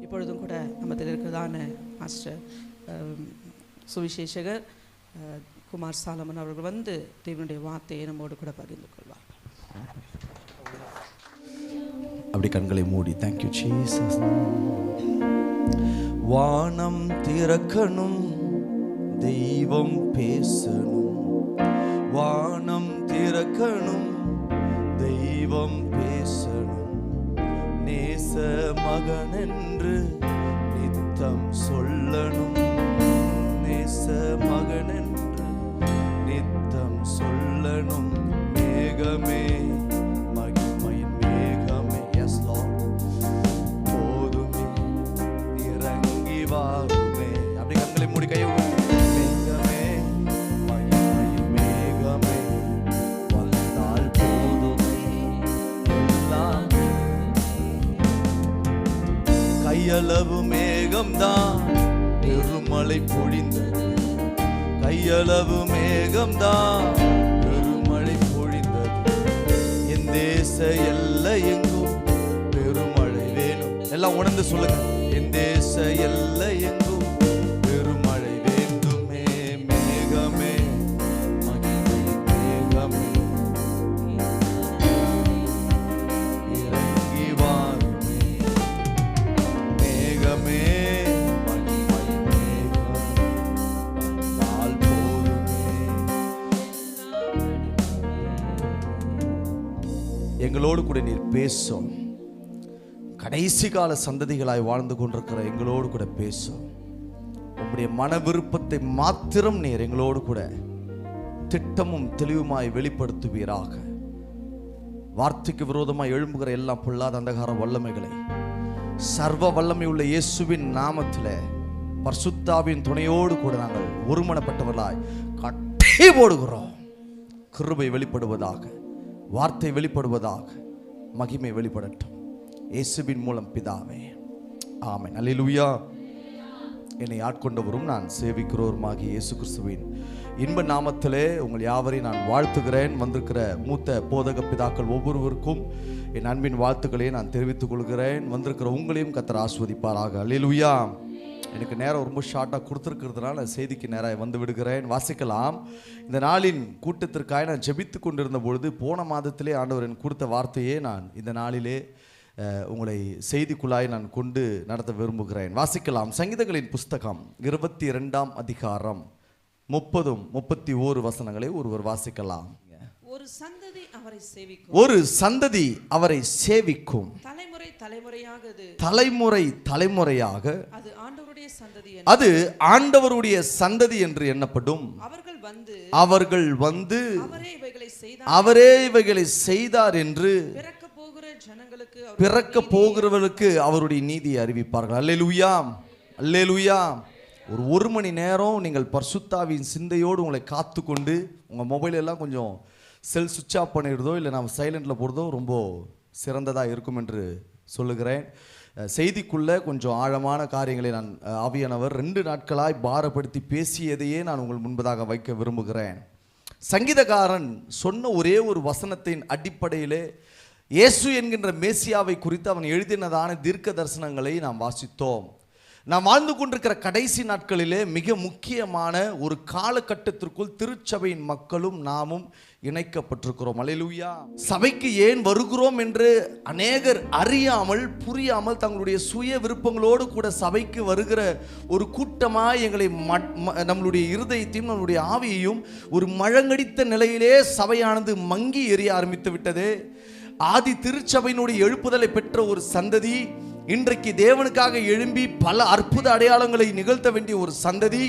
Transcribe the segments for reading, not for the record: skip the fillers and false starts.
இப்பொழுதும் கூட நம்மத்தில் இருக்கிறதான மாஸ்டர் சுவிசேஷகர் குமார் சாலமன் அவர்கள் வந்து தேவனுடைய வார்த்தையை நம்மோடு கூட பகிர்ந்து கொள்வார்கள். அப்படி கண்களை மூடி தேங்க்யூ ஜீசஸ். வானம் திறக்கணும், தெய்வம் பேசணும். வானம் திறக்கணும், தெய்வம் பேசணும். நேச மகன் என்று நித்தம் சொல்லணும். நேச மகன் என்று நித்தம் சொல்லணும். மேகமே மகிமையின் மேகமே, எஸ் லார்ட், போதுமே இறங்கி வாருமே. அப்படி கண்களை மூடி கையை மேகமே மகிமையின் மேகமே வந்தால் போதுமே. எல்லாம் கையளவு மேகம்தான் பெருமழை பொழிந்தது. கையளவு மேகம்தான் பெருமழை பொழிந்தது. என் தேச எல்லை எங்கும் பெருமழை வேணும். எல்லாம் உணர்ந்து சொல்லுங்க. என் தேச எல்லை எங்கும் பெருமழை வேண்டுமே. மேகமே மகிமை மேகமே இறங்கி வாருமே. மேகமே மகிமை மேகம் வந்தால் போதுமே. எங்களோடு கூட நீர் பேசும். கடைசி கால சந்ததிகளாய் வாழ்ந்து கொண்டிருக்கிற எங்களோடு கூட பேசும். உங்களுடைய மன விருப்பத்தை மாத்திரம் நீர் எங்களோடு கூட திட்டமும் தெளிவுமாய் வெளிப்படுத்துவீராக. வார்த்தைக்கு விரோதமாய் எழும்புகிற எல்லா பொல்லாத அந்தகார வல்லமைகளை சர்வ வல்லமை உள்ள இயேசுவின் நாமத்தில் பரிசுத்தாவின் துணையோடு கூட நாங்கள் ஒருமனப்பட்டவர்களாய் கட்டி போடுகிறோம். கிருபை வெளிப்படுவதாக, வார்த்தை வெளிப்படுவதாக, மகிமை வெளிப்படட்டும் இயேசுவின் மூலம் பிதாவே, ஆமென். அல்லேலூயா. என்னை ஆட்கொண்டவரும் நான் சேவிக்கிறவருமாகிய இயேசு கிறிஸ்துவின் இன்ப நாமத்திலே உங்கள் யாவரையும் நான் வாழ்த்துகிறேன். வந்திருக்கிற மூத்த போதக பிதாக்கள் ஒவ்வொருவருக்கும் என் அன்பின் வாழ்த்துக்களை நான் தெரிவித்துக் கொள்கிறேன். வந்திருக்கிற உங்களையும் கர்த்தர் ஆசீர்வதிப்பாராக. அல்லேலூயா. எனக்கு நேரம் ரொம்ப ஷார்ட்டாக கொடுத்துருக்கிறதுனால செய்திக்கு நேராக வந்து விடுகிறேன். வாசிக்கலாம். இந்த நாளின் கூட்டத்திற்காக நான் ஜெபித்து கொண்டிருந்த பொழுது போன மாதத்திலே ஆண்டவர் எனக்கு கொடுத்த வார்த்தையே நான் இந்த நாளிலே உங்களை செய்திக்குள்ளாய் நான் கொண்டு நடத்த விரும்புகிறேன். வாசிக்கலாம். சங்கீதங்களின் புஸ்தகம் 22ஆம் அதிகாரம் 30-31 வசனங்களை ஒருவர் வாசிக்கலாம். ஒரு சந்ததி அவரை சேவிக்கும். ஒரு சந்ததி அவரை சேவிக்கும். தலைமுறை தலைமுறையாக தலைமுறை தலைமுறையாக அது ஆண்டவருடைய சந்ததி. அது ஆண்டவருடைய சந்ததி என்று எண்ணப்படும். அவர்கள் வந்து அவரே இவைகளை செய்தார் என்று பிறக்க போகிறவர்களுக்கு அவருடைய நீதியை அறிவிப்பார்கள். அல்லேலூயா, அல்லேலூயா. ஒரு மணி நேரம் நீங்கள் பரிசுத்தாவின் சிந்தையோடு உங்களை காத்து கொண்டு உங்கள் மொபைல் எல்லாம் கொஞ்சம் செல் சுவிட்ச் ஆஃப் பண்ணிடுறதோ இல்லை நாம் சைலண்டில் போடுறதோ ரொம்ப சிறந்ததாக இருக்கும் என்று சொல்லுகிறேன். செய்திக்குள்ளே கொஞ்சம் ஆழமான காரியங்களை நான் ஆவியானவர் 2 நாட்களாய் பாரப்படுத்தி பேசியதையே நான் உங்கள் முன்பதாக வைக்க விரும்புகிறேன். சங்கீதக்காரன் சொன்ன ஒரே ஒரு வசனத்தின் அடிப்படையிலே இயேசு என்கின்ற மேசியாவை குறித்து அவன் எழுதினதான தீர்க்க தரிசனங்களை நாம் வாசித்தோம். நாம் வாழ்ந்து கொண்டிருக்கிற கடைசி நாட்களிலே மிக முக்கியமான ஒரு காலகட்டத்திற்குள் திருச்சபையின் மக்களும் நாமும் இணைக்கப்பட்டிருக்கிறோம். அல்லேலூயா. சபைக்கு ஏன் வருகிறோம் என்று அநேகர் அறியாமல் புரியாமல் தங்களுடைய சுய விருப்பங்களோடு கூட சபைக்கு வருகிற ஒரு கூட்டமாய் எங்களை நம்மளுடைய இருதயத்தையும் நம்மளுடைய ஆவியையும் ஒரு மழங்கடித்த நிலையிலே சபையானது மங்கி எறிய ஆரம்பித்து விட்டது. ஆதி திருச்சபையினுடைய எழுப்புதலை பெற்ற ஒரு சந்ததி இன்றைக்கு தேவனுக்காக எழும்பி பல அற்புத அடையாளங்களை நிகழ்த்த வேண்டிய ஒரு சந்ததி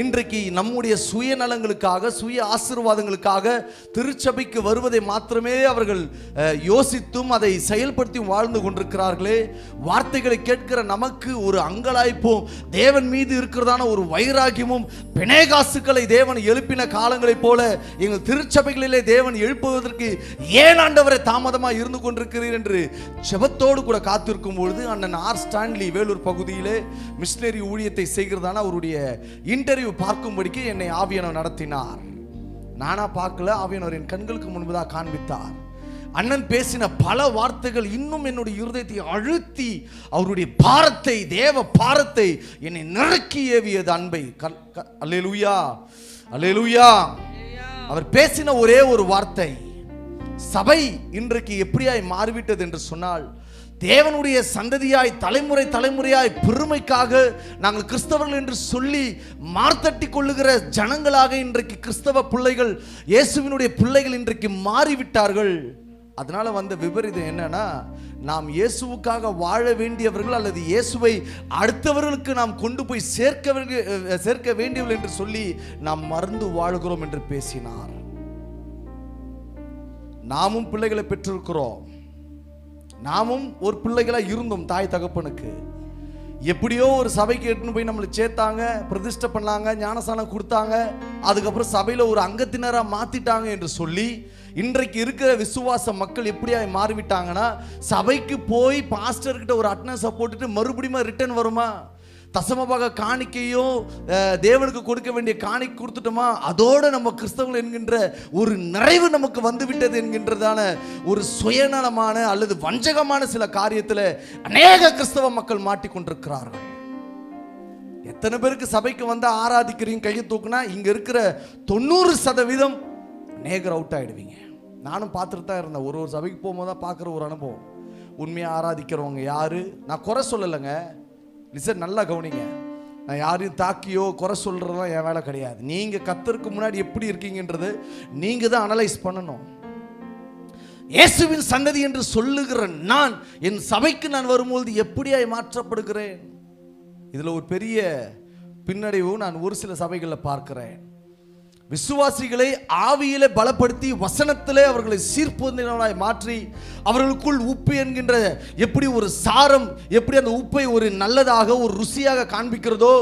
இன்றைக்கு நம்முடைய சுயநலங்களுக்காக சுய ஆசீர்வாதங்களுக்காக திருச்சபைக்கு வருவதை மாத்திரமே அவர்கள் யோசித்தும் அதை செயல்படுத்தி வாழ்ந்து கொண்டிருக்கிறார்களே. வார்த்தைகளை கேட்கிற நமக்கு ஒரு அங்கலாய்ப்பும் தேவன் மீது இருக்கிறதான ஒரு வைராகியமும் பிணைகாசுக்களை தேவன் எழுப்பின காலங்களைப் போல எங்கள் திருச்சபைகளிலே தேவன் எழுப்புவதற்கு ஏன் ஆண்டவரை தாமதமாக இருந்து கொண்டிருக்கிறீர் என்று ஜெபத்தோடு கூட காத்திருக்கும் பொழுது அண்ணன் ஆர் ஸ்டான்லி வேலூர் பகுதியிலே மிஷனரி ஊழியத்தை செய்கிறதான அவருடைய இன்டர்வியூ பார்க்கும்படிக்கு என்னை ஆவியானவர் நடத்தினார். நானா பார்க்கல, ஆவியானவர் என் கண்களுக்கு முன்பதாக காண்பித்தார். அண்ணன் பேசின பல வார்த்தைகள் இன்னும் என்னுடைய இருதயத்தை அழுத்தி அவருடைய பாரத்தை, தேவ பாரத்தை என்னை நிரக்கி ஏவியது அன்பை. அல்லேலூயா, அல்லேலூயா. அவர் பேசின ஒரே ஒரு வார்த்தை, சபை இன்றைக்கு எப்படியாய் மாறிவிட்டது என்று சொன்னால், தேவனுடைய சந்ததியாய் தலைமுறை தலைமுறையாய் பெருமைக்காக நாங்கள் கிறிஸ்தவர்கள் என்று சொல்லி மார்த்தட்டி கொள்ளுகிற ஜனங்களாக இன்றைக்கு கிறிஸ்தவ பிள்ளைகள், இயேசுவினுடைய பிள்ளைகள் இன்றைக்கு மாறிவிட்டார்கள். அதனால வந்த விபரீதம் என்னன்னா, நாம் இயேசுவுக்காக வாழ வேண்டியவர்கள் அல்லது இயேசுவை அடுத்தவர்களுக்கு நாம் கொண்டு போய் சேர்க்க வேண்டியவர்கள் என்று சொல்லி நாம் மறந்து வாழ்கிறோம் என்று பேசினார். நாமும் பிள்ளைகளை பெற்றிருக்கிறோம், நாமும் ஒரு பிள்ளைகளா இருந்தோம் தாய் தகப்பனுக்கு. எப்படியோ ஒரு சபைக்கு எடுத்துன்னு போய் நம்மளை சேர்த்தாங்க, பிரதிஷ்டை பண்ணாங்க, ஞானஸ்தானம் கொடுத்தாங்க, அதுக்கப்புறம் சபையில் ஒரு அங்கத்தினராக மாத்திட்டாங்க என்று சொல்லி இன்றைக்கு இருக்கிற விசுவாச மக்கள் எப்படியா மாறிவிட்டாங்கன்னா, சபைக்கு போய் பாஸ்டர்கிட்ட ஒரு அட்டனன்ஸை போட்டுட்டு மறுபடியும் ரிட்டர்ன் வருமா, தசமபாக காணிக்கையும் தேவனுக்கு கொடுக்க வேண்டிய காணிக்கை கொடுத்துட்டோமா, அதோட நம்ம கிறிஸ்தவர்கள் என்கின்ற ஒரு நிறைவு நமக்கு வந்து விட்டது என்கின்றதான ஒரு சுயநலமான அல்லது வஞ்சகமான சில காரியத்தில் அநேக கிறிஸ்தவ மக்கள் மாட்டிக்கொண்டிருக்கிறார்கள். எத்தனை பேருக்கு சபைக்கு வந்து ஆராதிக்கிறீங்க கையை தூக்குனா இங்க இருக்கிற 90% நேகர் அவுட் ஆயிடுவீங்க. நானும் பார்த்துட்டு தான் இருந்தேன். ஒரு சபைக்கு போகும்போது தான் பார்க்குற ஒரு அனுபவம். உண்மையாக ஆராதிக்கிறவங்க யாரு, நான் குறை சொல்லலைங்க, லிசன் நல்லா கவனிங்க. நான் யாரையும் தாக்கியோ குறை சொல்றதுலாம் என் வேலை கிடையாது. நீங்க கர்த்தருக்கு முன்னாடி எப்படி இருக்கீங்கன்றது நீங்க தான் அனலைஸ் பண்ணணும். இயேசுவின் சந்ததி என்று சொல்லுகிற நான் என் சபைக்கு நான் வரும்போது எப்படியாய் மாற்றப்படுகிறேன். இதுல ஒரு பெரிய பின்னடைவு நான் ஒரு சில சபைகளில் பார்க்கிறேன். விசுவாசிகளை ஆவியிலே பலப்படுத்தி வசனத்திலே அவர்களை சீர்பொருந்தினவர்களாய் மாற்றி அவர்களுக்குள் உப்பு என்கின்ற எப்படி ஒரு சாரம், எப்படி அந்த உப்பை ஒரு நல்லதாக ஒரு ருசியாக காண்பிக்கிறதோ,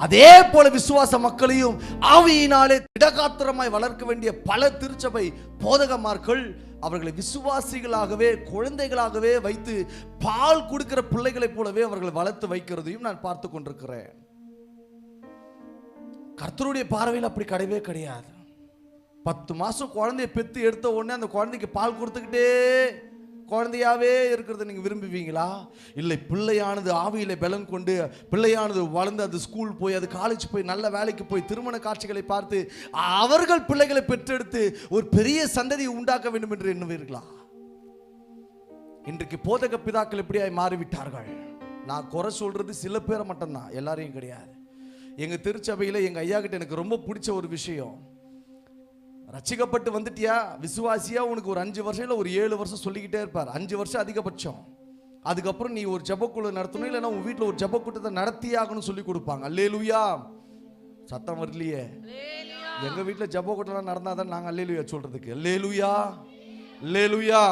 அதே போல விசுவாச மக்களையும் ஆவியினாலே திடகாத்திரமாய் வளர்க்க வேண்டிய பல திருச்சபை போதகமார்கள் அவர்களை விசுவாசிகளாகவே குழந்தைகளாகவே வைத்து பால் கொடுக்கிற பிள்ளைகளைப் போலவே அவர்களை வளர்த்து வைக்கிறதையும் நான் பார்த்து கொண்டிருக்கிறேன். கர்த்தருடைய பார்வையில் அப்படி கிடையவே கிடையாது. 10 மாசம் குழந்தைய பெத்து எடுத்த உடனே அந்த குழந்தைக்கு பால் கொடுத்துக்கிட்டே குழந்தையாவே இருக்கிறத நீங்க விரும்புவீங்களா? இல்லை, பிள்ளையானது ஆவியில பலன் கொண்டு பிள்ளையானது வளர்ந்து அது ஸ்கூல் போய் அது காலேஜ் போய் நல்ல வேலைக்கு போய் திருமண காட்சிகளை பார்த்து அவர்கள் பிள்ளைகளை பெற்றெடுத்து ஒரு பெரிய சந்ததியை உண்டாக்க வேண்டும் என்று எண்ணுவீர்களா? இன்றைக்கு போதக பிதாக்கள் எப்படியாய் மாறிவிட்டார்கள். நான் குறை சொல்றது சில பேரை மட்டும்தான், எல்லாரையும் கிடையாது. எங்க திருச்சபையில் எங்க ஐயா கிட்ட எனக்கு ரொம்ப பிடிச்ச ஒரு விஷயம், ரட்சிக்கப்பட்டு வந்துட்டியா விசுவாசியா உனக்கு ஒரு 5 வருஷம் இல்லை ஒரு 7 வருஷம் சொல்லிக்கிட்டே இருப்பார். 5 வருஷம் அதிகபட்சம். அதுக்கப்புறம் நீ ஒரு ஜெபக்குழு நடத்தணும், இல்லைன்னா உன் வீட்டில் ஒரு ஜெபக்கூட்டத்தை நடத்தியாகணும்னு சொல்லி கொடுப்பாங்க. அல்லேலூயா. சத்தம் வரலையே. எங்க வீட்டில் ஜெபக்கூட்டம் நடந்தாதான் நாங்கள் அல்லேலூயா சொல்றதுக்கு. அல்லேலூயா, அல்லேலூயா.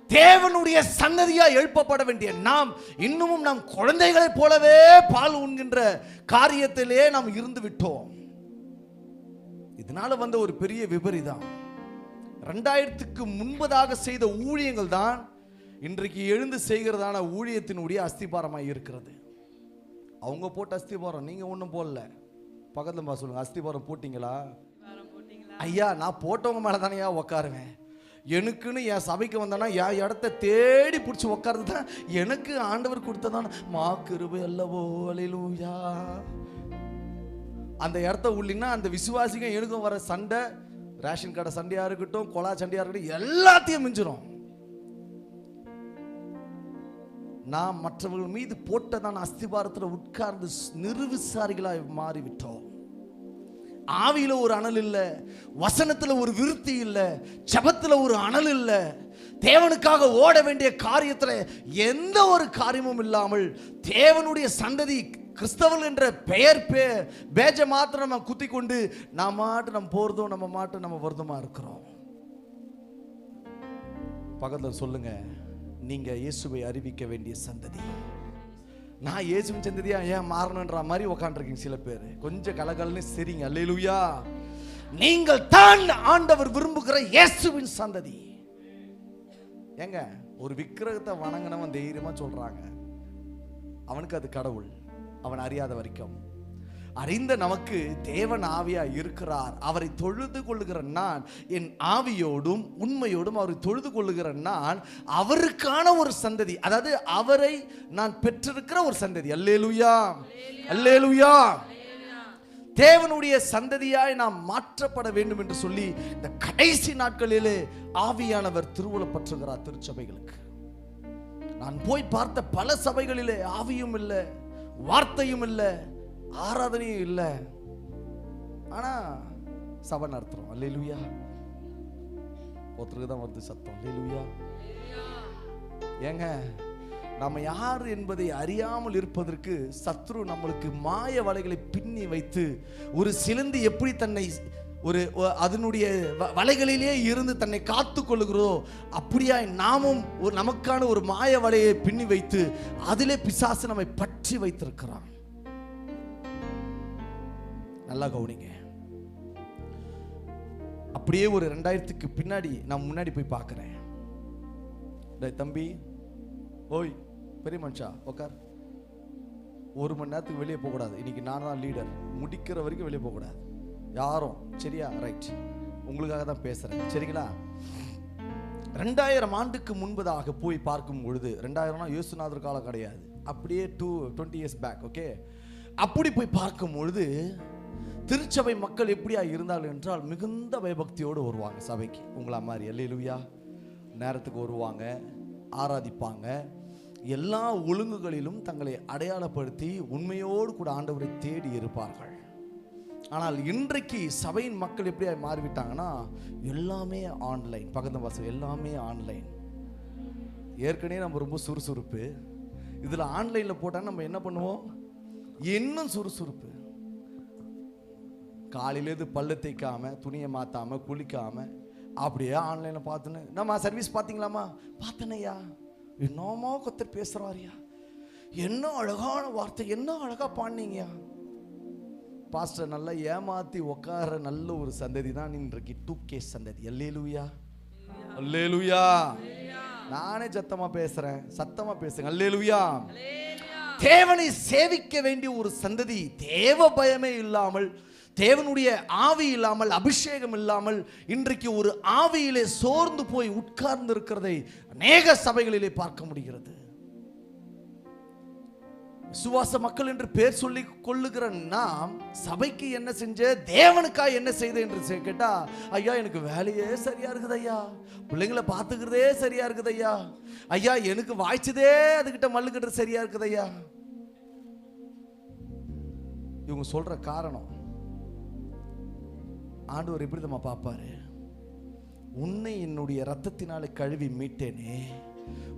தேவனுடைய சந்ததியா எழுப்பப்பட வேண்டிய நாம் இன்னமும் நாம் குழந்தைகளைப் போலவே பால் உண்கின்ற காரியத்திலே நாம் இருந்து விட்டோம். இதனால வந்த ஒரு பெரிய விபரீதம், 2000க்கு முன்பதாக செய்த ஊழியங்கள் தான் இன்றைக்கு எழுந்து செய்கிறதான ஊழியத்தினுடைய அஸ்திபாரமாக இருக்கிறது. அவங்க போட்ட அஸ்திபாரம் நீங்க ஒன்றும் போடல. பக்கத்துல சொல்லுங்க, அஸ்திபாரம் போட்டீங்களா? ஐயா, நான் போட்டவங்க மேல தானே உட்காருவேன். எனக்குன்னு என் சபைக்கு வந்தேன்னா என் இடத்த தேடி பிடிச்சி உட்கார்றது தான் எனக்கு ஆண்டவர் கொடுத்ததான மா கிருபை அல்லவோ. அல்லேலூயா. அந்த இடத்த உள்ளீங்கன்னா அந்த விசுவாசிங்க எனக்கும் வர சண்டை, ரேஷன் கடை சண்டையா இருக்கட்டும், கொலா சண்டையா இருக்கட்டும், எல்லாத்தையும் மிஞ்சிரும். நான் மற்றவர்கள் மீது போட்டதான அஸ்திபாரத்தில் உட்கார்ந்து நிர்விசாரிகளாய் மாறிவிட்டோம். ஆவியில ஒரு அனல் இல்லை, வசனத்துல ஒரு விருத்தி இல்லை, ஜெபத்துல ஒரு அனல் இல்லை, தேவனுக்காக ஓட வேண்டிய காரியத்துல எந்த ஒரு காரியமும் இல்லாமல் தேவனுடைய சந்ததி கிறிஸ்தவர்கள் என்ற பெயர் பேஜ மாத்திரம் நம்ம குத்தி கொண்டு நாம் மாட்டு நம்ம போறதும் நம்ம மாட்டு நம்ம வருதமா இருக்கிறோம். பக்கத்தில் சொல்லுங்க, நீங்க இயேசுவை அறிவிக்க வேண்டிய சந்ததி. நான் இயேசுவின் சந்ததியா ஏன் மாறணுன்ற மாதிரி உட்காந்துருக்கீங்க சில பேர். கொஞ்சம் கலகலன்னு சரிங்க. அல்லேலூயா. நீங்கள் தான் ஆண்டவர் விரும்புகிற இயேசுவின் சந்ததி. ஏங்க, ஒரு விக்கிரகத்தை வணங்கினவன் தைரியமா சொல்றாங்க அவனுக்கு அது கடவுள், அவன் அறியாத வரைக்கும். அறிந்த நமக்கு தேவன் ஆவியா இருக்கிறார். அவரை தொழுது கொள்ளுகிற நான் என் ஆவியோடும் உண்மையோடும் அவரை தொழுது கொள்ளுகிற நான் அவருக்கான ஒரு சந்ததி, அதாவது அவரை நான் பெற்றிருக்கிற ஒரு சந்ததி. அல்லேலூயா, அல்லேலூயா. தேவனுடைய சந்ததியாய் நாம் மாற்றப்பட வேண்டும் என்று சொல்லி இந்த கடைசி நாட்களிலே ஆவியானவர் திருவுளப்பற்றுகிறார் திருச்சபைகளுக்கு. நான் போய் பார்த்த பல சபைகளிலே ஆவியும் இல்லை, வார்த்தையும் இல்லை, ஆராதனையும் இல்லை, ஆனா சபை நடத்துறோம். அல்லேலூயா. ஒருத்தருக்கு தான் வருது சத்தம். அல்லேலூயா. ஏங்க, நம்ம யார் என்பதை அறியாமல் இருப்பதற்கு சத்ரு நம்மளுக்கு மாய வலைகளை பின்னி வைத்து, ஒரு சிலந்தி எப்படி தன்னை ஒரு அதனுடைய வலைகளிலே இருந்து தன்னை காத்து கொள்ளுகிறோ அப்படியா நாமும் ஒரு நமக்கான ஒரு மாய வலையை பின்னி வைத்து அதிலே பிசாசு நம்மை பற்றி வைத்திருக்கிறான். நல்லா கவனிங்க. அப்படியே ஒரு 2000க்கு பின்னாடி நான் முன்னாடி போய் பார்க்கிறேன். தம்பி, ஓய் பெரிய மனுஷா உட்கார், 1 மணி நேரத்துக்கு வெளியே போகக்கூடாது. இன்னைக்கு நான் தான் லீடர், முடிக்கிற வரைக்கும் வெளியே போகக்கூடாது யாரும், சரியா? ரைட், உங்களுக்காக தான் பேசுறேன், சரிங்களா? 2000 ஆண்டுக்கு முன்பதாக போய் பார்க்கும் பொழுது, 2000 இயேசுநாதர் காலம் கிடையாது, அப்படியே 20 இயர்ஸ் பேக், ஓகே? அப்படி போய் பார்க்கும் பொழுது திருச்சபை மக்கள் எப்படியா இருந்தார்கள் என்றால் மிகுந்த பயபக்தியோடு வருவாங்க சபைக்கு, உங்களா மாதிரி. அல்லேலூயா. நேரத்துக்கு வருவாங்க, ஆராதிப்பாங்க, எல்லா ஒழுங்குகளிலும் தங்களை அடையாளப்படுத்தி உண்மையோடு கூட ஆண்டவரை தேடி இருப்பார்கள். ஆனால் இன்றைக்கு சபையின் மக்கள் எப்படியா மாறிவிட்டாங்கன்னா எல்லாமே ஆன்லைன். பக்கத்து வாசல் எல்லாமே ஆன்லைன். ஏற்கனவே நம்ம ரொம்ப சுறுசுறுப்பு, இதில் ஆன்லைனில் போட்டால் நம்ம என்ன பண்ணுவோம்? இன்னும் சுறுசுறுப்பு. காலையிலேருந்து பல்லு தேய்க்காம, துணியை மாற்றாம, குளிக்காம அப்படியே ஆன்லைனில் பார்த்துன்னு, நம்ம சர்வீஸ் பார்த்தீங்களாமா? பார்த்தனையா, என்னமோ கத்தர் பேசுகிறாரியா, என்ன அழகான வார்த்தை, என்ன அழகாக பாடினீங்கயா. பாஸ்டர் நல்லா ஏமாற்றி உட்கார நல்ல ஒரு சந்ததி தான் இன்றைக்கு 2K சந்ததி. அல்லேலூயா, அல்லேலூயா. நானே சத்தமாக பேசுகிறேன், சத்தமாக பேசுங்க. அல்லேலூயா. தேவனை சேவிக்க வேண்டிய ஒரு சந்ததி, தேவ பயமே இல்லாமல், தேவனுடைய ஆவி இல்லாமல், அபிஷேகம் இல்லாமல் இன்றைக்கு ஒரு ஆவியிலே சோர்ந்து போய் உட்கார்ந்து இருக்கிறதை அநேக சபைகளிலே பார்க்க முடிகிறது. விசுவாச மக்கள் என்று பேர் சொல்லி கொள்ளுகிற நாம் சபைக்கு என்ன செஞ்ச, தேவனுக்காக என்ன செய்த என்று கேட்டா, ஐயா எனக்கு வேலையே சரியா இருக்குது ஐயா, பிள்ளைங்களை பார்த்துக்கிறதே சரியா இருக்குது ஐயா, ஐயா எனக்கு வாய்ச்சதே அதுகிட்ட மல்லுக்கிட்ட சரியா இருக்குது ஐயா. இவங்க சொல்ற காரணம், ஆண்டவர் எப்படி நம்ம பார்ப்பாரு? உன்னை என்னுடைய இரத்தத்தினாலே கழுவி மீட்டேனே,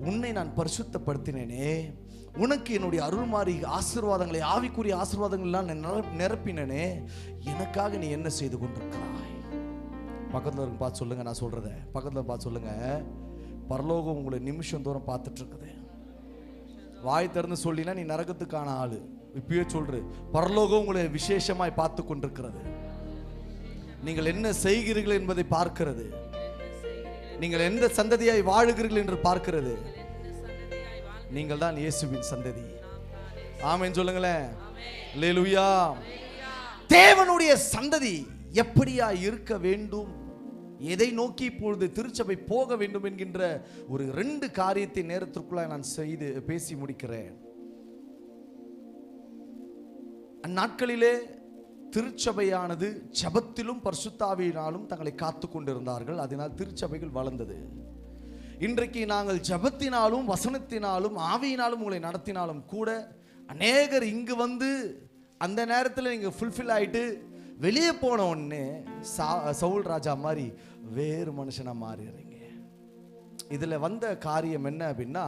உன்னை நான் பரிசுத்தப்படுத்தினேனே, உனக்கு என்னுடைய அருள்மாறி ஆசீர்வாதங்களை, ஆவிக்குரிய ஆசீர்வாதங்கள் நிரப்பினேனே, எனக்காக நீ என்ன செய்து கொண்டிருக்கிறாய்? பக்கத்தில் இருக்கு பார்த்து சொல்லுங்க, நான் சொல்றத பக்கத்தில் பார்த்து சொல்லுங்க. பரலோகம் உங்களை நிமிஷம் தூரம் பார்த்துட்டு இருக்குது. வாய் திறந்து சொல்லினா நீ நரகத்துக்கான ஆளு. இப்பயே சொல்ற, பரலோகம் உங்களை விசேஷமாய் பார்த்து கொண்டிருக்கிறது. நீங்கள் என்ன செய்கிறீர்கள் என்பதை பார்க்கிறது. நீங்கள் எந்த சந்ததியாய் வாழுகிறீர்கள் என்று பார்க்கிறது. நீங்கள் தான் இயேசுவின் சந்ததி. ஆமென் சொல்லுங்களேன். அல்லேலூயா. தேவனுடைய சந்ததி எப்படியா இருக்க வேண்டும், எதை நோக்கி இப்பொழுது திருச்சபை போக வேண்டும் என்கின்ற ஒரு 2 காரியத்தை நேரத்திற்குள்ளாக நான் பேசி முடிக்கிறேன். அந்நாட்களிலே திருச்சபையானது ஜெபத்திலும் பரிசுத்தாவியினாலும் தங்களை காத்து கொண்டிருந்தார்கள். அதனால் திருச்சபைகள் வளர்ந்தது. இன்றைக்கு நாங்கள் ஜெபத்தினாலும் வசனத்தினாலும் ஆவியினாலும் உங்களை நடத்தினாலும் கூட அநேகர் இங்கு வந்து அந்த நேரத்தில் நீங்கள் ஃபுல்ஃபில் ஆகிட்டு வெளியே போன உடனே சவுல் ராஜா மாதிரி வேறு மனுஷனாக மாறிடுறீங்க. இதில் வந்த காரியம் என்ன அப்படின்னா,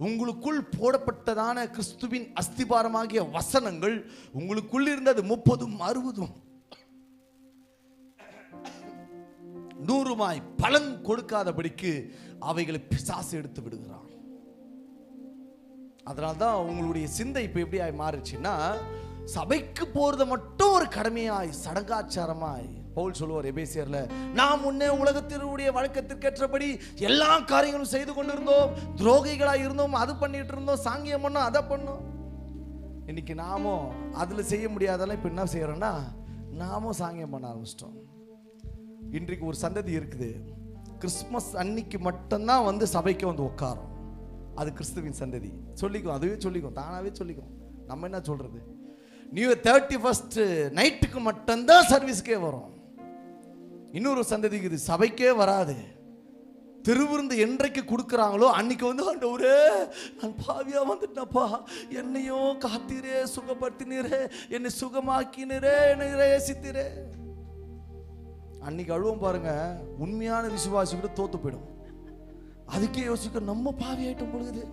உங்களுக்குள் போடப்பட்டதான கிறிஸ்துவின் அஸ்திபாரமாகிய வசனங்கள் உங்களுக்குள் இருந்தது 30, 60, 100 பலன் கொடுக்காதபடிக்கு அவைகளை பிசாசு எடுத்து விடுகிறான். அதனால்தான் உங்களுடைய சிந்தை இப்போ எப்படி மாறிச்சுன்னா, சபைக்கு போறது மட்டும் ஒரு கடமையாய், சடங்காச்சாரமாய். பவுல் சொல்லுவார் எபேசியர்ல, நாம் முன்னே உலகத்தினுடைய வழக்கத்திற்கேற்றபடி எல்லா காரியங்களும் செய்து கொண்டிருந்தோம், துரோகிகளாய் இருந்தோம், அது பண்ணிட்டு இருந்தோம், சாங்கியம் பண்ணோம், அதை பண்ணோம். இன்னைக்கு நாமும் அதில் செய்ய முடியாதெல்லாம் இப்போ என்ன செய்கிறோன்னா நாமும் சாங்கியம் பண்ண ஆரம்பிச்சிட்டோம். இன்றைக்கு ஒரு சந்ததி இருக்குது, கிறிஸ்மஸ் அன்னைக்கு மட்டும்தான் வந்து சபைக்கு வந்து உட்காரும். அது கிறிஸ்துவின் சந்ததி. சொல்லிக்கும், அதுவே சொல்லிக்கும், தானாகவே சொல்லிக்கும். நம்ம என்ன சொல்கிறது? நியூ 31 நைட்டுக்கு மட்டும்தான் சர்வீஸ்க்கே வரும். இன்னொரு சந்ததிக்கு இது சபைக்கே வராது. திருவிருந்து என்றைக்கு கொடுக்குறாங்களோ அன்னைக்கு வந்து ஆண்டவரே நான் பாவியா வந்துட்டேன்ப்பா, என்னையும் காத்தீரே, சுகப்படுத்தினீரே, என்னை சுகமாக்கினீரே, என்னை நேசித்தீரே. அன்னைக்கு அழுவோம் பாருங்க, உண்மையான விசுவாசி கூட தோத்து போயிடும். அதுக்கே யோசிக்க, நம்ம பாவி ஆயிட்டும் பொழுது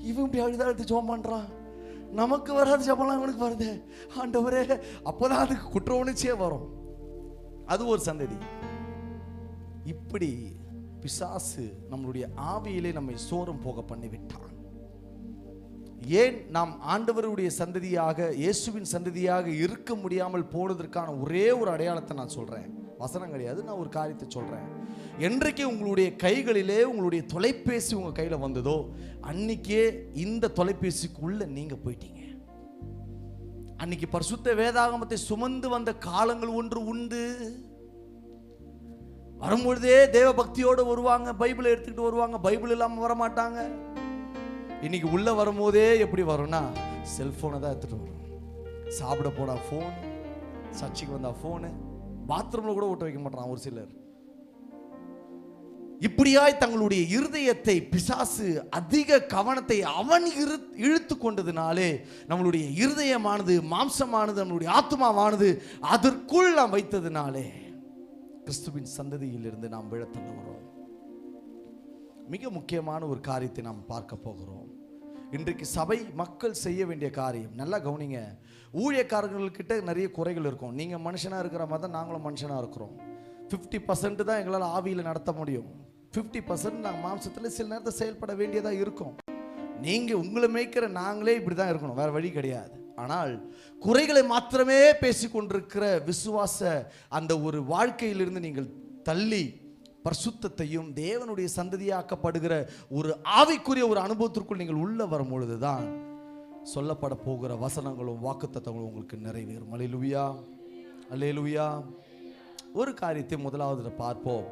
இவன் இப்படி அழுதா எடுத்து ஜெபம் பண்றான், நமக்கு வராது ஜெபம்லாம் இவனுக்கு வருது, ஆண்டவரே. அப்போதான் அதுக்கு குற்ற உணர்ச்சியே வரும். அது ஒரு சந்ததி. இப்படி பிசாசு நம்மளுடைய ஆவியிலே நம்மை சோரம் போக பண்ணிவிட்டான். ஏன் நாம் ஆண்டவருடைய சந்ததியாக, இயேசுவின் சந்ததியாக இருக்க முடியாமல் போனதற்கான ஒரே ஒரு அடையாளத்தை நான் சொல்றேன். வசனம் கிடையாது, நான் ஒரு காரியத்தை சொல்றேன். என்றைக்கு உங்களுடைய கைகளிலே உங்களுடைய தொலைபேசி உங்க கையில வந்ததோ அன்னைக்கே இந்த தொலைபேசிக்குள்ள நீங்க போயிட்டீங்க. அன்னைக்கு பரிசுத்த வேதாகமத்தை சுமந்து வந்த காலங்கள் ஒன்று உண்டு. வரும்பொழுதே தேவ பக்தியோடு வருவாங்க, பைபிளை எடுத்துக்கிட்டு வருவாங்க, பைபிள் இல்லாமல் வரமாட்டாங்க. இன்னைக்கு உள்ள வரும்போதே எப்படி வரும்னா செல்போனை தான் எடுத்துட்டு வரும். சாப்பிட போனா ஃபோன், சர்ச்சைக்கு வந்தா ஃபோனு, பாத்ரூம்ல கூட ஓட்ட வைக்க மாட்டான் ஒரு சிலர். இப்படியாய் தங்களுடைய இருதயத்தை பிசாசு அதிக கவனத்தை அவன் இழுத்து கொண்டதுனாலே நம்மளுடைய இருதயமானது, மாம்சமானது, நம்மளுடைய ஆத்மாவானது அதற்குள் நாம் வைத்ததுனாலே கிறிஸ்துவின் சந்ததியில் இருந்து நாம் விழத்தள்ளுகிறோம். மிக முக்கியமான ஒரு காரியத்தை நாம் பார்க்க போகிறோம். இன்றைக்கு சபை மக்கள் செய்ய வேண்டிய காரியம், நல்லா கவனிங்க. ஊழியக்காரர்கள்கிட்ட நிறைய குறைகள் இருக்கும். நீங்கள் மனுஷனாக இருக்கிற மாதிரி தான் நாங்களும் மனுஷனாக இருக்கிறோம். 50% தான் எங்களால் ஆவியில் நடத்த முடியும். 50% நாங்கள் மாம்சத்தில் சில நேரத்தில் செயல்பட வேண்டியதாக இருக்கும். நீங்கள் உங்களை மேய்க்கிற நாங்களே இப்படி தான் இருக்கணும், வேறு வழி கிடையாது. ஆனால் குறைகளை மாத்திரமே பேசிக்கொண்டிருக்கிற விசுவாச அந்த ஒரு வாழ்க்கையிலிருந்து நீங்கள் தள்ளி பரிசுத்தத்தையும் தேவனுடைய சந்ததியாக்கப்படுகிற ஒரு ஆவிக்குரிய ஒரு அனுபவத்திற்குள் நீங்கள் உள்ள வரும் பொழுதுதான் சொல்லப்பட போகிற வசனங்களும் வாக்குத்தத்தங்களும் உங்களுக்கு நிறைவேறும். அல்லேலூயா, அல்லேலூயா. ஒரு காரியத்தை முதலாவது பார்ப்போம்.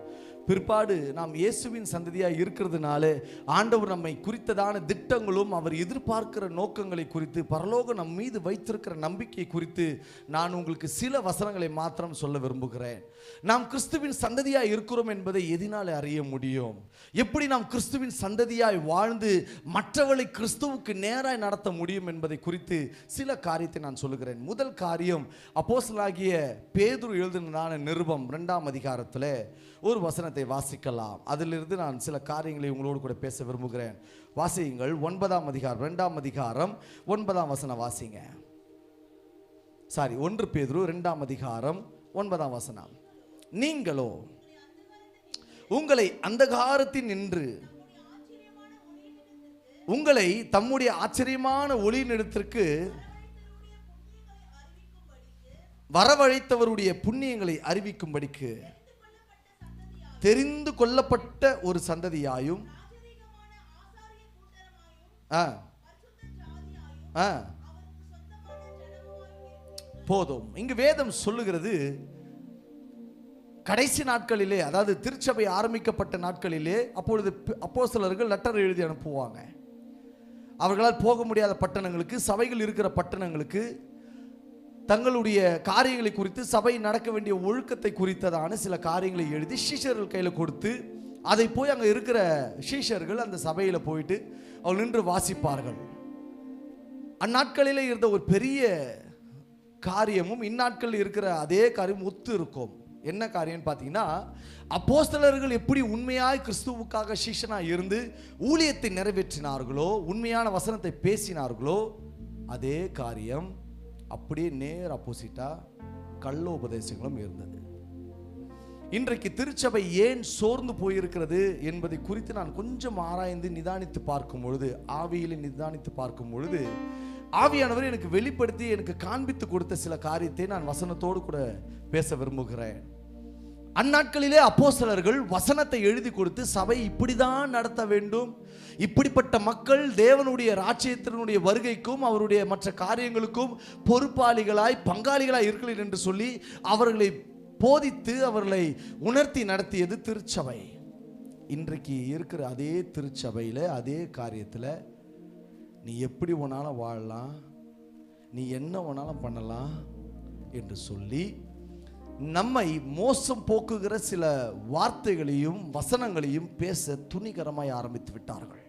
பிற்பாடு நாம் இயேசுவின் சந்ததியாக இருக்கிறதுனால ஆண்டவர் நம்மை குறித்ததான திட்டங்களும் அவர் எதிர்பார்க்கிற நோக்கங்களை குறித்து, பரலோக நம் மீது வைத்திருக்கிற நம்பிக்கை குறித்து நான் உங்களுக்கு சில வசனங்களை மாத்திரம் சொல்ல விரும்புகிறேன். நாம் கிறிஸ்துவின் சந்ததியாக இருக்கிறோம் என்பதை எதனால் அறிய முடியும்? எப்படி நாம் கிறிஸ்துவின் சந்ததியாய் வாழ்ந்து மற்றவர்களை கிறிஸ்துவுக்கு நேராய் நடத்த முடியும் என்பதை குறித்து சில காரியத்தை நான் சொல்லுகிறேன். முதல் காரியம், அப்போஸ்தலனாகிய பேதுரு எழுதினதான நிருபம் 2ஆம் அதிகாரத்தில் ஒரு வசனத்தை வாசிக்கலாம். அதிலிருந்து நான் சில காரியங்களை உங்களோடு கூட பேச விரும்புகிறேன். வாசியுங்கள். 9ஆம் அதிகாரம் 2ஆம் அதிகாரம் 9ஆம் வசனம் வாசிங்க. 1 பேதுரு 2ஆம் அதிகாரம் 9ஆம் வசனம். நீங்களோ உங்களை அந்தகாரத்தில் நின்று உங்களை தம்முடைய ஆச்சரியமான ஒளியினிடத்திற்கு வரவழைத்தவருடைய புண்ணியங்களை அறிவிக்கும்படிக்கு தெரிந்து கொள்ளப்பட்ட ஒரு சந்ததியாயும் போதும். இங்கு வேதம் சொல்லுகிறது, கடைசி நாட்களிலே, அதாவது திருச்சபை ஆரம்பிக்கப்பட்ட நாட்களிலே, அப்பொழுது அப்போஸ்தலர்கள் லெட்டர் எழுதி அனுப்புவாங்க. அவர்களால் போக முடியாத பட்டணங்களுக்கு, சபைகள் இருக்கிற பட்டணங்களுக்கு தங்களுடைய காரியங்களை குறித்து, சபை நடக்க வேண்டிய ஒழுக்கத்தை குறித்ததான சில காரியங்களை எழுதி சீஷர்கள் கையில் கொடுத்து, அதை போய் அங்கே இருக்கிற சீஷர்கள் அந்த சபையில் போயிட்டு அவர்கள் நின்று வாசிப்பார்கள். அந்நாட்களில் இருந்த ஒரு பெரிய காரியமும் இந்நாட்களில் இருக்கிற அதே காரியம் ஒத்து இருக்கும். என்ன காரியம்னு பார்த்தீங்கன்னா, அப்போஸ்தலர்கள் எப்படி உண்மையாய் கிறிஸ்துவுக்காக சீஷனாக இருந்து ஊழியத்தை நிறைவேற்றினார்களோ, உண்மையான வசனத்தை பேசினார்களோ, அதே காரியம் அப்படியே நேர் ஆப்போசிட்டா கள்ள உபதேசங்களும் இருந்தது. இன்றைக்கு திருச்சபை ஏன் சோர்ந்து போயிருக்கிறது என்பதை குறித்து நான் கொஞ்சம் ஆராய்ந்து நிதானித்து பார்க்கும் பொழுது, ஆவியில் நிதானித்து பார்க்கும் பொழுது, ஆவியானவர் எனக்கு வெளிப்படுத்தி எனக்கு காண்பித்து கொடுத்த சில காரியத்தை நான் வசனத்தோடு கூட பேச விரும்புகிறேன். அந்நாட்களிலே அப்போஸ்தலர்கள் வசனத்தை எழுதி கொடுத்து சபை இப்படிதான் நடத்த வேண்டும், இப்படிப்பட்ட மக்கள் தேவனுடைய ராஜ்யத்தினுடைய வருகைக்கும் அவருடைய மற்ற காரியங்களுக்கும் பொறுப்பாளிகளாய் பங்காளிகளாய் இருக்கிறீர்கள் என்று சொல்லி அவர்களை போதித்து அவர்களை உணர்த்தி நடத்தியது திருச்சபை. இன்றைக்கு இருக்கிற அதே திருச்சபையில் அதே காரியத்தில் நீ எப்படி வேணாலும் வாழலாம், நீ என்ன வேணாலும் பண்ணலாம் என்று சொல்லி நம்மை மோசம் போக்குகிற சில வார்த்தைகளையும் வசனங்களையும் பேச துணிகரமாய் ஆரம்பித்து விட்டார்கள்.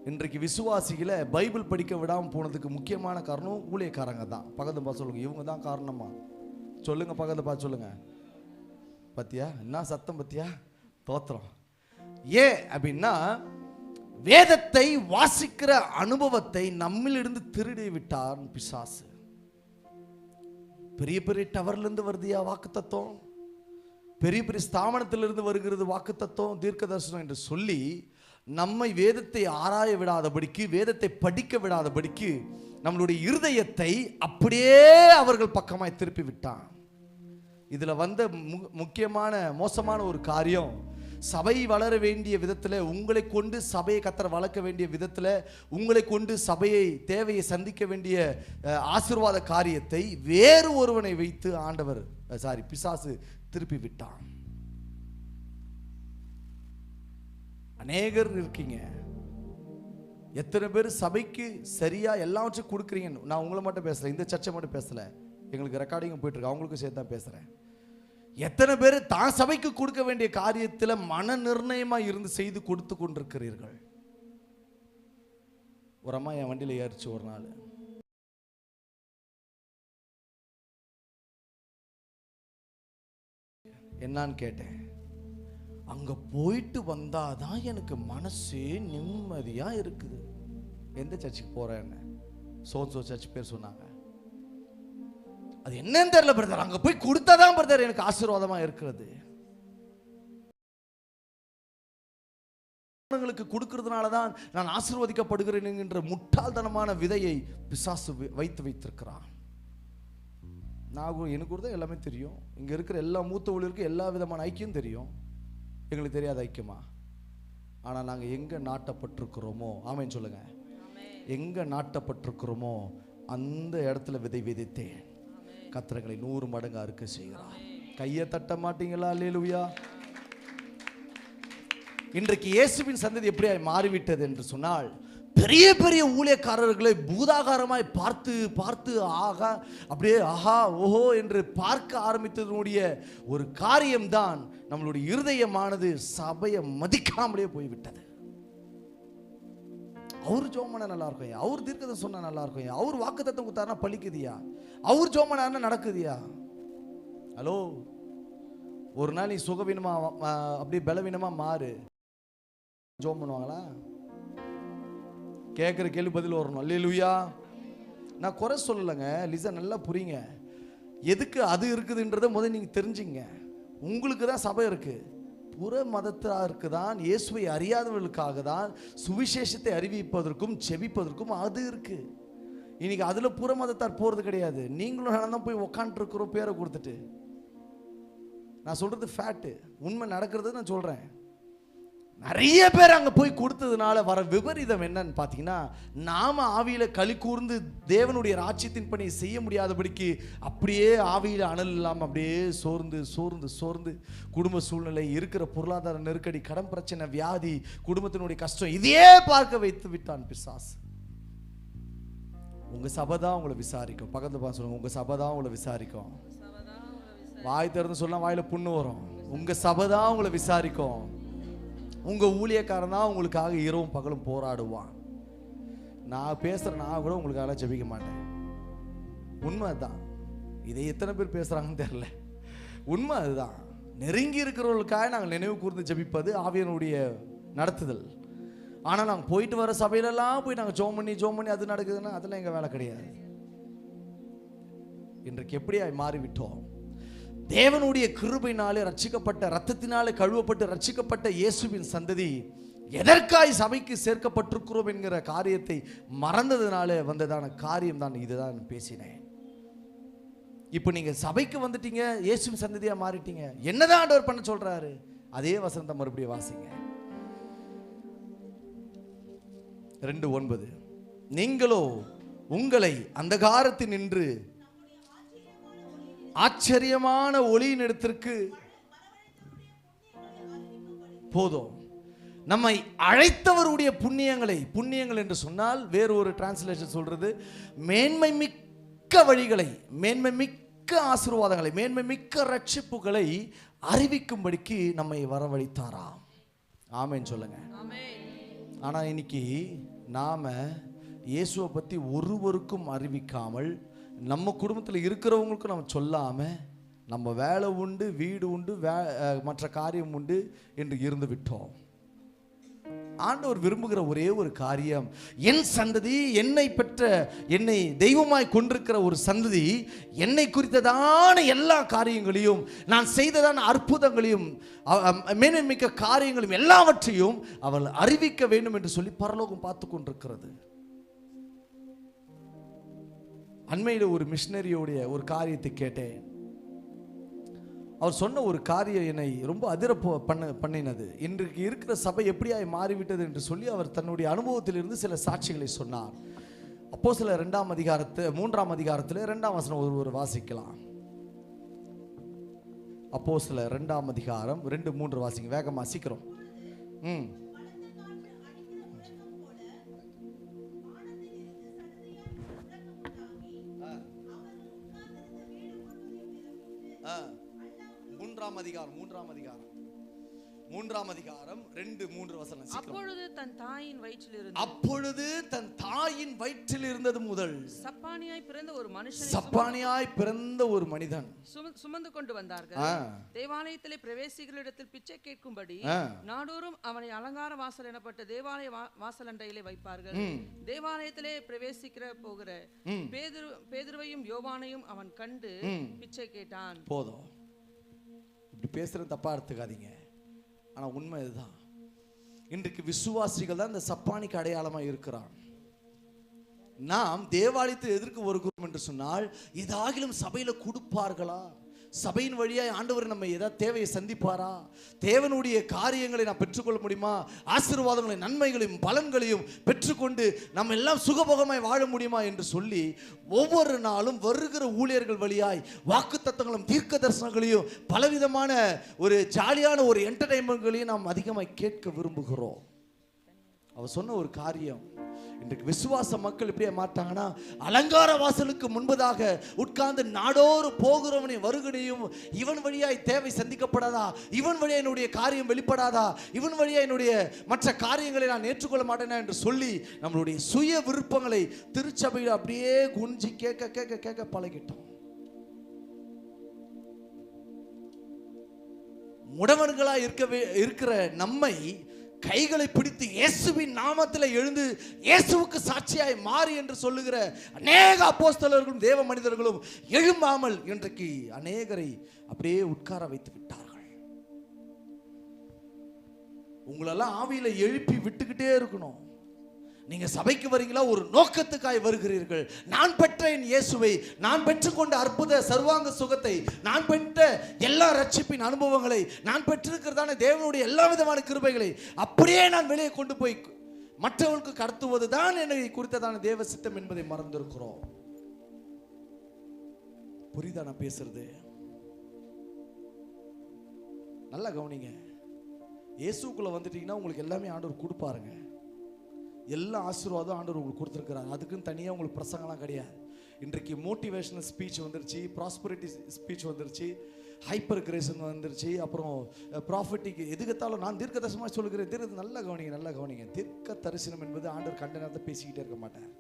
இன்றைக்கு விசுவாசிகளை பைபிள் படிக்க விடாமல் போனதுக்கு முக்கியமான காரணம் ஊழியக்காரங்க தான். பக்கத்து பா சொல்லுங்க, இவங்க தான் காரணமா சொல்லுங்க, பக்கத்து பா சொல்லுங்க. பத்தியா என்ன சத்தம், பத்தியா தோத்திரம். ஏன் அப்படின்னா வேதத்தை வாசிக்கிற அனுபவத்தை நம்மிலிருந்து திருடி விட்டார் பிசாசு. பெரிய பெரிய டவர்லேருந்து வருதியா வாக்கு தத்துவம், பெரிய பெரிய ஸ்தாபனத்திலிருந்து வருகிறது வாக்கு தத்துவம், தீர்க்க தரிசனம் என்று சொல்லி நம்மை வேதத்தை ஆராய விடாதபடிக்கு, வேதத்தை படிக்க விடாதபடிக்கு நம்மளுடைய இருதயத்தை அப்படியே அவர்கள் பக்கமாய் திருப்பி விட்டான். இதில் வந்த முக்கியமான மோசமான ஒரு காரியம், சபை வளர வேண்டிய விதத்தில், உங்களை கொண்டு சபையை கத்தர் வளர்க்க வேண்டிய விதத்தில், உங்களை கொண்டு சபையை தேவையை சந்திக்க வேண்டிய ஆசீர்வாத காரியத்தை வேறு ஒருவனை வைத்து ஆண்டவர் பிசாசு திருப்பி விட்டான். அநேகர் இருக்கீங்க, எத்தனை பேர் சபைக்கு சரியா எல்லாவற்றையும் கொடுக்குறீங்க. நான் உங்களை மட்டும் பேசுறேன், இந்த சர்ச்சை மட்டும் பேசல, எங்களுக்கு ரெக்கார்டிங் போயிட்டு இருக்கு, அவங்களுக்கும் சேர்த்து தான் பேசுறேன். எத்தனை பேர் தான் சபைக்கு கொடுக்க வேண்டிய காரியத்தில் மன நிர்ணயமா இருந்து செய்து கொடுத்து கொண்டிருக்கிறீர்கள். ஒரு அம்மா என் வண்டியில் ஏறிச்சு ஒரு நாள், என்னான்னு கேட்டேன். அங்க போயிட்டு வந்தாதான் எனக்கு மனசே நிம்மதியா இருக்குது. எந்த சர்ச்சுக்கு போறேன்னு சோ சர்ச் பேர் சொன்னாங்க. அது என்னன்னு தெரியல பிரதர், அங்க போய் கொடுத்தாதான் பிரதர் எனக்கு ஆசீர்வாதமா இருக்கிறது. கொடுக்கிறதுனால தான் நான் ஆசீர்வதிக்கப்படுகிறேன் என்ற முட்டாள்தனமான விதையை பிசாசு வைத்து வைத்திருக்கிறான். எனக்கு கூட எல்லாமே தெரியும், இங்க இருக்கிற எல்லா மூத்த ஊழியருக்கு எல்லா விதமான ஐக்கியம் தெரியும், எங்களுக்கு தெரியாத ஐக்கியமா? ஆனா நாங்க எங்க நாட்டப்பட்டிருக்கிறோமோ, ஆமென் சொல்லுங்க, எங்க நாட்டப்பட்டிருக்கிறோமோ அந்த இடத்துல விதை விதைத்தேன், கர்த்தர்களை 100 மடங்கு அறுக்க செய்கிறார். கையை தட்ட மாட்டீங்களா? அல்லேலூயா. இன்றைக்கு இயேசுவின் சந்ததி எப்படி மாறிவிட்டது என்று சொன்னால், பெரிய பெரிய ஊழியக்காரர்களை பூதாகாரமாய் பார்த்து பார்த்து அப்படியே ஆஹா ஓஹோ என்று பார்க்க ஆரம்பித்ததனுடைய ஒரு காரியம்தான் நம்மளுடைய இருதயமானது சபையை மதிக்காமலே போய்விட்டது. அவர் ஜோமனா நல்லா இருக்கும், அவர் தீர்க்கதரிசனம் சொன்னா நல்லா இருக்கும், அவர் வாக்குத்தத்தம் கொடுத்தாருன்னா பலிக்குதியா, அவர் ஜோமனா நடக்குதியா? ஹலோ, ஒரு நாள் நீ சுகவீனமா அப்படி பலவீனமா மாறு, ஜோம் பண்ணுவாங்களா? கேட்குற கேள்வி பதில் வரணும். அல்லேலூயா. நான் குறை சொல்லலைங்க, லிசா நல்லா புரியுங்க. எதுக்கு அது இருக்குதுன்றதை முதல் நீங்கள் தெரிஞ்சுங்க. உங்களுக்கு தான் சபை இருக்கு, புற மதத்திற்கு தான், இயேசுவை அறியாதவர்களுக்காக தான் சுவிசேஷத்தை அறிவிப்பதற்கும் செபிப்பதற்கும் அது இருக்கு. இன்னைக்கு அதுல புற மதத்தார் போறது கிடையாது. நீங்களும் நான் போய் உக்காந்துருக்கிறோம் பேரை கொடுத்துட்டு. நான் சொல்றது ஃபேக்ட், உண்மை நடக்கிறது நான் சொல்றேன். நிறைய பேர் அங்க போய் கொடுத்ததுனால வர விபரீதம் என்னன்னு பாத்தீங்கன்னா, நாம ஆவியில களி கூர்ந்து தேவனுடைய ராஜ்யத்தின் பணி செய்ய முடியாதபடிக்கு அப்படியே ஆவியில அனல் இல்லாம அப்படியே சோர்ந்து சோர்ந்து சோர்ந்து குடும்ப சூழ்நிலை, இருக்கிற பொருளாதார நெருக்கடி, கடன் பிரச்சனை, வியாதி, குடும்பத்தினுடைய கஷ்டம், இதையே பார்க்க வைத்து விட்டான் பிசாசு. உங்க சபைதான் உங்களை விசாரிக்கும். பக்கத்து பார்த்து சொல்லுங்க, உங்க சபைதான் உங்களை விசாரிக்கும். வாய் திறந்து சொன்னா வாயில புண்ணு வரும். உங்க சபைதான் உங்களை விசாரிக்கும். உங்க ஊழியக்காரன் தான் உங்களுக்காக இரவும் பகலும் போராடுவான். நான் பேசுறேன், நான் கூட உங்களுக்காக ஜெபிக்க மாட்டேன். உண்மை அதுதான். இதை எத்தனை பேர் பேசுறாங்கன்னு தெரியல, உண்மை அதுதான். நெருங்கி இருக்கிறவர்களுக்காக நாங்கள் நினைவு கூர்ந்து ஜெபிப்பது ஆவியனுடைய நடத்துதல். ஆனால் நாங்கள் போயிட்டு வர சபையிலெல்லாம் போய் நாங்கள் ஜோம் பண்ணி அது நடக்குதுன்னா அதெல்லாம் எங்கள் வேலை கிடையாது. இன்றைக்கு எப்படியா மாறிவிட்டோம்? தேவனுடைய கிருபையினாலே ரட்சிக்கப்பட்ட, ரத்தத்தினாலே கழுவப்பட்டு ரட்சிக்கப்பட்ட இயேசுவின் சந்ததி எதற்காய் சபைக்கு சேர்க்கப்பட்டிருக்கிறோம் என்கிற காரியத்தை மறந்ததுனாலே வந்ததான காரியம் தான் இதுதான் பேசினேன். இப்போ நீங்க சபைக்கு வந்துட்டீங்க, இயேசுவின் சந்ததியா மாறிட்டீங்க, என்னதான் ஆண்டவர் பண்ண சொல்றாரு? அதே வசனத்தை மறுபடியும் வாசிங்க. 2:9. நீங்களோ உங்களை அந்தகாரத்தில் நின்று ஆச்சரியமான ஒளியின் இடத்திற்கு போதும். நம்மை அழைத்தவருடைய புண்ணியங்கள் என்று சொன்னால் வேறு ஒரு டிரான்ஸ்லேஷன் சொல்றது மேன்மை மிக்க வழிகளை, மேன்மை மிக்க ஆசீர்வாதங்களை, மேன்மை மிக்க ரட்சிப்புகளை அறிவிக்கும்படிக்கு நம்மை வரவழைத்தாராம். ஆமென் சொல்லுங்க. ஆனா இன்னைக்கு நாம இயேசுவை பத்தி ஒருவருக்கும் அறிவிக்காமல், நம்ம குடும்பத்தில் இருக்கிறவங்களுக்கும் நம்ம சொல்லாம, நம்ம வேலை உண்டு, வீடு உண்டு, மற்ற காரியம் உண்டு என்று இருந்து விட்டோம். ஆண்டவர் விரும்புகிற ஒரே ஒரு காரியம், என் சந்ததி, என்னை தெய்வமாய் கொண்டிருக்கிற ஒரு சந்ததி என்னை குறித்ததான எல்லா காரியங்களையும், நான் செய்ததான அற்புதங்களையும், மேன்மைமிக்க காரியங்களையும் எல்லாவற்றையும் அவள் அறிவிக்க வேண்டும் என்று சொல்லி பரலோகம் பார்த்து கொண்டிருக்கிறது. அண்மையில் ஒரு மிஷனரியோடைய ஒரு காரியத்தை கேட்டேன். அவர் சொன்ன ஒரு காரியம் என்னை ரொம்ப அதிர பண்ணினது. இன்றைக்கு இருக்கிற சபை எப்படியாய் மாறிவிட்டது என்று சொல்லி அவர் தன்னுடைய அனுபவத்திலிருந்து சில சாட்சிகளை சொன்னார். அப்போஸ்தலர் 2ஆம் அதிகாரத்தில் 3ஆம் அதிகாரத்தில் 2ஆம் வசனம் ஒரு வாசிக்கலாம். அப்போஸ்தலர் 2ஆம் அதிகாரம் 2-3 வாசிங்க, வேகமா சீக்கிரம். மூன்றாம் அதிகாரம் 2-3 வசனம். அப்பொழுது தன் தாயின் வயிற்றில் இருந்தது முதல் சப்பானியாய் பிறந்த ஒரு மனிதன் சுமந்து கொண்டு வந்தார்கள். தேவாலயத்திலே பிரவேசிகளிடத்தில் பிச்சை கேட்கும்படி நாடோறும் அவனை அலங்கார வாசல் எனப்பட்ட தேவாலய வாசல் அண்டையிலே வைப்பார்கள். தேவாலயத்திலே பிரவேசிக்கிற போகிற பேதுருவையும் யோவானையும் அவன் கண்டு பிச்சை கேட்டான். போதும், இப்படி பேசுறது தப்பா எடுத்துக்காதீங்க. ஆனா உண்மை இதுதான். இன்றைக்கு விசுவாசிகள் தான் இந்த சப்பானிக்கு அடையாளமா இருக்கிறான். நாம் தேவாலயத்தை எதற்கு வருகிறோம் என்று சொன்னால், இதாகிலும் சபையில கொடுப்பார்களா, சபையின் வழியாய் ஆண்டவர் நம்ம ஏதாவது தேவையை சந்திப்பாரா, தேவனுடைய காரியங்களை நான் பெற்றுக்கொள்ள முடியுமா, ஆசீர்வாதங்களையும் நன்மைகளையும் பலன்களையும் பெற்றுக்கொண்டு நம்ம எல்லாம் சுகபோகமாய் வாழ முடியுமா என்று சொல்லி ஒவ்வொரு நாளும் வருகிற ஊழியர்கள் வழியாய் வாக்கு தத்தங்களும் தீர்க்க தரிசனங்களையும் பலவிதமான ஒரு ஜாலியான ஒரு என்டர்டைன்மெண்ட்களையும் நாம் அதிகமாய் கேட்க விரும்புகிறோம். அவர் சொன்ன ஒரு காரியம், இன்றைக்கு விசுவாச மக்கள் இப்படியே மாட்டாங்கன்னா, அலங்கார வாசலுக்கு முன்பதாக உட்கார்ந்து நாடோறு போகிறவனை வருகனையும், இவன் வழியாய் தேவை சந்திக்கப்படாதா, இவன் வழியா என்னுடைய காரியம் வெளிப்படாதா, இவன் வழியா என்னுடைய மற்ற காரியங்களை நான் ஏற்றுக்கொள்ள மாட்டேனா என்று சொல்லி நம்மளுடைய சுய விருப்பங்களை திருச்சபையில் அப்படியே குஞ்சி கேட்க கேட்க கேட்க பழகிட்டோம். முடவர்களாய் இருக்கிற நம்மை கைகளை பிடித்து இயேசுவின் நாமத்தில் எழுந்து இயேசுவுக்கு சாட்சியாய் மாறி என்று சொல்லுகிற அநேக அப்போஸ்தலர்களும் தேவ மனிதர்களும் எழும்பாமல் இன்றைக்கு அநேகரை அப்படியே உட்கார வைத்து விட்டார்கள். உங்களெல்லாம் ஆவியில எழுப்பி விட்டுக்கிட்டே இருக்கணும். நீங்க சபைக்கு வரீங்களா, ஒரு நோக்கத்துக்காய் வருகிறீர்கள். நான் பெற்ற என் இயேசுவை, நான் பெற்றுக்கொண்ட அற்புத சர்வாங்க சுகத்தை, நான் பெற்ற எல்லா ரட்சிப்பின் அனுபவங்களை, நான் பெற்றிருக்கிறதான தேவனுடைய எல்லா விதமான கிருபைகளை அப்படியே நான் வெளியே கொண்டு போய் மற்றவர்களுக்கு கடத்துவது தான் என்னை குறித்ததான தேவ சித்தம் என்பதை மறந்திருக்கிறோம். புரியுதா நான் பேசுறது? நல்லா கவனிங்க. இயேசுக்குள்ள வந்துட்டீங்கன்னா உங்களுக்கு எல்லாமே ஆண்டவர் கொடுப்பாருங்க. எல்லா ஆசீர்வாதம் ஆண்டவர் உங்களுக்கு கொடுத்துருக்கிறாங்க. அதுக்குன்னு தனியாக உங்களுக்கு பிரசங்கம்லாம் கிடையாது. இன்றைக்கு மோட்டிவேஷனல் ஸ்பீச் வந்துருச்சு, ப்ராஸ்பரிட்டி ஸ்பீச் வந்துருச்சு, ஹைப்பர் கிரேசன் வந்துருச்சு, அப்புறம் ப்ராஃபிட்டிக் எதுக்கத்தாலும் நான் தீர்க்க தரிசனமாக சொல்லுகிறேன். நல்லா கவனிங்க. தீர்க்க தரிசனம் என்பது ஆண்டவர் கண்ட நேரத்தை பேசிக்கிட்டே இருக்க மாட்டார்.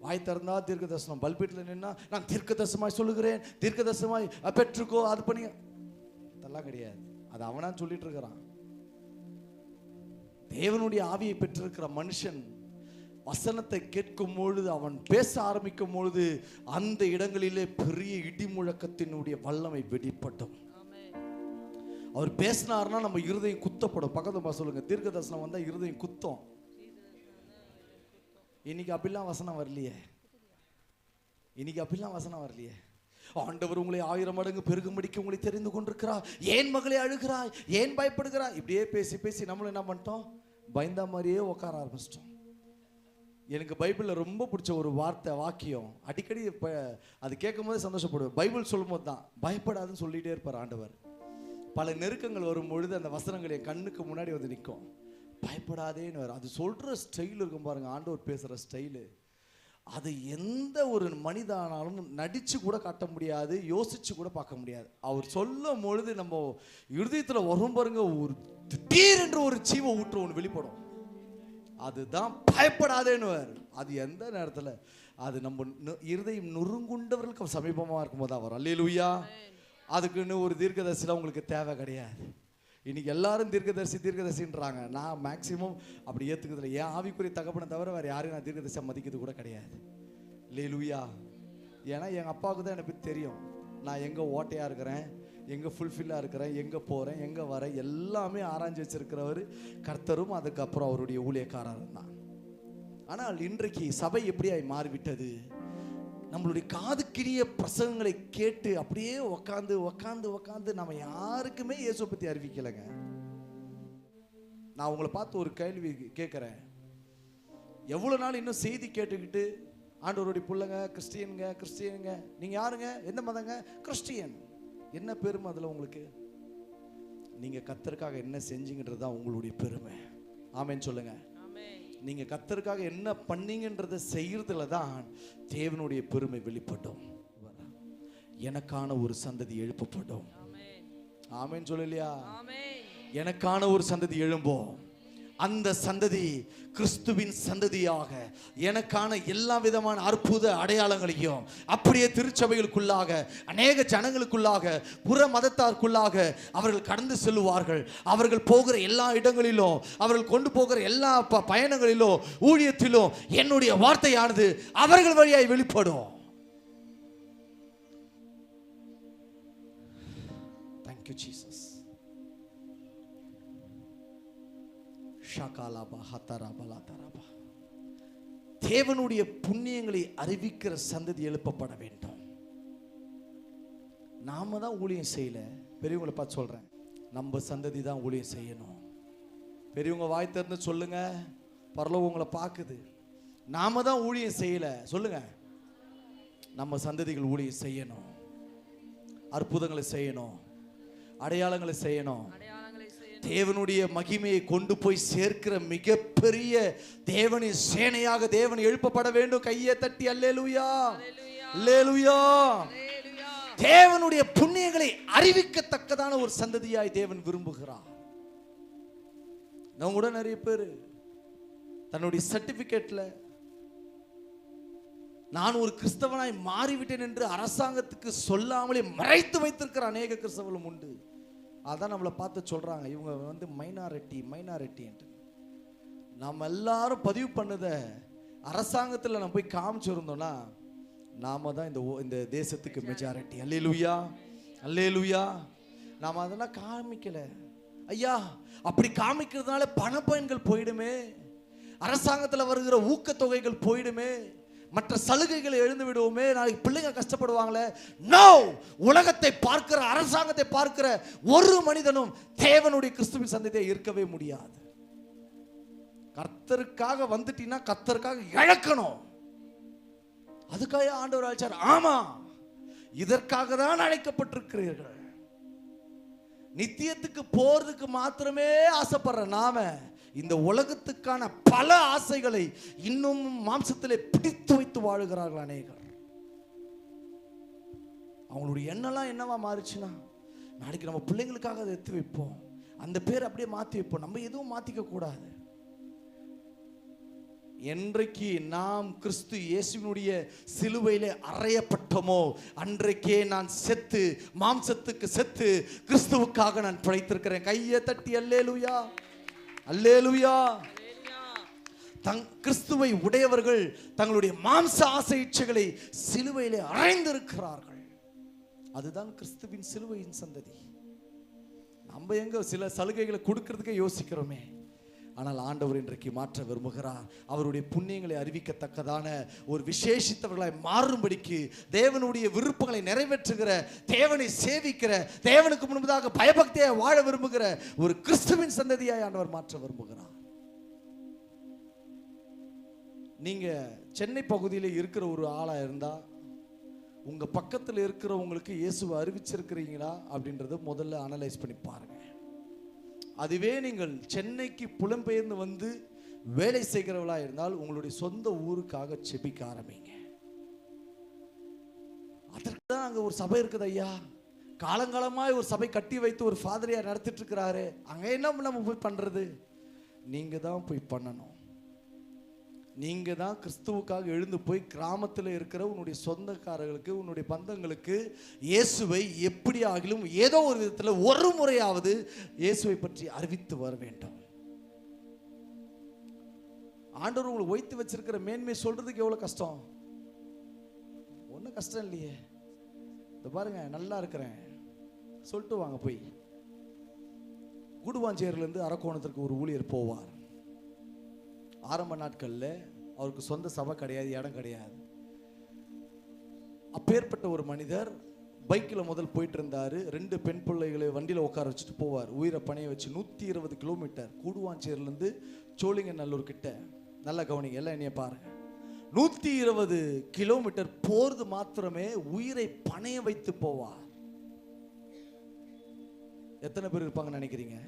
வாய் திறந்தா தீர்க்க தரிசனம், பல்பீட்டில் நின்னா நான் தீர்க்க தரிசனமாக சொல்லுகிறேன், தீர்க்க தரிசனமாய் பெற்றுக்கோ, அது பண்ணி, அதெல்லாம் கிடையாது. அது அவனா சொல்லிட்டு இருக்கிறான். தேவனுடைய ஆவியை பெற்றிருக்கிற மனுஷன் வசனத்தை கேட்கும் பொழுது, அவன் பேச ஆரம்பிக்கும் பொழுது அந்த இடங்களிலே பெரிய இடி முழக்கத்தினுடைய வல்லமை வெடிப்பட்டும். அவர் பேசினார்னா நம்ம இருதயம் குத்தப்படும். பக்கத்துல சொல்லுங்க, தீர்க்க தரிசனம் வந்தா இருதயம் குத்தம். இன்னைக்கு அப்படிலாம் வசனம் வரலையே. இன்னைக்கு அப்படிலாம் வசனம் வரலையே. ஆண்டவர் உங்களை 1000 மடங்கு பெருகும்படிக்கு உங்களை தெரிந்து கொண்டிருக்கிறார். ஏன் மகளே அழுகிறாய், ஏன் பயப்படுகிறாய்? இப்படியே பேசி பேசி நம்மளும் என்ன பண்ணிட்டோம், பயந்தா மாதிரியே உட்கார ஆரம்பிச்சிட்டோம். எனக்கு பைபிளில் ரொம்ப பிடிச்ச ஒரு வார்த்தை, வாக்கியம், அடிக்கடி அது கேட்கும் போதே சந்தோஷப்படுவேன். பைபிள் சொல்லும் போது தான் பயப்படாதுன்னு சொல்லிகிட்டே இருப்பார் ஆண்டவர். பல நெருக்கங்கள் வரும் பொழுது அந்த வசனங்கள் என் கண்ணுக்கு முன்னாடி வந்து நிற்கும். பயப்படாதேன்னு வரும். அது சொல்கிற ஸ்டைல் இருக்கும் பாருங்க, ஆண்டவர் பேசுகிற ஸ்டைலு. அது எந்த ஒரு மனிதனாலும் நடித்து கூட காட்ட முடியாது, யோசித்து கூட பார்க்க முடியாது. அவர் சொல்லும் பொழுது நம்ம இருதயத்தில் வரும் பாருங்க, ஒரு திடீரென்று ஒரு ஜீவ ஊற்று ஒன்று வெளிப்படும். அதுதான் பயப்படாதேன்னு. அது எந்த நேரத்தில், அது நம்ம இருதயம் நொறுங்குண்டவர்களுக்கு சமீபமாக இருக்கும்போது தான் வரும். அல்லேலூயா. அதுக்குன்னு ஒரு தீர்க்கதரிசிலாம் உங்களுக்கு தேவை கிடையாது. இன்னைக்கு எல்லாரும் தீர்க்கதரிசின்றாங்க. நான் மேக்சிமம் அப்படி ஏற்றுக்கிறதுல ஏன் ஆவிக்குரிய தகப்பனை தவிர வேறு யாரையும் நான் தீர்க்கதரிசியை மதிக்கிறது கூட கிடையாது. அல்லேலூயா. ஏன்னா எங்கள் அப்பாவுக்கு தான் எனக்கு தெரியும் நான் எங்கே ஓட்டையாக இருக்கிறேன், எங்கே ஃபுல்ஃபில்லாக இருக்கிறேன், எங்கே போகிறேன், எங்கே வரேன், எல்லாமே ஆராய்ச்சி வச்சிருக்கிறவர் கர்த்தரும் அதுக்கப்புறம் அவருடைய ஊழியக்காரரும் தான். ஆனால் இன்றைக்கு சபை எப்படியாய் மாறிவிட்டது, நம்மளுடைய காதுக்கிரிய பிரசங்கங்களை கேட்டு அப்படியே உக்காந்து உக்காந்து உக்காந்து நம்ம யாருக்குமே இயேசுவை பற்றி அறிவிக்கலைங்க. நான் உங்களை பார்த்து ஒரு கேள்வி கேட்குறேன். எவ்வளோ நாள் இன்னும் செய்தி கேட்டுக்கிட்டு ஆண்டவருடைய பிள்ளைங்க கிறிஸ்டியனுங்க, நீங்கள் யாருங்க, எந்த மதங்க, கிறிஸ்டியன், என்ன பெருமை அதில் உங்களுக்கு? நீங்கள் கர்த்தருக்காக என்ன செஞ்சீங்கன்றது தான் உங்களுடைய பெருமை. ஆமென் சொல்லுங்க. நீங்க கர்த்தருக்காக என்ன பண்ணீங்கன்றதை செய்யறதுல தான் தேவனுடைய பெருமை வெளிப்படும். எனக்கான ஒரு சந்ததி எழுப்பப்படும். ஆமென் சொல்லலையா? எனக்கான ஒரு சந்ததி எழும்போம். அந்த சந்ததி கிறிஸ்துவின் சந்ததியாக எனக்கான எல்லா விதமான அற்புத அடையாளங்களையும் அப்படியே திருச்சபைகளுக்குள்ளாக அநேக ஜனங்களுக்குள்ளாக புற மதத்தாருக்குள்ளாக அவர்கள் கடந்து செல்லுவார்கள். அவர்கள் போகிற எல்லா இடங்களிலும், அவர்கள் கொண்டு போகிற எல்லா பயணங்களிலும், ஊழியத்திலும் என்னுடைய வார்த்தையானது அவர்கள் வழியாய் வெளிப்படும். Thank you Jesus. தேவனுடைய புண்ணியங்களை அறிவிக்கிற சந்ததி எழுப்பப்பட வேண்டும். நாம தான் ஊழியம் செய்யல. பெரியவங்களை பார்த்து சொல்றேன், நம்ம சந்ததி தான் ஊழியம் செய்யணும். பெரியவங்க வாய் திறந்து சொல்லுங்க, பரலோகம் உங்களை பார்க்குது. நாம தான் ஊழியம் செய்யல சொல்லுங்க. நம்ம சந்ததிகள் ஊழியம் செய்யணும், அற்புதங்களை செய்யணும், அடையாளங்களை செய்யணும். தேவனுடைய மகிமையை கொண்டு போய் சேர்க்கிற மிகப்பெரிய தேவனின் சேனையாக தேவன் எழுப்பப்பட வேண்டும். கையை தட்டி அல்லேலூயா, அல்லேலூயா. தேவனுடைய புண்ணியங்களை அறிவிக்கத்தக்கதான ஒரு சந்ததியாய் தேவன் விரும்புகிறார். நம்ம கூட நிறைய பேர் தன்னுடைய சர்டிபிகேட்ல நான் ஒரு கிறிஸ்தவனாய் மாறிவிட்டேன் என்று அரசாங்கத்துக்கு சொல்லாமலே மறைத்து வைத்திருக்கிற அநேக கிறிஸ்தவர்களும் உண்டு. அதான் நம்மளை பார்த்து சொல்றாங்க, இவங்க வந்து மைனாரிட்டி என்று. நம்ம எல்லாரும் பதிவு பண்ணத அரசாங்கத்தில் நம்ம போய் காமிச்சிருந்தோம்னா நாம தான் இந்த தேசத்துக்கு மெஜாரிட்டி. அல்லேலூயா, அல்லேலூயா. நாம அதெல்லாம் காமிக்கல ஐயா. அப்படி காமிக்கிறதுனால பணப்பயன்கள் போயிடுமே, அரசாங்கத்தில் வருகிற ஊக்கத்தொகைகள் போயிடுமே, மற்ற சலுகைகளை எழுந்து விடுவோமே, நாளைக்கு பிள்ளைங்க கஷ்டப்படுவாங்களே. நோ, உலகத்தை பார்க்கிற அரசாங்கத்தை பார்க்கிற ஒரு மனிதனும் தேவனுடைய கிறிஸ்துவின் சந்ததியை இருக்கவே முடியாது. கர்த்தருக்காக வந்துட்டீங்கன்னா கர்த்தருக்காக இழக்கணும். அதுக்காக ஆண்டவர் அழைச்சார். ஆமா, இதற்காக தான் அழைக்கப்பட்டிருக்கிறீர்கள். நித்தியத்துக்கு போறதுக்கு மாத்திரமே ஆசைப்படுற நாம இந்த உலகத்துக்கான பல ஆசைகளை இன்னும் மாம்சத்திலே பிடித்து வைத்து வாழுகிறார்கள் அநேகர். அவங்களுடைய எண்ணெல்லாம் என்னவா மாறிச்சுன்னா, நாளைக்கு நம்ம பிள்ளைங்களுக்காக அதை எடுத்து வைப்போம், அந்த பேர் அப்படியே மாற்றி வைப்போம், நம்ம எதுவும் மாற்றிக்க கூடாது. என்றைக்கு நாம் கிறிஸ்து இயேசுவினுடைய சிலுவையிலே அறையப்பட்டோமோ அன்றைக்கே நான் செத்து, மாம்சத்துக்கு செத்து கிறிஸ்துவுக்காக நான் பிழைத்திருக்கிறேன். கையை தட்டி அல்லேலூயா, அல்லேலூயா. கிறிஸ்துவை உடையவர்கள் தங்களுடைய மாம்ச ஆசை இச்சைகளை சிலுவையிலே அறைந்திருக்கிறார்கள். அதுதான் கிறிஸ்துவின் சிலுவையின் சந்ததி. நம்ம எங்க சில சலுகைகளை கொடுக்கிறதுக்கே யோசிக்கிறோமே, ஆனால் ஆண்டவர் இன்றைக்கு மாற்ற விரும்புகிறார். அவருடைய புண்ணியங்களை அறிவிக்கத்தக்கதான ஒரு விசேஷித்தவர்களாய் மாறும்படிக்கு, தேவனுடைய விருப்பங்களை நிறைவேற்றுகிற, தேவனை சேவிக்கிற, தேவனுக்கு முன்பதாக பயபக்தியை வாழ விரும்புகிற ஒரு கிறிஸ்துவின் சந்ததியாய் ஆண்டவர் மாற்ற விரும்புகிறார். நீங்க சென்னை பகுதியில் இருக்கிற ஒரு ஆளா இருந்தா, உங்க பக்கத்தில் இருக்கிறவங்களுக்கு இயேசுவை அறிவிச்சிருக்கிறீங்களா அப்படின்றத முதல்ல அனலைஸ் பண்ணி பாருங்க. அதுவே நீங்கள் சென்னைக்கு புலம்பெயர்ந்து வந்து வேலை செய்கிறவளா இருந்தால் உங்களுடைய சொந்த ஊருக்காக செபிக்க ஆரம்பிங்க. அதற்கு தான் அங்க ஒரு சபை இருக்குது ஐயா, காலங்காலமாய் ஒரு சபை கட்டி வைத்து ஒரு ஃபாதரியா நடத்திட்டு இருக்கிறாரு, அங்க என்ன நம்ம போய் பண்றது? நீங்க தான் போய் பண்ணணும். நீங்க தான் கிறிஸ்துவுக்காக எழுந்து போய் கிராமத்தில் இருக்கிற உன்னுடைய சொந்தக்காரர்களுக்கு, உன்னுடைய பந்தங்களுக்கு இயேசுவை எப்படி ஆகிலும் ஏதோ ஒரு விதத்தில் ஒரு முறையாவது இயேசுவை பற்றி அறிவித்து வர வேண்டும். ஆண்டவர் உங்களுக்கு வைத்து வச்சிருக்கிற மேன்மை சொல்றதுக்கு எவ்வளவு கஷ்டம்? ஒன்றும் கஷ்டம் இல்லையே. இந்த பாருங்க, நல்லா இருக்கிறேன் சொல்லிட்டு வாங்க. போய் கூடுவாஞ்சேரியிலேருந்து அரக்கோணத்திற்கு ஒரு ஊழியர் போவார். ஆரம்ப நாட்களில் அவருக்கு சொந்த சபை கிடையாது, இடம் கிடையாது. அப்பேற்பட்ட ஒரு மனிதர் பைக்கில் முதல் போயிட்டு இருந்தார். 2 பெண் பிள்ளைகளை வண்டியில் உட்கார வச்சுட்டு போவார். உயிரை பணைய வச்சு 120 கிலோமீட்டர் கூடுவாஞ்சேரியிலேருந்து சோழிங்கநல்லூர் கிட்ட. நல்லா கவனிங்க, எல்லாம் என்னைய பாருங்க. 120 கிலோமீட்டர் போறது மாத்திரமே உயிரை பணைய வைத்து போவார். எத்தனை பேர் இருப்பாங்கன்னு நினைக்கிறீங்க?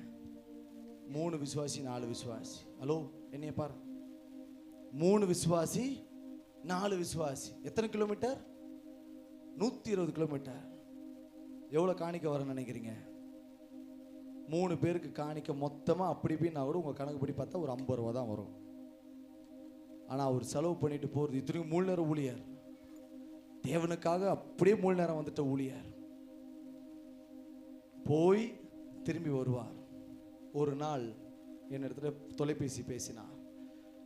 3 விசுவாசி 4 விசுவாசி. ஹலோ, என்னைய பாரு, 3 விசுவாசி 4 விசுவாசி. எத்தனை கிலோமீட்டர்? 120 கிலோமீட்டர். எவ்வளவு காணிக்க வரன்னு நினைக்கிறீங்க? 3 பேருக்கு காணிக்க மொத்தமா அப்படி இப்படின்னா கூட உங்க கணக்குப்படி பார்த்தா ஒரு 50 ரூபா தான் வரும். ஆனா அவர் செலவு பண்ணிட்டு போறது இத்தனைக்கும் 3 நேரம் ஊழியர், தேவனுக்காக அப்படியே 3 நேரம் வந்துட்ட ஊழியர். போய் திரும்பி வருவார். ஒரு நாள் என் இடத்துல தொலைபேசி பேசினார்.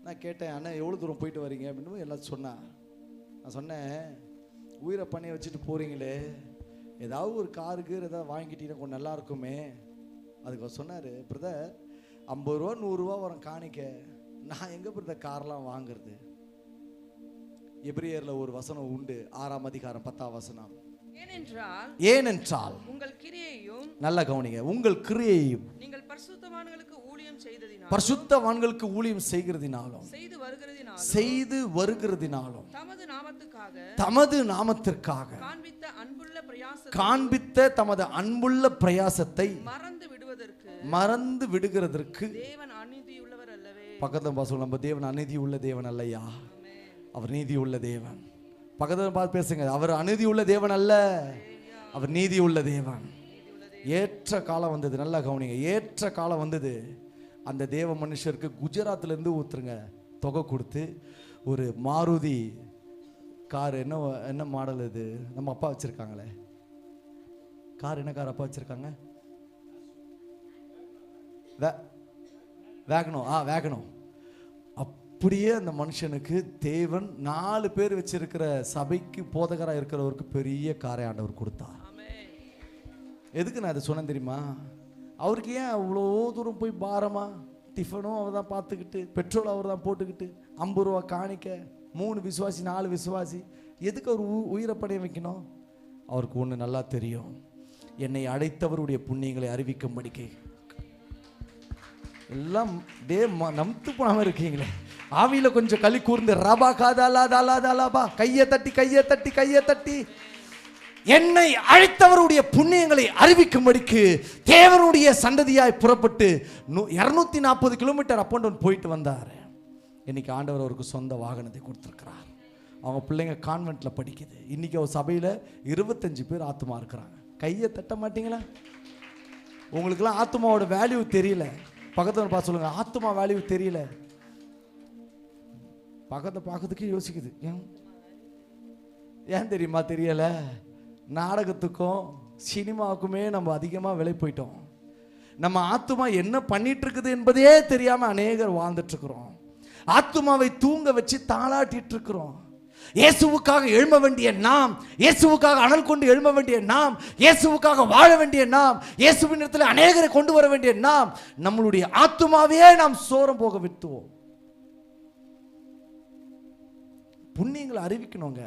நான் கேட்டேன், அண்ணா எவ்வளோ தூரம் போயிட்டு வரீங்க அப்படின்னு. எல்லாம் சொன்னார். நான் சொன்னேன், உயிரை பண்ணி வச்சுட்டு போகிறீங்களே, ஏதாவது ஒரு காருக்கு ஏதாவது வாங்கிட்டீங்கன்னா கொஞ்சம் நல்லா இருக்குமே. அதுக்கு அவர் சொன்னார், பிரதர் 50 ரூபா 100 ரூபா வரும் காணிக்க, நான் எங்கே பிரதர் கார்லாம் வாங்குறது? எபிரேயர்ல ஒரு வசனம் உண்டு, 6ஆம் அதிகாரம் 10ஆம் வசனம். ஏனென்றால் உங்கள் கிரியையும், நல்ல கவனிங்க, உங்கள் கிரியையும் நீங்கள் பரிசுத்தவான்களுக்கு ஊழியம் செய்ததினாலும், பரிசுத்தவான்களுக்கு ஊழியம் செய்கிறதினாலும், செய்து வருகிறதினாலும், தமது நாமத்திற்காக காண்பித்த தமது அன்புள்ள பிரயாசத்தை மறந்து விடுகிறதற்கு தேவன் அநீதியுள்ளவர் அல்லவே. பக்கத்துல பாசம், நம்ம தேவன் அநீதி உள்ள தேவன் அல்லையா, அவர் நீதி உள்ள தேவன். பக்கத்தில் பார்த்து பேசுங்க, அவர் அநீதி உள்ள தேவன் அல்ல, அவர் நீதி உள்ள தேவன். ஏற்ற காலம் வந்தது, நல்லா கவனிங்க, ஏற்ற காலம் வந்தது. அந்த தேவ மனுஷருக்கு குஜராத்ல இருந்து ஊத்துருங்க தொகை கொடுத்து ஒரு மாருதி கார், என்ன மாடல் இது, நம்ம அப்பா வச்சிருக்காங்களே கார், என்ன கார் அப்பா வச்சிருக்காங்க? வேகனோ. அப்படியே அந்த மனுஷனுக்கு தேவன் 4 பேர் வச்சிருக்கிற சபைக்கு போதகராக இருக்கிறவருக்கு பெரிய காரை ஆண்டவர் கொடுத்தார். எதுக்கு நான் அதை சொன்னேன் தெரியுமா? அவருக்கு ஏன் அவ்வளோ தூரம் போய் பாரமா, டிஃபனும் அவர் தான் பார்த்துக்கிட்டு, பெட்ரோல் அவர் தான் போட்டுக்கிட்டு, 50 ரூபா காணிக்க, 3 விசுவாசி 4 விசுவாசி, எதுக்கு அவர் உயிரை படைய வைக்கணும்? அவருக்கு ஒன்று நல்லா தெரியும், என்னை அழைத்தவருடைய புண்ணியங்களை அறிவிக்கும்படிக்கு. எல்லாம் நம்பத்து போனாம இருக்கீங்களே, ஆவியில கொஞ்சம் களி கூர்ந்து ரபா காதாலா தாலா தாலாபா, கையை தட்டி என்னை அழைத்தவருடைய புண்ணியங்களை அறிவிக்கும்படிக்கு தேவனுடைய சந்ததியாய் புறப்பட்டு 240 கிலோமீட்டர் அப் அண்ட் டவுன் போயிட்டு வந்தார். இன்னைக்கு ஆண்டவர் அவருக்கு சொந்த வாகனத்தை கொடுத்துருக்கிறார். அவங்க பிள்ளைங்க கான்வென்ட்ல படிக்குது. இன்னைக்கு அவர் சபையில 25 பேர் ஆத்துமா இருக்கிறாங்க. கையை தட்ட மாட்டீங்களா? உங்களுக்குலாம் ஆத்துமாவோட வேல்யூ தெரியல. பக்கத்தில் பார்த்து சொல்லுங்க, ஆத்துமா வேல்யூ தெரியல. பக்கத்தை பார்க்கறதுக்கே யோசிக்குது. ஏன் தெரியுமா? தெரியல. நாடகத்துக்கும் சினிமாவுக்குமே நம்ம அதிகமாக விலை போயிட்டோம். நம்ம ஆத்துமா என்ன பண்ணிட்டு இருக்குது என்பதே தெரியாம அநேகர் வாழ்ந்துட்டு இருக்கிறோம். ஆத்துமாவை தூங்க வச்சு தாளாட்டிட்டு இருக்கிறோம். இயேசுவுக்காக எழும்ப வேண்டிய நாம், இயேசுவுக்காக அனல் கொண்டு எழும்ப வேண்டிய நாம், இயேசுவுக்காக வாழ வேண்டிய நாம், இயேசுவின் இடத்துல அநேகரை கொண்டு வர வேண்டிய நாம், நம்மளுடைய ஆத்துமாவையே நாம் சோரம் போக விட்டுவோம். புண்ணியங்களை அறிவிக்கணுங்க.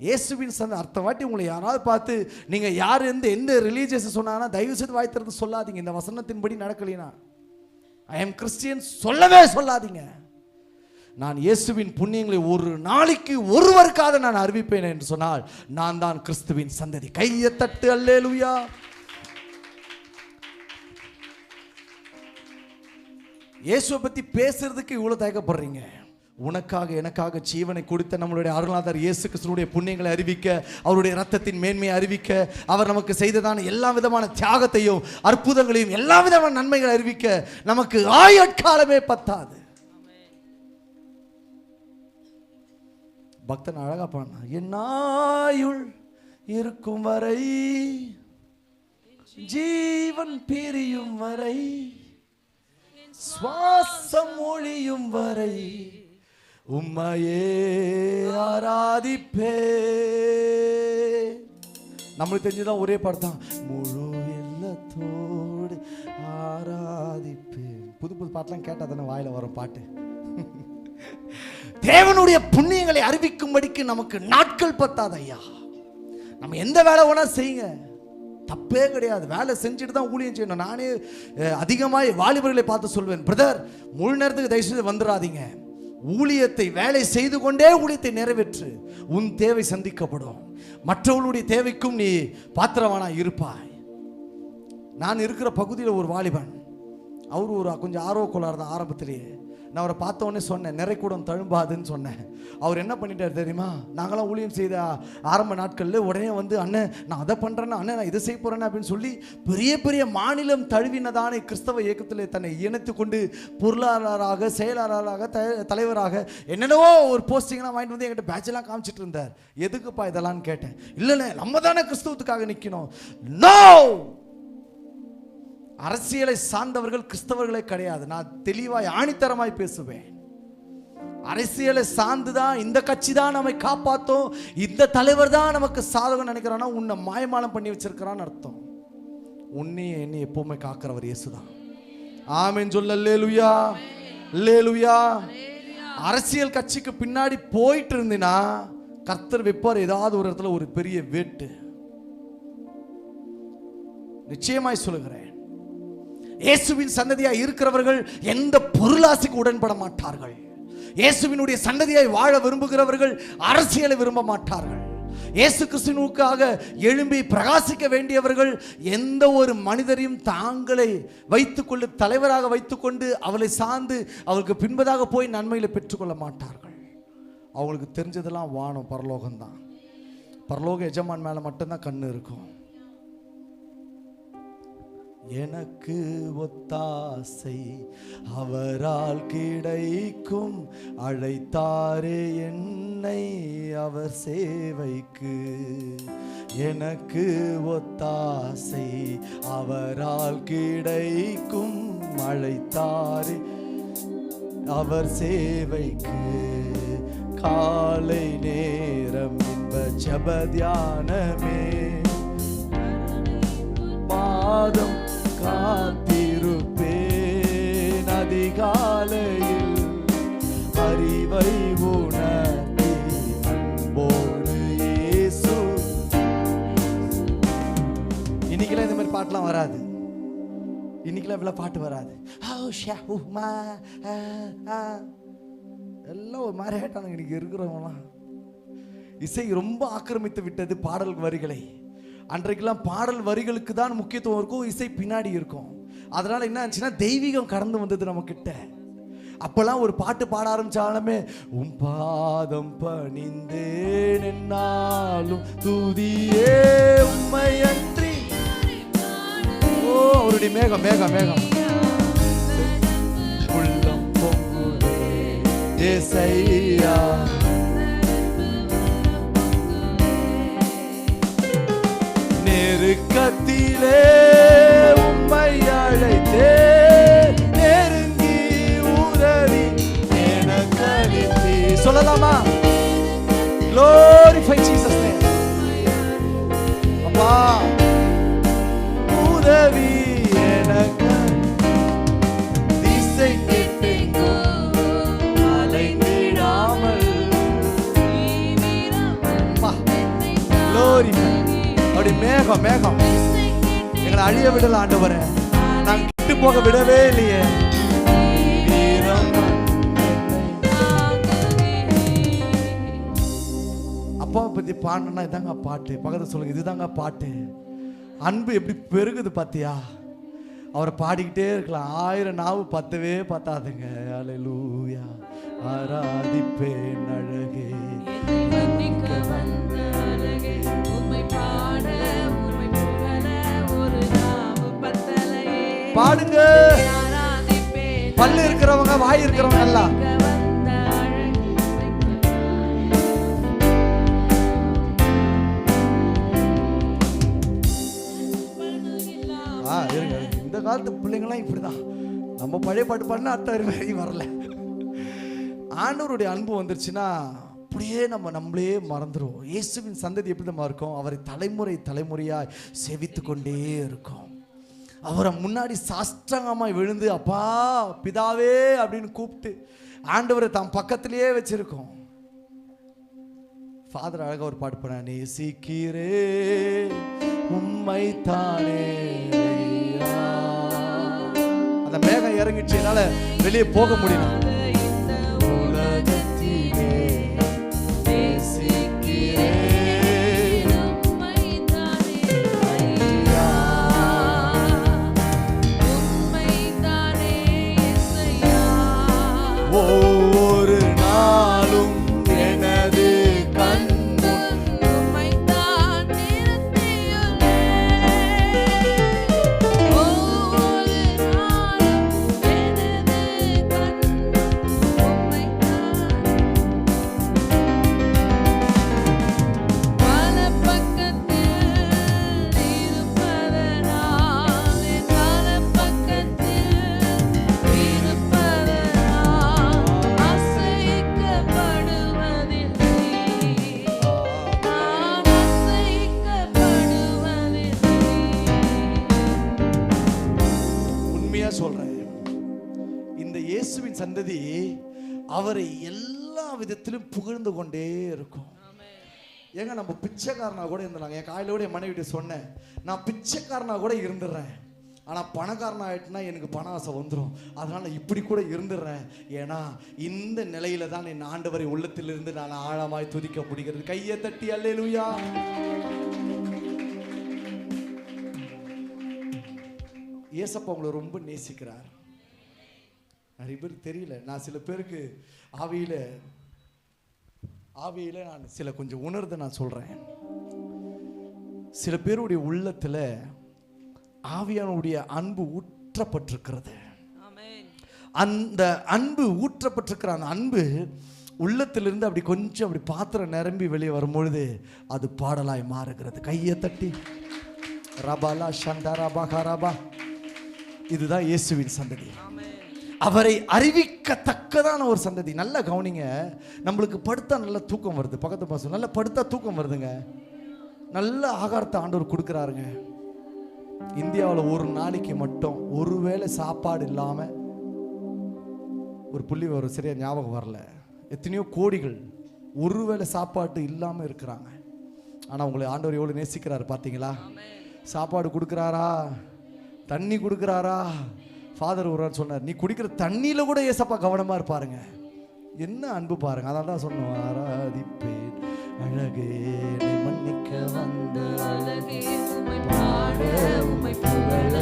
இயேசுவின் சந்தை. அடுத்த வாட்டி உங்களை யாராவது பார்த்து நீங்க யார் எந்த ரிலீஜியஸ் சொன்னாங்கன்னா தயவு செய்து வாய் திறந்து சொல்லாதீங்க, இந்த வசனத்தின்படி நடக்கலைனா ஐ எம் கிறிஸ்டியன் சொல்லவே சொல்லாதீங்க. நான் இயேசுவின் புண்ணியங்களை ஒரு நாளைக்கு ஒருவருக்காக நான் அறிவிப்பேன் என்று சொன்னால் நான் தான் கிறிஸ்துவின் சந்ததி. கையை தட்டு அல்லேலூயா. இயேசுவை பத்தி பேசுறதுக்கு இவ்வளவு தயக்கப்படுறீங்க. உனக்காக எனக்காக ஜீவனை கொடுத்த நம்மளுடைய அருள்நாதர் இயேசு கிறிஸ்துவினுடைய புண்ணியங்களை அறிவிக்க, அவருடைய இரத்தத்தின் மேன்மையை அறிவிக்க, அவர் நமக்கு செய்ததான எல்லா விதமான தியாகத்தையும் அற்புதங்களையும் எல்லா விதமான நன்மைகளை அறிவிக்க நமக்கு ஆயுட்காலமே பத்தாது. பக்தன் அழகா பாடினா, என்னாயுள் இருக்கும் வரை, ஜீவன் பிரியும் வரை, சுவாசம் ஒழியும் வரை உம்மையே ஆராதிப்பே. நம்மளுக்கு தெரிஞ்சுதான் ஒரே பாட்டு தான், முழு எல்லத்தோடு ஆராதிப்பேன். புது புது பாட்டெல்லாம் கேட்டா தானே வாயில வரும் பாட்டு. தேவனுடைய புண்ணியங்களை அறிவிக்கும்படிக்கு நமக்கு நாட்கள் பத்தாது ஐயா. நம்ம எந்த வேலை வேணா செய்யுங்க, தப்பே கிடையாது. வேலை செஞ்சுட்டு தான் ஊழியம் செய்யணும். நானே அதிகமாக வாலிபர்களை பார்த்து சொல்வேன், பிரதர் முழு நேரத்துக்கு தயவுசெய்து வந்துடாதீங்க, ஊழியத்தை வேலை செய்து கொண்டே ஊழியத்தை நிறைவேற்று, உன் தேவை சந்திக்கப்படும், மற்றவர்களுடைய தேவைக்கும் நீ பாத்திரவானா இருப்பாய். நான் இருக்கிற பகுதியில் ஒரு வாலிபன், அவர் ஒரு கொஞ்சம் ஆர்வ கோளாறு தான் ஆரம்பத்திலேயே. நான் அவரை பார்த்த உடனே சொன்னேன், நிறைக்கூடம் தழும்பாதுன்னு சொன்னேன். அவர் என்ன பண்ணிட்டார் தெரியுமா, நாங்களாம் ஊழியம் செய்த ஆரம்ப நாட்களில் உடனே வந்து, அண்ணன் நான் அதை பண்ணுறேன்னா, அண்ணன் நான் இதை செய்ய போகிறேன்னு அப்படின்னு சொல்லி பெரிய பெரிய மாநிலம் தழுவினதான கிறிஸ்தவ இயக்கத்தில் தன்னை இணைத்து கொண்டு பொருளாளராக, செயலாளராக, தலைவராக என்னென்னவோ ஒரு போஸ்டிங்லாம் வாங்கிட்டு வந்து என்கிட்ட பேட்செல்லாம் காமிச்சிட்டு இருந்தார். எதுக்குப்பா இதெல்லாம் கேட்டேன். இல்லைண்ணே நம்ம தானே கிறிஸ்தவத்துக்காக நிற்கணும். நோ, அரசியலை சார்ந்தவர்கள் கிறிஸ்தவர்களே கிடையாது. நான் தெளிவாய் ஆணித்தரமாய் பேசுவேன். அரசியலை சார்ந்துதான் இந்த கட்சி தான் நம்மை காப்பாற்றும், இந்த தலைவர் தான் நமக்கு சாதகம் நினைக்கிறான்னா உன்னை மாயமாலம் பண்ணி வச்சிருக்கிறான்னு அர்த்தம். உன்னையும் என்னை எப்பவுமே காக்கிறவர் இயேசுதான். ஆமென் சொல்ல அல்லேலூயா, அல்லேலூயா. அரசியல் கட்சிக்கு பின்னாடி போயிட்டு இருந்தீனா கர்த்தர் வைப்பார் ஏதாவது ஒரு இடத்துல ஒரு பெரிய வேட்டு. நிச்சயமாய் சொல்லுகிறேன், இயேசுவின் சந்ததியாய் இருக்கிறவர்கள் எந்த பொருளாசைக்கு உடன்பட மாட்டார்கள். இயேசுவினுடைய சந்ததியாய் வாழ விரும்புகிறவர்கள் அரசியலை விரும்ப மாட்டார்கள். இயேசு கிறிஸ்துவுக்காக எழும்பி பிரகாசிக்க வேண்டியவர்கள் எந்த ஒரு மனிதரையும் தாங்களை வைத்துக்கொண்டு தலைவராக வைத்துக்கொண்டு அவளை சார்ந்து அவருக்கு பின்பதாக போய் நன்மைகளை பெற்றுக்கொள்ள மாட்டார்கள். அவங்களுக்கு தெரிஞ்சதெல்லாம் வானம், பரலோகம்தான். பரலோக எஜமான் மேல மட்டும்தான் கண்ணு இருக்கும். எனக்கு ஒத்தாசை அவரால் கிடைக்கும், அழைத்தாரே என்னை அவர் சேவைக்கு. எனக்கு ஒத்தாசை அவரால் கிடைக்கும், அழைத்தாரே அவர் சேவைக்கு. காலை நேரம் இன்ப ஜெப தியானமே, பாதம் காத்திருப்பேன், அதிகாலையில் அறிவை உணர்த்தி அன்போடு இயேசு. இன்னைக்கெல்லாம் இந்த மாதிரி பாட்டுலாம் வராது. இன்னைக்கெல்லாம் இவ்வளவு பாட்டு வராது. எல்லாம் ஒரு மாதிரி ஆயிட்டானுங்க இன்னைக்கு இருக்கிறவங்களாம். இசை ரொம்ப ஆக்கிரமித்து விட்டது பாடல் வரிகளை. அன்றைக்கெல்லாம் பாடல் வரிகளுக்கு தான் முக்கியத்துவம் இருக்கும், இசை பின்னாடி இருக்கும். அதனால என்ன ஆச்சுன்னா தெய்வீகம் கடந்து வந்தது நம்ம கிட்ட. அப்பெல்லாம் ஒரு பாட்டு பாட ஆரம்பிச்சாலுமே, உம் பாதம் பணிந்தேன் என்னாலும் துதியே உம்மை அன்றி. ஓ அவருடைய மேகம் மேகம் மேகம் உள்ளம் பொங்குதே ஏசையா. நெருக்கத்திலே உம்மை அழைத்தே, நெருங்கி உதவி எனக்கு அளித்தீ. சொல்லலாமா? glorify Jesus name. அப்பா உதவி எனக்கு திசை கெட்டெங்கும் அலைந்திடாமல் glory. அப்படி மேகம் மேகம் எங்களை அழிய விடல ஆண்டவரே, நாங்க விட்டு போக விடவே இல்லையே. அப்பாவை பத்தி பாடணும்னா இதாங்க பாட்டு. பக்கத்துல சொல்லுங்க, இதுதாங்க பாட்டு. அன்பு எப்படி பெருகுது பாத்தியா? அவரை பாடிக்கிட்டே இருக்கலாம், 1000 நாவு பத்தவே பத்தாதுங்க. அல்லேலூயா ஆராதிப்பேன் அழகே பாடுங்க. பல்லு இருக்கிறவங்க வாய் இருக்கிறவங்க எல்லாம் இருங்க. இந்த காலத்து பிள்ளைங்களாம் இப்படிதான். நம்ம பழைய பாட்டு பாடினா அர்த்தம் வரைக்கும் வரல. ஆண்டவருடைய அன்பு வந்துருச்சுன்னா அப்படியே நம்மளே மறந்துடுவோம். இயேசுவின் சந்ததி எப்படி நம்ம இருக்கும்? அவரை தலைமுறை தலைமுறையாய் சேவித்து கொண்டே இருக்கும். அவரை முன்னாடி சாஷ்டாங்கமாய் விழுந்து அப்பா பிதாவே அப்படின்னு கூப்பிட்டு ஆண்டவரை தான் பக்கத்திலேயே வச்சிருக்கோம். ஃபாதர் அழகா ஒரு பாட்டு பண்ண, நேசிக்கிறே உம்மை தானே. அந்த மேகம் இறங்கிடுச்சு, என்னால வெளியே போக முடியல. ஒவ்வொரு நாளும் எனது கண்ணு உம்மைத்தான் நிறுத்தியுள்ளே. ஒவ்வொரு நாளும் எனது கண்ணு உம்மைத்தான். பல பக்கத்தில் இருப்பதனால், பல பக்கத்தில் இருப்பதனால் சொல்றேன், இந்த இயேசுவின் சந்ததி அவரை எல்லா விதத்திலும் புகழ்ந்து கொண்டே இருக்கும். ஏங்க நம்ம பிச்சைக்காரனா கூட இருந்துறாங்க. என் காலையோட என் மனைவிட்ட சொன்னேன், நான் பிச்சைக்காரனா கூட இருந்துடுறேன், ஆனா பணக்காரனா ஆயிட்டுனா எனக்கு பண ஆசை வந்துடும், அதனால இப்படி கூட இருந்துடுறேன். ஏன்னா இந்த நிலையில தான் என் ஆண்டவரை உள்ளத்திலிருந்து நான் ஆழமாய் துதிக்க முடிகிறது. கையை தட்டி அல்லேலூயா. ஏசப்பா உங்களை ரொம்ப நேசிக்கிறார். நிறைய பேருக்கு தெரியல. நான் சில பேருக்கு ஆவியில நான் சில கொஞ்சம் உணர்ந்து நான் சொல்றேன். சில பேருடைய உள்ளத்துல ஆவியானுடைய அன்பு ஊற்றப்பட்டிருக்கிறது. அந்த அன்பு ஊற்றப்பட்டிருக்கிற அந்த அன்பு உள்ளத்திலிருந்து அப்படி கொஞ்சம் அப்படி பாத்திரம் நிரம்பி வெளியே வரும்பொழுது அது பாடலாய் மாறுகிறது. கையை தட்டி ரபாலா சண்டா பகாராபா. இதுதான் இயேசுவின் சந்ததி. அவரை அறிவிக்கத்தக்கதான ஒரு சந்ததி. நல்லா கவனிங்க. நம்மளுக்கு படுத்தா நல்ல தூக்கம் வருது. பக்கத்து பாசம் நல்லா படுத்தா தூக்கம் வருதுங்க. நல்ல ஆகாரத்தை ஆண்டவர் கொடுக்குறாருங்க. இந்தியாவில் ஒரு நாளைக்கு மட்டும் ஒருவேளை சாப்பாடு இல்லாம ஒரு புள்ளி ஒரு சரியா ஞாபகம் வரல, எத்தனையோ கோடிகள் ஒருவேளை சாப்பாட்டு இல்லாம இருக்கிறாங்க. ஆனா உங்களை ஆண்டவர் எவ்வளவு நேசிக்கிறாரு பாத்தீங்களா? சாப்பாடு கொடுக்குறாரா, தண்ணி கொடுக்குறாரா? ஃபாதர் ஒரு சொன்னார், நீ குடிக்கிற தண்ணியில கூட ஏசப்பா கவனமா இருப்பாருங்க. என்ன அன்பு பாருங்க. அதனால தான் சொன்னோம், ஆராதிப்பேன் அழகே மன்னிக்க வந்த அழகே உம்மை பாட உம்மை புகழ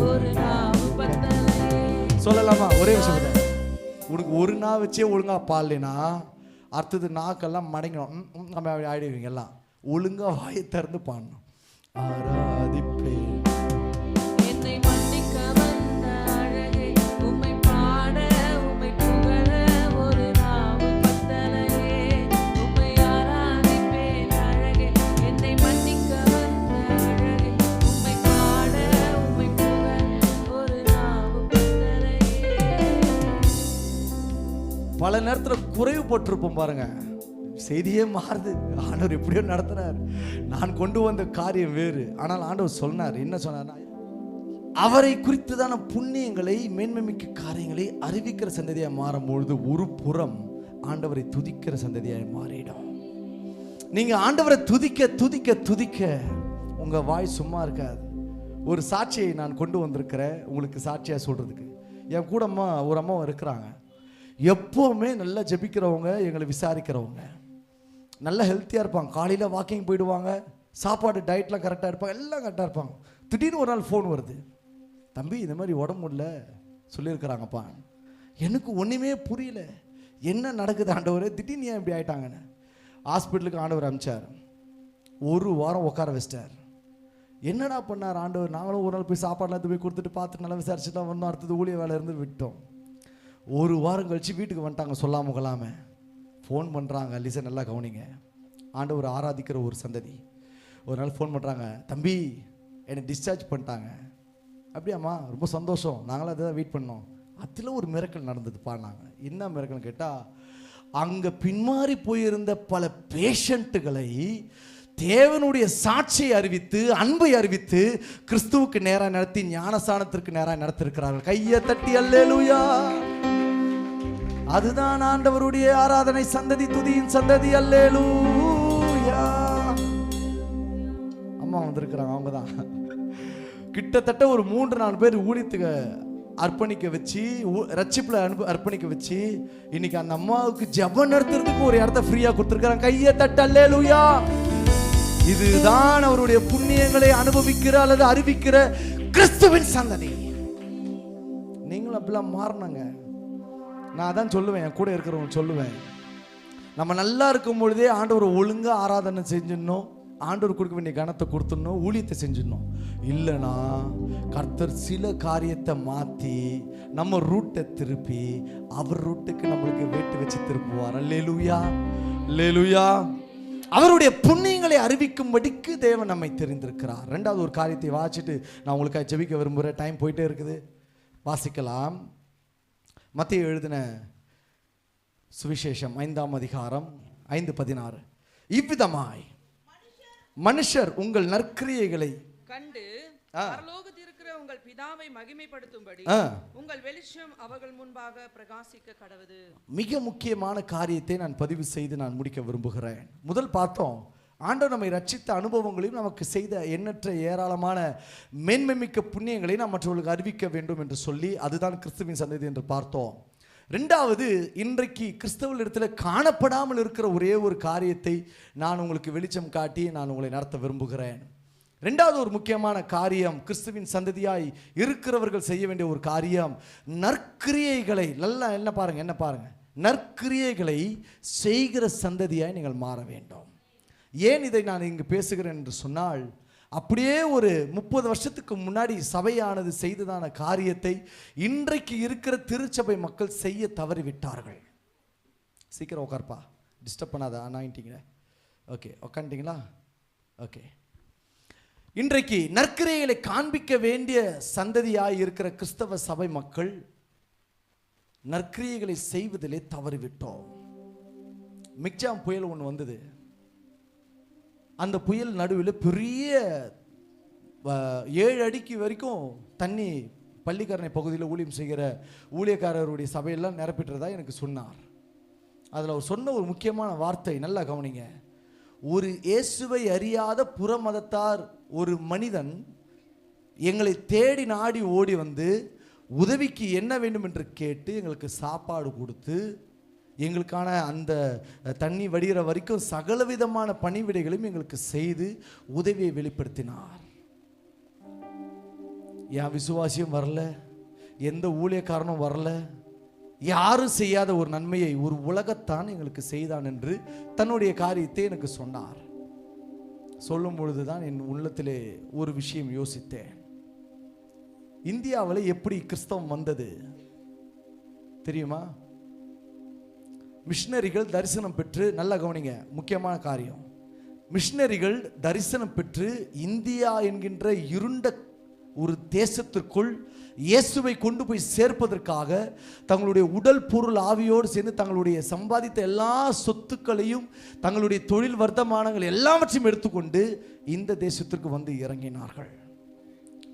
ஒரு நாவு பத்தலை. சொல்லலாமா? ஒரே விஷயம், உனக்கு ஒரு நாள் வச்சே ஒழுங்கா பாடலைன்னா அடுத்தது நாக்கெல்லாம் மடங்கணும், நம்ம ஆயிடுவீங்க எல்லாம். ஒழுங்கா வாயை திறந்து பாடணும். ஆராதிப்பேன் என்னை மன்னிக்க வந்த அழகே உம்மை பாட உம்மை புகழ ஒரு நாவு பத்தலையே. உம்மை ஆராதிப்பேன் அழகே என்னை மன்னிக்க வந்த அழகே உம்மை பாட உம்மை புகழ ஒரு நாவு பத்தலையே. பல நேரத்தில் குறைவு போட்டிருப்போம் பாருங்க. செய்தியே மாறுது. ஆண்டவர் எப்படியோ நடத்துறார். நான் கொண்டு வந்த காரியம் வேறு. ஆனால் ஆண்டவர் சொன்னார். என்ன சொன்னார்? அவரை குறித்துதான புண்ணியங்களை, மேன்மைமிக்க காரியங்களை அறிவிக்கிற சந்ததியாக மாறும்பொழுது ஒரு புறம் ஆண்டவரை துதிக்கிற சந்ததியாக மாறிடும். நீங்க ஆண்டவரை துதிக்க துதிக்க துதிக்க உங்க வாய் சும்மா இருக்காது. ஒரு சாட்சியை நான் கொண்டு வந்திருக்கிறேன் உங்களுக்கு சாட்சியாக சொல்றதுக்கு. என் கூட ஒரு அம்மா இருக்கிறாங்க. எப்போவுமே நல்லா ஜெபிக்கிறவங்க, எங்களை விசாரிக்கிறவங்க, நல்லா ஹெல்த்தியாக இருப்பாங்க. காலையில் வாக்கிங் போயிடுவாங்க, சாப்பாடு டயட்லாம் கரெக்டாக இருப்பாங்க, எல்லாம் கரெக்டாக இருப்பாங்க. திடீர்னு ஒரு நாள் ஃபோன் வருது, தம்பி இந்த மாதிரி உடம்பு முடியல சொல்லியிருக்கிறாங்கப்பா. எனக்கு ஒன்றுமே புரியல, என்ன நடக்குது ஆண்டவரே, திடீர்னு ஏன் இப்படி ஆயிட்டாங்கன்னு. ஹாஸ்பிட்டலுக்கு ஆண்டவர் அனுப்பிச்சார். ஒரு வாரம் உட்கார வச்சிட்டார். என்னடா பண்ணார் ஆண்டவர்? நாங்களும் ஒரு நாள் போய் சாப்பாடுலாம் போய் கொடுத்துட்டு பார்த்துட்டு நல்லா விசாரிச்சுட்டு வந்தோம். அடுத்தது ஊழிய வேலை இருந்து விட்டோம். ஒரு வாரம் கழிச்சு வீட்டுக்கு வந்துட்டாங்க. சொல்லாமல் கொள்ளாமல் ஃபோன் பண்ணுறாங்க. லிசன் நல்லா கவனிங்க. ஆண்டவர் ஆராதிக்கிற ஒரு சந்ததி. ஒரு நாள் ஃபோன் பண்ணுறாங்க, தம்பி என்னை டிஸ்சார்ஜ் பண்ணிட்டாங்க. அப்படியாம்மா, ரொம்ப சந்தோஷம், நாங்களும் அதை தான் வெயிட் பண்ணோம். அதில் ஒரு மிரக்கல் நடந்ததுப்பா. நாங்கள் என்ன மிரக்கல்னு கேட்டால், அங்கே பின்மாறி போயிருந்த பல பேஷண்ட்டுகளை தேவனுடைய சாட்சியை அறிவித்து, அன்பை அறிவித்து, கிறிஸ்துவுக்கு நேராக நடத்தி, ஞானஸ்தானத்திற்கு நேராக நடத்திருக்கிறார்கள். கையை தட்டி அல்லேலூயா. அதுதான் ஆண்டவருடைய ஆராதனை சந்ததி, துதியின் சந்ததி. அல்லேலூயா. அம்மா வந்திருக்கிறாங்க. அவங்க தான் கிட்டத்தட்ட ஒரு 3-4 பேர் ஊழியத்துக்கு அர்ப்பணிக்க வச்சு, ரட்சிப்புல அர்ப்பணிக்க வச்சு, இன்னைக்கு அந்த அம்மாவுக்கு ஜெபம் நடத்துறதுக்கு ஒரு இடத்த ஃப்ரீயா கொடுத்துருக்காங்க. கையை தட்ட அல்லேலூயா. இதுதான் அவருடைய புண்ணியங்களை அனுபவிக்கிற அல்லது அறிவிக்கிற கிறிஸ்துவின் சந்ததி. நீங்களும் அப்படிலாம் மாறினாங்க. நான் அதான் சொல்லுவேன், என் கூட இருக்கிறவங்க சொல்லுவேன், நம்ம நல்லா இருக்கும் பொழுதே ஆண்டவர் ஒழுங்கா ஆராதனை செஞ்சிடணும், ஆண்டவர் கொடுக்க வேண்டிய கனத்தை கொடுத்துடணும், ஊழியத்தை செஞ்சிடணும். இல்லைனா கர்த்தர் சில காரியத்தை மாற்றி நம்ம ரூட்டை திருப்பி அவர் ரூட்டுக்கு நம்மளுக்கு வேட்டு வச்சு திருப்புவார். அல்லேலூயா, அல்லேலூயா. அவருடைய புண்ணியங்களை அறிவிக்கும்படிக்கு தேவன் நம்மை தெரிந்திருக்கிறார். ரெண்டாவது ஒரு காரியத்தை வாசிச்சுட்டு நான் உங்களுக்காக ஜெபிக்க விரும்புகிறேன். டைம் போயிட்டே இருக்குது, வாசிக்கலாம். மத்தேயு எழுதின சுவிசேஷம் 5ஆம் அதிகாரம் 5:16. இவ்விதமாய் மனுஷர் உங்கள் நற்கிரியைகளை கண்டு பரலோகத்தில் இருக்கிற உங்கள் பிதாவை மகிமைப்படுத்தும்படி உங்கள் வெளிச்சம் அவர்கள் முன்பாக பிரகாசிக்க கடவுது. மிக முக்கியமான காரியத்தை நான் பதிவு செய்து நான் முடிக்க விரும்புகிறேன். முதல் பார்த்தோம், ஆண்டவர் நம்மை ரட்சித்த அனுபவங்களையும் நமக்கு செய்த எண்ணற்ற ஏராளமான மேன்மைமிக்க புண்ணியங்களை நாம் மற்றவர்களுக்கு அறிவிக்க வேண்டும் என்று சொல்லி, அதுதான் கிறிஸ்துவின் சந்ததி என்று பார்த்தோம். ரெண்டாவது, இன்றைக்கு கிறிஸ்தவர்களிடத்தில் காணப்படாமல் இருக்கிற ஒரே ஒரு காரியத்தை நான் உங்களுக்கு வெளிச்சம் காட்டி நான் உங்களை நடத்த விரும்புகிறேன். ரெண்டாவது ஒரு முக்கியமான காரியம், கிறிஸ்துவின் சந்ததியாய் இருக்கிறவர்கள் செய்ய வேண்டிய ஒரு காரியம், நற்கிரியைகளை நல்லா என்ன பாருங்க, நற்கிரியைகளை செய்கிற சந்ததியாய் நீங்கள் மாற வேண்டும். ஏன் இதை நான் இங்கு பேசுகிறேன் என்று சொன்னால், அப்படியே ஒரு 30 வருஷத்துக்கு முன்னாடி சபையானது செய்ததான காரியத்தை இன்றைக்கு இருக்கிற திருச்சபை மக்கள் செய்ய தவறிவிட்டார்கள். சீக்கிரம் உட்கார்ப்பா, டிஸ்டர்ப் பண்ணாத. அனாயிட்டிங்களா? ஓகே, உட்காந்துட்டிங்களா? ஓகே. இன்றைக்கு நற்கிரியைகளை காண்பிக்க வேண்டிய சந்ததியாய் இருக்கிற கிறிஸ்தவ சபை மக்கள் நற்கிரியைகளை செய்வதிலே தவறிவிட்டோம். மிக்ஜாம் புயல் ஒன்று வந்தது. அந்த புயல் நடுவில் பெரிய 7 அடிக்கு வரைக்கும் தண்ணி பள்ளிக்கரணை பகுதியில் ஊழியம் செய்கிற ஊழியக்காரருடைய சபையெல்லாம் நிரப்பிட்டுறதா எனக்கு சொன்னார். அதில் அவர் சொன்ன ஒரு முக்கியமான வார்த்தை நல்லா கவனிங்க. ஒரு இயேசுவை அறியாத புற மதத்தார் ஒரு மனிதன் எங்களை தேடி நாடி ஓடி வந்து உதவிக்கு என்ன வேண்டும் என்று கேட்டு எங்களுக்கு சாப்பாடு கொடுத்து எங்களுக்கான அந்த தண்ணி வடிகிற வரைக்கும் சகலவிதமான பணிவிடைகளையும் எங்களுக்கு செய்து உதவியை வெளிப்படுத்தினார். என் விசுவாசியும் வரல, எந்த ஊழியக்காரனும் வரல, யாரும் செய்யாத ஒரு நன்மையை ஒரு உலகத்தான் எங்களுக்கு செய்தான் என்று தன்னுடைய காரியத்தை எனக்கு சொன்னார். சொல்லும் பொழுதுதான் என் உள்ளத்திலே ஒரு விஷயம் யோசித்தேன். இந்தியாவில் எப்படி கிறிஸ்தவம் வந்தது தெரியுமா? மிஷனரிகள் தரிசனம் பெற்று, நல்ல கவனிங்க, முக்கியமான காரியம், மிஷனரிகள் தரிசனம் பெற்று இந்தியா என்கின்ற இருண்ட ஒரு தேசத்திற்குள் இயேசுவை கொண்டு போய் சேர்ப்பதற்காக தங்களுடைய உடல் பொருள் ஆவியோடு சேர்ந்து தங்களுடைய சம்பாதித்த எல்லா சொத்துக்களையும் தங்களுடைய தொழில் வர்த்தமானங்கள் எல்லாவற்றையும் எடுத்துக்கொண்டு இந்த தேசத்திற்கு வந்து இறங்கினார்கள்.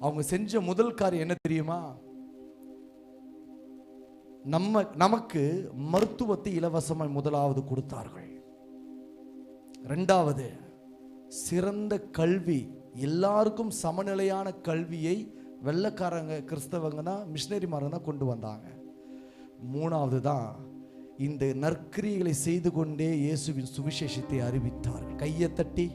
அவங்க செஞ்ச முதல் காரியம் என்ன தெரியுமா? நமக்கு மருத்துவத்தை இலவசமாய் முதலாவது கொடுத்தார்கள். இரண்டாவது, சிறந்த கல்வி, எல்லாருக்கும் சமநிலையான கல்வியை வெள்ளைக்காரங்க கிறிஸ்தவங்க தான் மிஷினரிமாரங்க தான் கொண்டு வந்தாங்க. மூணாவது தான் இந்த நற்கிரியைகளை செய்து கொண்டே இயேசுவின் சுவிசேஷத்தை அறிவித்தார்கள். கையை தட்டி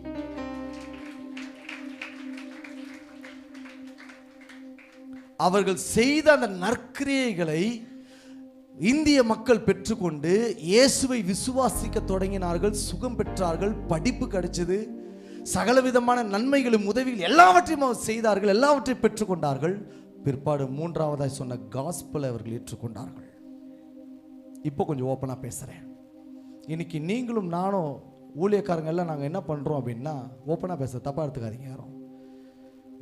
அவர்கள் செய்த அந்த நற்கிரியைகளை இந்திய மக்கள் பெற்றுக்கொண்டு இயேசுவை விசுவாசிக்க தொடங்கினார்கள். சுகம் பெற்றார்கள், படிப்பு கிடைச்சது, சகலவிதமான நன்மைகளும் உதவிகள் எல்லாவற்றையும் அவர் செய்தார்கள், எல்லாவற்றையும் பெற்றுக்கொண்டார்கள். பிற்பாடு மூன்றாவதாய் சொன்ன காஸ்பலை அவர்கள் ஏற்றுக்கொண்டார்கள். இப்போ கொஞ்சம் ஓப்பனாக பேசுகிறேன். இன்னைக்கு நீங்களும் நானும் ஊழியக்காரங்க எல்லாம் நாங்கள் என்ன பண்ணுறோம் அப்படின்னா, ஓப்பனாக பேச தப்பாக எடுத்துக்காதீங்க யாரும்.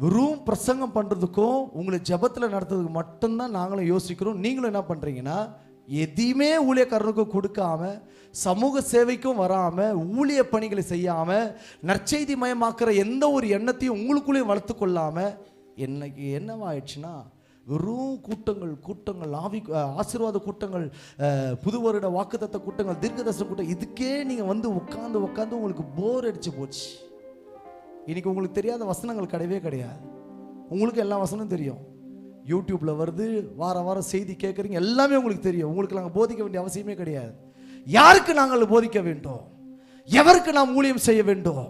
வெறும் பிரசங்கம் பண்ணுறதுக்கும் உங்களை ஜபத்தில் நடத்துறதுக்கு மட்டும்தான் நாங்களும் யோசிக்கிறோம். நீங்களும் என்ன பண்ணுறீங்கன்னா, எதையுமே ஊழியக்காரனுக்கும் கொடுக்காம, சமூக சேவைக்கும் வராமல், ஊழிய பணிகளை செய்யாமல், நற்செய்தி மயமாக்குற எந்த ஒரு எண்ணத்தையும் உங்களுக்குள்ளே வளர்த்து கொள்ளாமல், என்னைக்கு என்னவாயிடுச்சுன்னா வெறும் கூட்டங்கள் ஆவி ஆசீர்வாத கூட்டங்கள், புது வருட வாக்குத்தத்த கூட்டங்கள், தீர்க்கதரிசன கூட்டம், இதுக்கே நீங்கள் வந்து உட்காந்து உங்களுக்கு போர் அடிச்சு போச்சு. இன்னைக்கு உங்களுக்கு தெரியாத வசனங்கள் கிடையவே கிடையாது. உங்களுக்கு எல்லா வசனமும் தெரியும். யூடியூப்ல வருது, வாரம் செய்தி கேட்குறீங்க, எல்லாமே உங்களுக்கு தெரியும். உங்களுக்கு நாங்கள் போதிக்க வேண்டிய அவசியமே கிடையாது. யாருக்கு நாங்கள் போதிக்க வேண்டும்? எவருக்கு நாம் ஊழியம் செய்ய வேண்டும்?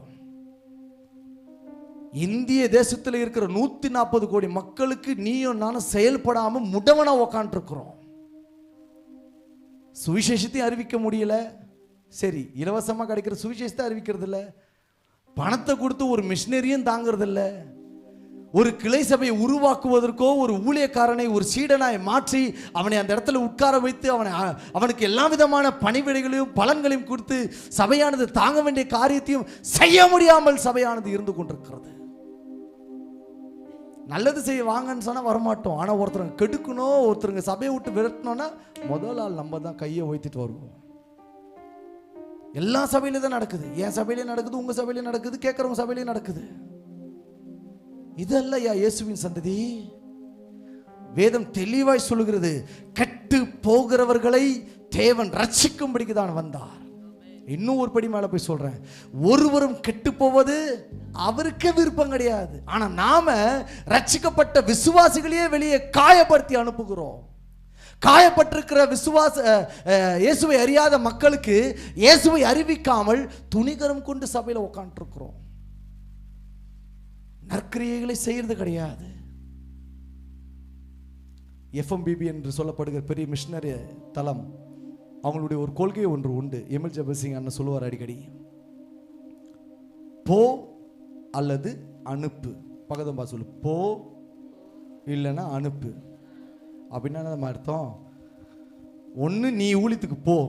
இந்திய தேசத்தில் இருக்கிற 140 கோடி மக்களுக்கு நீயும் நானும் செயல்படாம முடவனா உக்காண்டிருக்கிறோம். சுவிசேஷத்தையும் அறிவிக்க முடியல. சரி, இலவசமாக கிடைக்கிற சுவிசேஷத்தை அறிவிக்கிறது இல்லை, பணத்தை கொடுத்து ஒரு மிஷினரியும் தாங்கிறது இல்லை. ஒரு கிளை சபையை உருவாக்குவதற்கோ ஒரு ஊழியக்காரனை ஒரு சீடனாய் மாற்றி அவனை அந்த இடத்துல உட்கார வைத்து அவனுக்கு எல்லா விதமான பணிவிடைகளையும் பலன்களையும் கொடுத்து சபையானது தாங்க வேண்டிய காரியத்தையும் செய்ய முடியாமல் சபையானது இருந்து கொண்டிருக்கிறது. நல்லது செய்ய வாங்கன்னு சொன்னால் வரமாட்டோம். ஆனால் ஒருத்தருங்க கெடுக்கணும், ஒருத்தருங்க சபையை விட்டு விரட்டணும்னா முதல் ஆள் நம்ம தான் கையை வைத்துட்டு வருவோம். எல்லா சபையிலும் தான் நடக்குது. என் சபையிலே நடக்குது, உங்க சபையிலே நடக்குது, கேட்கறவங்க சபையிலே நடக்குது. இதல்லையா இயேசுவின் சந்ததி. வேதம் தெளிவாய் சொல்லுகிறது, கெட்டு போகிறவர்களை தேவன் ரட்சிக்கும்படிக்கு தான் வந்தார். இன்னும் ஒரு படி மேல போய் சொல்றேன், ஒருவரும் கெட்டு போவது அவருக்கே விருப்பம் கிடையாது. ஆனா நாம ரட்சிக்கப்பட்ட விசுவாசிகளையே வெளியே காயப்படுத்தி அனுப்புகிறோம். காயப்பட்டிருக்கிற இயேசுவை அறியாத மக்களுக்கு இயேசுவை அறிவிக்காமல் துணிகரம் கொண்டு சபையில் உட்கார்ந்து இருக்கிறோம். நற்கிரியைகளை செய்யறது கிடையாது. FMBB என்று சொல்லப்படுகிற பெரிய மிஷனரி தளம், அவங்களுடைய ஒரு கொள்கை ஒன்று உண்டு. எம்எல் ஜெபசிங் அண்ணன் சொல்லுவார் அடிக்கடி, போ அல்லது அனுப்பு. பக்கத்தம்பா சொல்லு, போ இல்லைன்னா அனுப்பு. அப்படின்னா நம்ம அர்த்தம், ஒன்று நீ ஊழியத்துக்கு போ,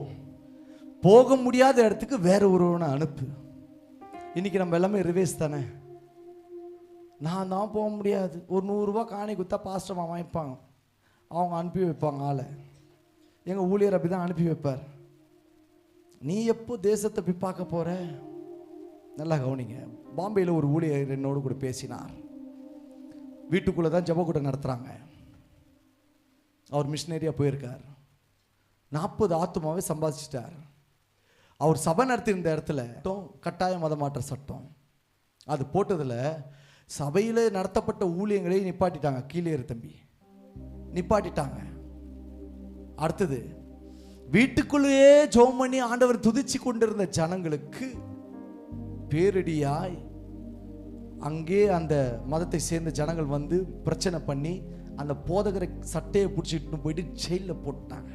போக முடியாத இடத்துக்கு வேற ஒருவனை அனுப்பு. இன்னைக்கு நம்ம எல்லாமே ரிவேஸ் தானே. நான் தான் போக முடியாது, ஒரு 100 ரூபா காணி குத்தா பாஸ்டர் மாமா வைப்பாங்க, அவங்க அனுப்பி வைப்பாங்க ஆளை. எங்கள் ஊழியர் அப்படி தான் அனுப்பி வைப்பார். நீ எப்போ தேசத்தை போய் பார்க்க போற? நல்லா கவனிங்க. பாம்பேயில் ஒரு ஊழியர் என்னோடு கூட பேசினார். வீட்டுக்குள்ளே தான் ஜெப கூட்டம் நடத்துகிறாங்க. அவர் மிஷினரியாக போயிருக்கார். 40 ஆத்துமாவே சம்பாதிச்சிட்டார். அவர் சபை நடத்தியிருந்த இடத்துல கட்டாய மதமாற்ற சட்டம் அது போட்டதில் சபையில் நடத்தப்பட்ட ஊழியங்களை நிப்பாட்டிட்டாங்க. கீழே இரு தம்பி, நிப்பாட்டிட்டாங்க. அடுத்தது, வீட்டுக்குள்ளேயே ஜெபம் பண்ணி ஆண்டவர் துதிச்சு கொண்டிருந்த ஜனங்களுக்கு பேரிடியாய் அங்கே அந்த மதத்தை சேர்ந்த ஜனங்கள் வந்து பிரச்சனை பண்ணி அந்த போதகரை சட்டையை பிடிச்சிட்டு போயிட்டு ஜெயிலில் போட்டாங்க.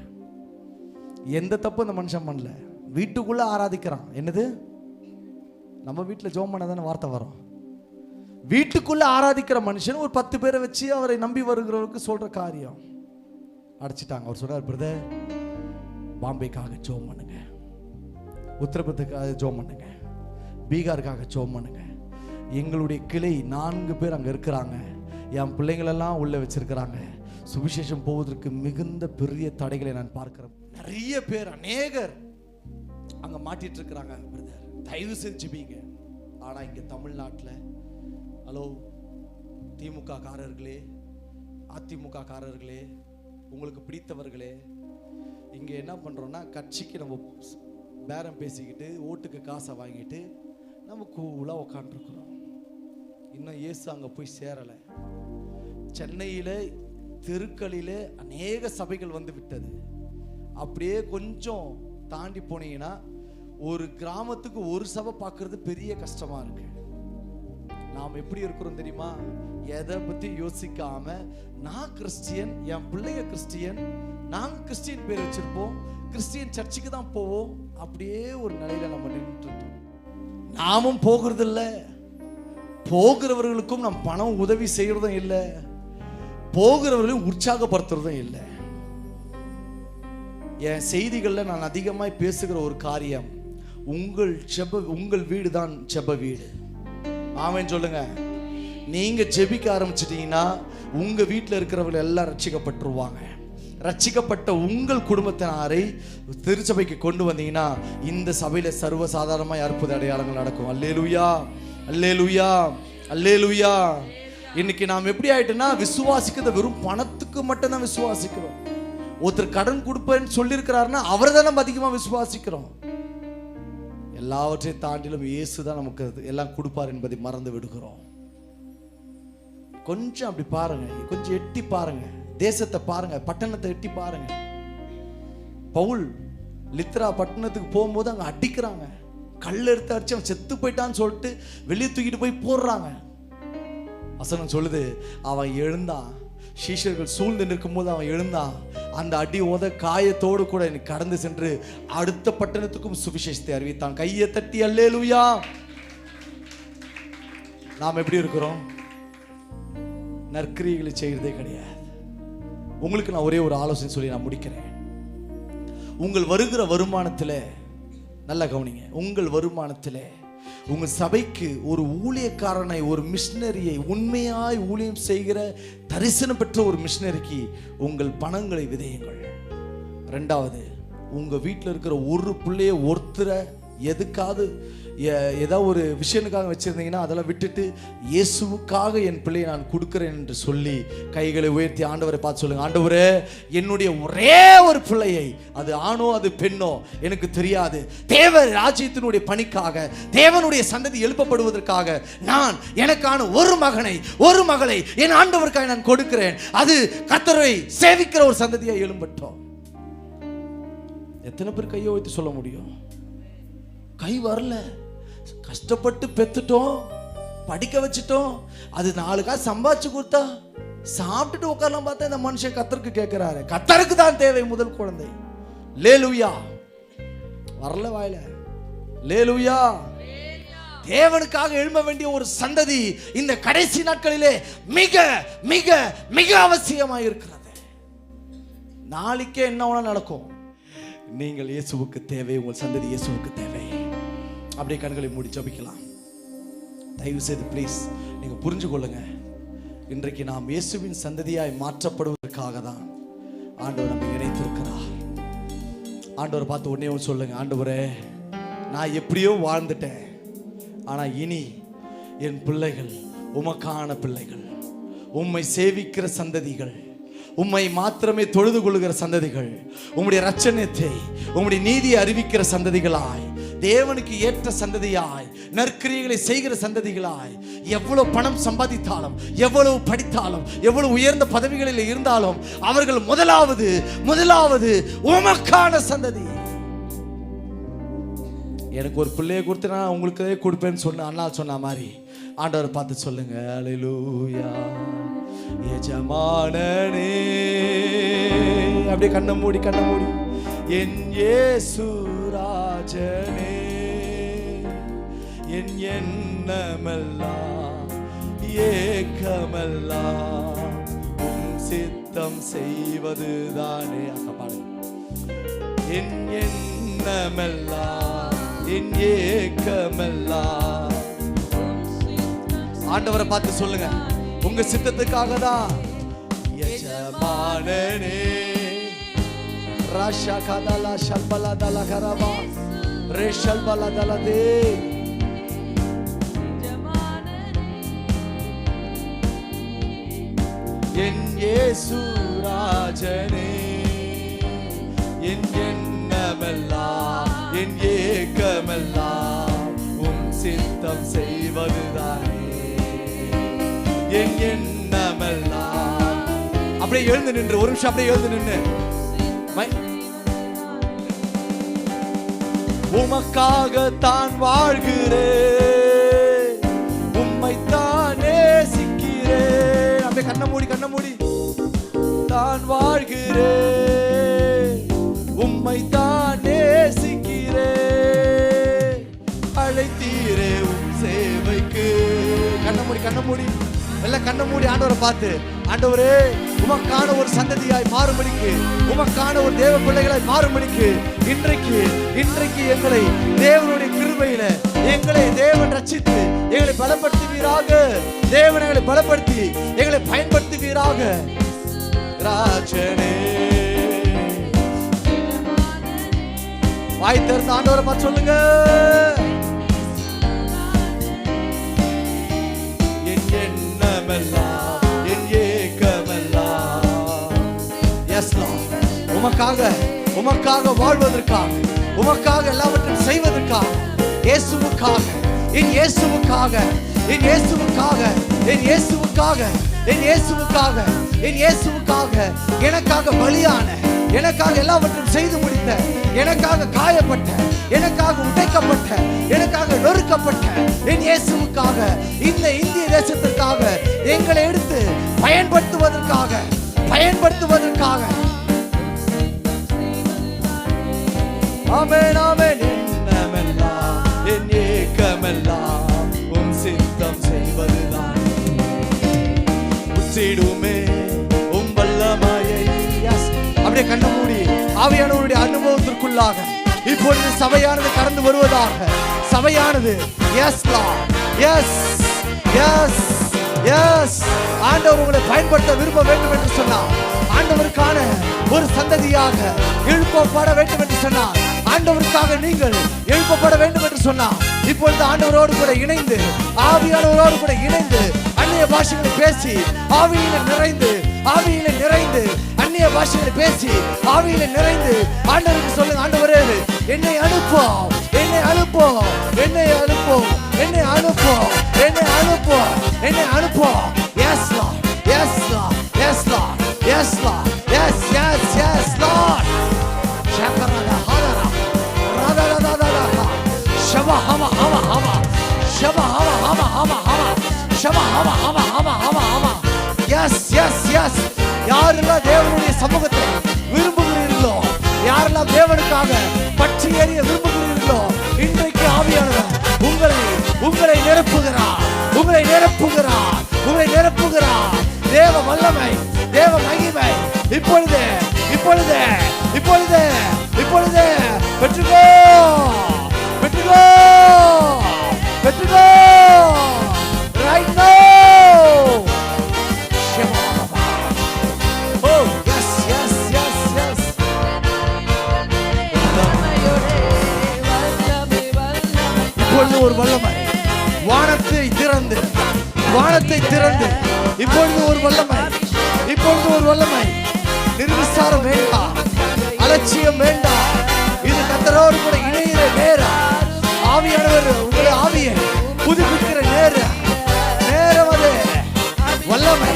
எந்த தப்பு அந்த மனுஷன் பண்ணல. வீட்டுக்குள்ள ஆராதிக்கிறான். என்னது, நம்ம வீட்டில் ஜெபம் பண்ண தானே வார்த்தை வரும். வீட்டுக்குள்ள ஆராதிக்கிற மனுஷன் ஒரு 10 பேரை வச்சு அவரை நம்பி வருகிறவருக்கு சொல்ற காரியம் அடைச்சிட்டாங்க. அவர் சொல்றார், பிரதர் பாம்பேக்காக ஜெபம் பண்ணுங்க, உத்தரப்பிரதேசத்துக்காக ஜெபம் பண்ணுங்க, பீகாருக்காக ஜெபம் பண்ணுங்க. எங்களுடைய கிளை 4 பேர் அங்கே இருக்கிறாங்க. என் பிள்ளைங்களெல்லாம் உள்ள வச்சிருக்கிறாங்க. சுவிசேஷம் போவதற்கு மிகுந்த பெரிய தடைகளை நான் பார்க்கிறேன். நிறைய பேர் அநேகர் அங்க மாட்டிட்டு இருக்கிறாங்க. பிரதர், தயவு செஞ்சு ஜெபிங்க. ஆனா இங்க தமிழ்நாட்டில், ஹலோ திமுக காரர்களே, அதிமுக காரர்களே, உங்களுக்கு பிடித்தவர்களே, இங்க என்ன பண்றோம்னா கட்சிக்கு நம்ம பேரம் பேசிக்கிட்டு ஓட்டுக்கு காசை வாங்கிட்டு நம்ம கூலா உட்காந்துருக்குறோம். இன்னும் இயேசு அங்க போய் சேரலை. சென்னையில தெருக்களில அநேக சபைகள் வந்து விட்டது. அப்படியே கொஞ்சம் தாண்டி போனீங்கன்னா ஒரு கிராமத்துக்கு ஒரு சபை பார்க்கறது பெரிய கஷ்டமா இருக்கு. நாம் எப்படி இருக்கிறோம் தெரியுமா? எதை பத்தி யோசிக்காம, நான் கிறிஸ்டியன், என் பிள்ளைங்க கிறிஸ்டியன், நாங்க கிறிஸ்டியன் பேர் வச்சிருப்போம், கிறிஸ்டியன் சர்ச்சுக்கு தான் போவோம். அப்படியே ஒரு நிலையில நம்ம நின்றுட்டு இருக்கோம். நாமும் போகிறது இல்லை, போகிறவர்களுக்கும் நம் பணம் உதவி செய்யறதும் இல்லை, போகிறவர்களையும் உற்சாகப்படுத்துறதும் இல்லை. என் செய்திகளில் நான் அதிகமாய் பேசுகிற ஒரு காரியம், உங்கள் வீடு தான் ஜெப வீடு. ஆமென் சொல்லுங்க. நீங்க ஜெபிக்க ஆரம்பிச்சிட்டீங்கன்னா உங்க வீட்டில் இருக்கிறவங்க எல்லாம் ரட்சிக்கப்பட்டுருவாங்க. ரட்சிக்கப்பட்ட உங்கள் குடும்பத்தினரை திருச்சபைக்கு கொண்டு வந்தீங்கன்னா இந்த சபையில சர்வசாதாரணமாக அற்புத அடையாளங்கள் நடக்கும். அல்லேலூயா, அல்லேலூயா, அல்லேலூயா. இன்னைக்கு நாம் எப்படி ஆயிட்டோம்னா விசுவாசிக்கிறத வெறும் பணத்துக்கு மட்டும் தான் விசுவாசிக்கிறோம். ஒருத்தர் கடன் கொடுப்பேன்னு சொல்லியிருக்கிறாருன்னா அவரை தான் நம்ம அதிகமாக விசுவாசிக்கிறோம். எல்லாவற்றையும் தாண்டிலும் இயேசு தான் நமக்கு எல்லாம் கொடுப்பார் என்பதை மறந்து விடுகிறோம். கொஞ்சம் அப்படி பாருங்க, கொஞ்சம் எட்டி பாருங்க, தேசத்தை பாருங்க, பட்டணத்தை எட்டி பாருங்க. பவுல் லித்ரா பட்டணத்துக்கு போகும்போது அங்க அடிக்கிறாங்க, கல் எடுத்து அடிச்சு அவன் செத்து போயிட்டான்னு சொல்லிட்டு வெளியே தூக்கிட்டு போய் போடுறாங்க. வசனம் சொல்லுது, அவன் எழுந்தான். சீஷர்கள் சூழ்ந்து நிற்கும் போது அவன் எழுந்தான். அந்த அடி உத காயத்தோடு கூட கடந்து சென்று அடுத்த பட்டணத்துக்கும் சுவிசேஷத்தை அறிவித்தான். கையை தட்டி அல்லேலூயா. நாம் எப்படி இருக்கிறோம்? நற்கிரியைகளை செய்யறதே கிடையாது. உங்களுக்கு நான் ஒரே ஒரு ஆலோசனை சொல்லி நான் முடிக்கிறேன். உங்கள் வருகிற வருமானத்தில் நல்லா கவனிங்க. உங்கள் வருமானத்தில் உங்க சபைக்கு ஒரு ஊழியக்காரனை, ஒரு மிஷினரியை, உண்மையாய் ஊழியம் செய்கிற தரிசனம் பெற்ற ஒரு மிஷினரிக்கு உங்கள் பணங்களை விதையுங்கள். ரெண்டாவது, உங்க வீட்டில் இருக்கிற ஒரு பிள்ளைய ஒருத்தரை எதுக்காவது ஏதாவது ஒரு விஷயத்துக்காக வச்சிருந்தீங்கன்னா அதெல்லாம் விட்டுட்டு இயேசுவுக்காக என் பிள்ளையை நான் கொடுக்கிறேன் என்று சொல்லி கைகளை உயர்த்தி ஆண்டவரை பார்த்து சொல்லுங்க, ஆண்டவரே என்னுடைய ஒரே ஒரு பிள்ளையை, அது ஆணோ அது பெண்ணோ எனக்கு தெரியாது, தேவ ராஜ்யத்தினுடைய பணிக்காக, தேவனுடைய சந்ததி எழுப்பப்படுவதற்காக நான் எனக்கான ஒரு மகனை, ஒரு மகளை என் ஆண்டவருக்காக நான் கொடுக்கிறேன். அது கர்த்தரை சேவிக்கிற ஒரு சந்ததியை எழும்பட்டோம். எத்தனை பேர் கையை வைத்து சொல்ல முடியும்? கை வரல. கஷ்டப்பட்டு பெத்துட்டோம், படிக்க வச்சுட்டோம், அது 4 காசு சம்பாதிச்சு கொடுத்தா சாப்பிட்டுட்டு உட்காரலாம். பார்த்தா இந்த மனுஷன் கர்த்தருக்கு கேட்கிறாரு. கர்த்தருக்கு தான் தேவை முதல் குழந்தை. லேலூயா. வரல வாயில. லேலூயா. தேவனுக்காக எழும்ப வேண்டிய ஒரு சந்ததி இந்த கடைசி நாட்களிலே மிக மிக மிக அவசியமாக இருக்கிறது. நாளைக்கே என்ன நடக்கும்? நீங்கள் இயேசுவுக்கு தேவை, உங்கள் சந்ததி இயேசுவுக்கு தேவை. அப்படியே கண்களை மூடி ஜெபிக்கலாம். தயவு செய்து ப்ளீஸ் நீங்க புரிஞ்சு கொள்ளுங்க. இன்றைக்கு நாம் இயேசுவின் சந்ததியாய் மாற்றப்படுவதற்காக தான் ஆண்டவர் நம்மை இணைத்திருக்கிறார். ஆண்டவர் பார்த்து ஒன்னே சொல்லுங்க, ஆண்டவரே நான் எப்படியோ வாழ்ந்துட்டேன், ஆனா இனி என் பிள்ளைகள் உமக்கான பிள்ளைகள், உம்மை சேவிக்கிற சந்ததிகள், உம்மை மாத்திரமே தொழுது கொள்ளுகிற சந்ததிகள், உம்முடைய ரட்சணத்தை, உம்முடைய நீதியை அறிவிக்கிற சந்ததிகளாய், தேவனுக்கு ஏற்ற சந்ததியாய், நற்கிரியைகளை செய்கிற சந்ததிகளாய், எவ்வளவு பணம் சம்பாதித்தாலும், எவ்வளவு படித்தாலும், எவ்வளவு உயர்ந்த பதவிகளில் இருந்தாலும் அவர்கள் முதலாவது உமக்கான சந்ததி. எனக்கு ஒரு பிள்ளையை கொடுத்து நான் உங்களுக்கு கொடுப்பேன்னு சொன்ன அண்ணா சொன்ன மாதிரி ஆண்டவர் பார்த்து சொல்லுங்க, அல்லேலூயா. எஜமானனே, அப்படியே கண்ணை மூடி என் இயேசு ராஜனே, என் எண்ணமெல்லாம் ஏக்கமெல்லாம் உம் சித்தம் செய்வதுதானே. என் எண்ணமெல்லாம் என் ஏக்கமெல்லாம். ஆண்டவரை பார்த்து சொல்லுங்க, உங்க சித்தத்துக்காக தான். எஜமானனே ராஷா கதலா ஷல்பலா தல கரபா ரேஷல்பலா தலதே. என் இயேசு ராஜனே, என் எண்ணமெல்லாம் என் ஏக்கமெல்லாம் உம் சித்தம் செய்வதுதானே. என் எண்ணமெல்லாம். அப்படியே எழுந்து நின்று ஒரு நிமிஷம், அப்படியே எழுந்து நின்று. உமக்காக தான் வாழ்கிறேன், உம்மைத்தான் நேசிக்கிறேன். அப்படியே கண்ண மூடி தான் வாழ்கிறேன், உம்மைத்தான் நேசிக்கிறேன். அழைத்தீரே உம் சேவைக்கு. கண்ண மூடி எல்லாம் கண்ண மூடி ஆண்டவரை பார்த்து, ஆண்டவரே உமக்கான ஒரு சந்ததியாய் மாறும்படிக்கு, உமக்கான ஒரு தேவ பிள்ளைகளாய் மாறும்படிக்கு இன்றைக்கு எங்களை தேவனுடைய கிருபையில எங்களை தேவன் ரட்சித்து எங்களை பலப்படுத்துவீராக. தேவன் எங்களை பலப்படுத்தி எங்களை பயன்படுத்துவீராக. ராஜனே வாய் திறந்து ஆண்டவரை பார்த்து சொல்லுங்க. என் எண்ணமெல்லாம் என் ஏக்கமெல்லாம். எஸ் லார்ட், உமக்காக வாழ்வதற்காக, உமக்காக எல்லாவற்றையும் செய்வதற்காக, இயேசுவுக்காக, என் இயேசுவுக்காக, என் இயேசுவுக்காக, என் இயேசுவுக்காக, என் இயேசுவுக்காக, என் இயேசுவுக்காக, எனக்காக பலியான, எனக்காக எல்லாவற்றையும் செய்து முடித்த, எனக்காக காயப்பட்ட, எனக்காக உடைக்கப்பட்ட, எனக்காக நொறுக்கப்பட்ட என் இயேசுவுக்காக, இந்த இந்திய தேசத்திற்காக எங்களை எடுத்து பயன்படுத்துவதற்காக. ஆமென் ஆமென். எண்ணமெல்லாம் என் ஏக்கமெல்லாம் உம் சித்தம் செய்வதுதான். உச்சிடுமே உம் வல்லமையை. அப்படியே கண்ண மூடி ஆவியானவருடைய அனுபவத்திற்குள்ளாக இப்பொழுது சபையானது கடந்து வருவதாக. சபையானது yes Lord, yes yes yes. ஆண்டவர் உங்களை பயன்படுத்த விரும்ப வேண்டும் என்று சொன்னார். ஆண்டவருக்கான ஒரு சந்ததியாக எழுப்பப்பட வேண்டும் என்று சொன்னார். ஆண்டவருக்காக நீங்கள் எழுப்பப்பட வேண்டும் என்று சொன்னார். இப்பொழுது ஆண்டவரோடு கூட இணைந்து, ஆவியானவரோடு கூட இணைந்து அந்நிய பாஷைகளை பேசி ஆவியில நிறைந்து அந்நிய பாஷைகளை பேசி ஆவியில நிறைந்து ஆண்டவருக்கு சொல்லுங்க. ஆண்டவரே என்னை அனுப்பும், என்னை அனுப்பும், என்னை அனுப்பும், என்னை அனுப்பும், என்னை அனுப்பும், என்னை அனுப்பும். Yes Lord, yes Lord, yes Lord, yes Lord, yes yes yes lord. ஷகரா ஹரரா ரதரதததா ஷபா ஹமா ஹமா ஹமா ஷபா ஹமா ஹமா ஹமா ஹமா ஷபா ஹமா ஹமா ஹமா ஹமா ஹமா. Yes yes yes. யாரெல்லாம் தேவனுடைய சமூகத்தை விரும்புகிறீர்களோ, யாரெல்லாம் தேவனுக்காக பற்றி எறிய விரும்புகிறீர்களோ, இன்றைக்கு ஆவியானவர் உங்களை நிரப்புகிறார், உங்களை நிரப்புகிறார், உங்களை நிரப்புகிறார். தேவ வல்லமை, தேவ மகிமை இப்பொழுது இப்பொழுது இப்பொழுது இப்பொழுது பெற்றுக்கோ, பெற்றுக்கோ, பெற்றுக்கோ. Right now. Oh, yes, yes, yes, yes. இப்பொழுது ஒரு வல்லமை, வானத்தை திறந்து இப்பொழுது ஒரு வல்லமை, இப்பொழுது ஒரு வல்லமை. நிர்விசாரம் வேண்டாம், அலட்சியம் வேண்டாம். இது கர்த்தரோடு கூட இணைகிற நேரம். ஆவியானவர் உங்களை ஆவியை புதுப்பிக்கிற நேரம். அது வல்லமை,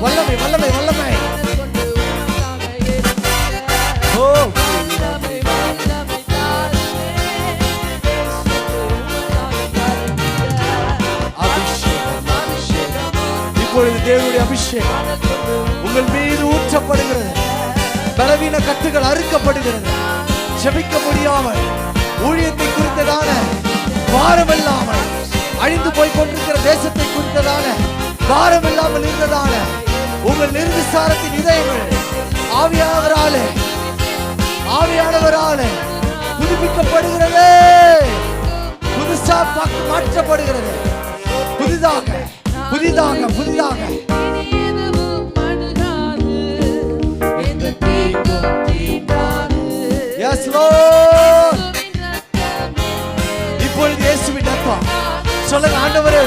வல்லமை, வல்லமை, வல்லமை. ஓ இப்பொழுது தேவனுடைய அபிஷேகம் உங்கள் மீது ஊற்றப்படுகிறது. பலவீன கட்டுகள் அறுக்கப்படுகிறது. ஜெபிக்க முடியாமல், ஊழியத்தை குறித்ததான பாரமில்லாமல், அழிந்து போய் கொண்டிருக்கிற தேசத்தை குறித்ததான பாரமில்லாமல் இருந்ததான உங்கள் நிர்விசாரத்தின் இதயங்கள் ஆவியானவராலே புதுப்பிக்கப்படுகிறது. புதுசா மாற்றப்படுகிறது. புதிதாக புதிதாக புதிதாக Yes Lord. இப்பொழுது இயேசுவின் ரத்தம் சொல்லுங்க ஆண்டவரே,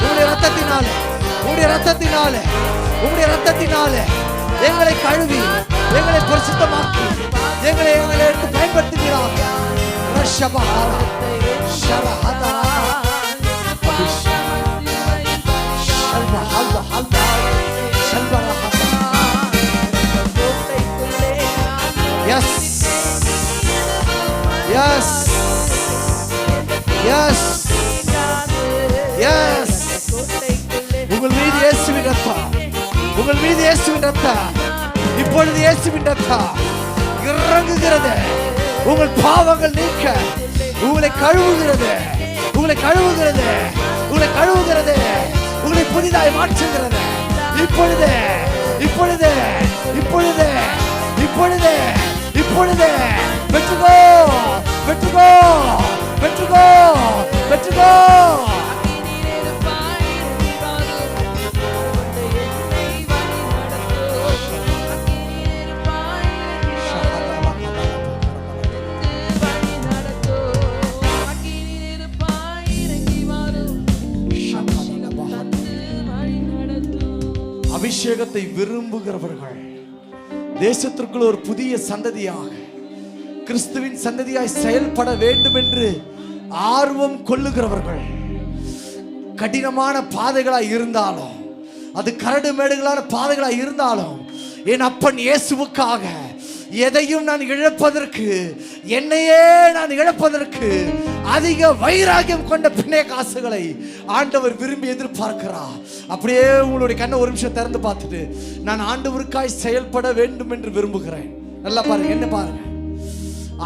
உம்முடைய ரத்தத்தினாலே உம்முடைய ரத்தத்தினாலே உம்முடைய ரத்தத்தினாலே எங்களை கழுவி எங்களை பரிசுத்தமாக்கி எங்களை எடுத்து பயன்படுத்துகிறார். ரஷபஹாரா ஷரஹதா ஷல்பஹல்ப ஹல்ப ஷல்பரஹதா. Yes Yes Yes Yes. உங்கள் மீது இயேசுவின் ரத்தம், உங்கள் மீது இயேசுவின் ரத்தம், இப்பொழுது இயேசுவின் ரத்தம் இறங்குகிறது. உங்கள் பாவங்கள் நீக்க உங்களை கழுவுகிறது, உங்களை கழுவுகிறது, உங்களை கழுவுகிறது, உங்களை புதிதாய் மாற்றுகிறது. இப்பொழுது இப்பொழுது இப்பொழுது இப்பொழுது இப்பொழுது பெற்றுக்கோ பெற்றுக்கோ பெற்றுக்கோ பெற்றுக்கோ. அபிஷேகத்தை விரும்புகிறவர்கள், தேசத்திற்குள் ஒரு புதிய சந்ததியாக கிறிஸ்துவின் சந்ததியாய் செயல்பட வேண்டும் என்று ஆர்வம் கொள்ளுகிறவர்கள், கடினமான பாதைகளாய் இருந்தாலும், அது கரடு மேடுகளான பாதைகளாய் இருந்தாலும், என் அப்பன் இயேசுவுக்காக எதையும் நான் இழப்பதற்கு, என்னையே நான் இழப்பதற்கு அதிக வைராகியம் கொண்ட பின்னே காசுகளை ஆண்டவர் விரும்பி எதிர்பார்க்கிறார். அப்படியே உங்களுடைய கண்ணை ஒரு நிமிஷம் திறந்து பார்த்துட்டு, நான் ஆண்டவருக்காய் செயல்பட வேண்டும் என்று விரும்புகிறேன். நல்லா பாருங்க, என்ன பாருங்க,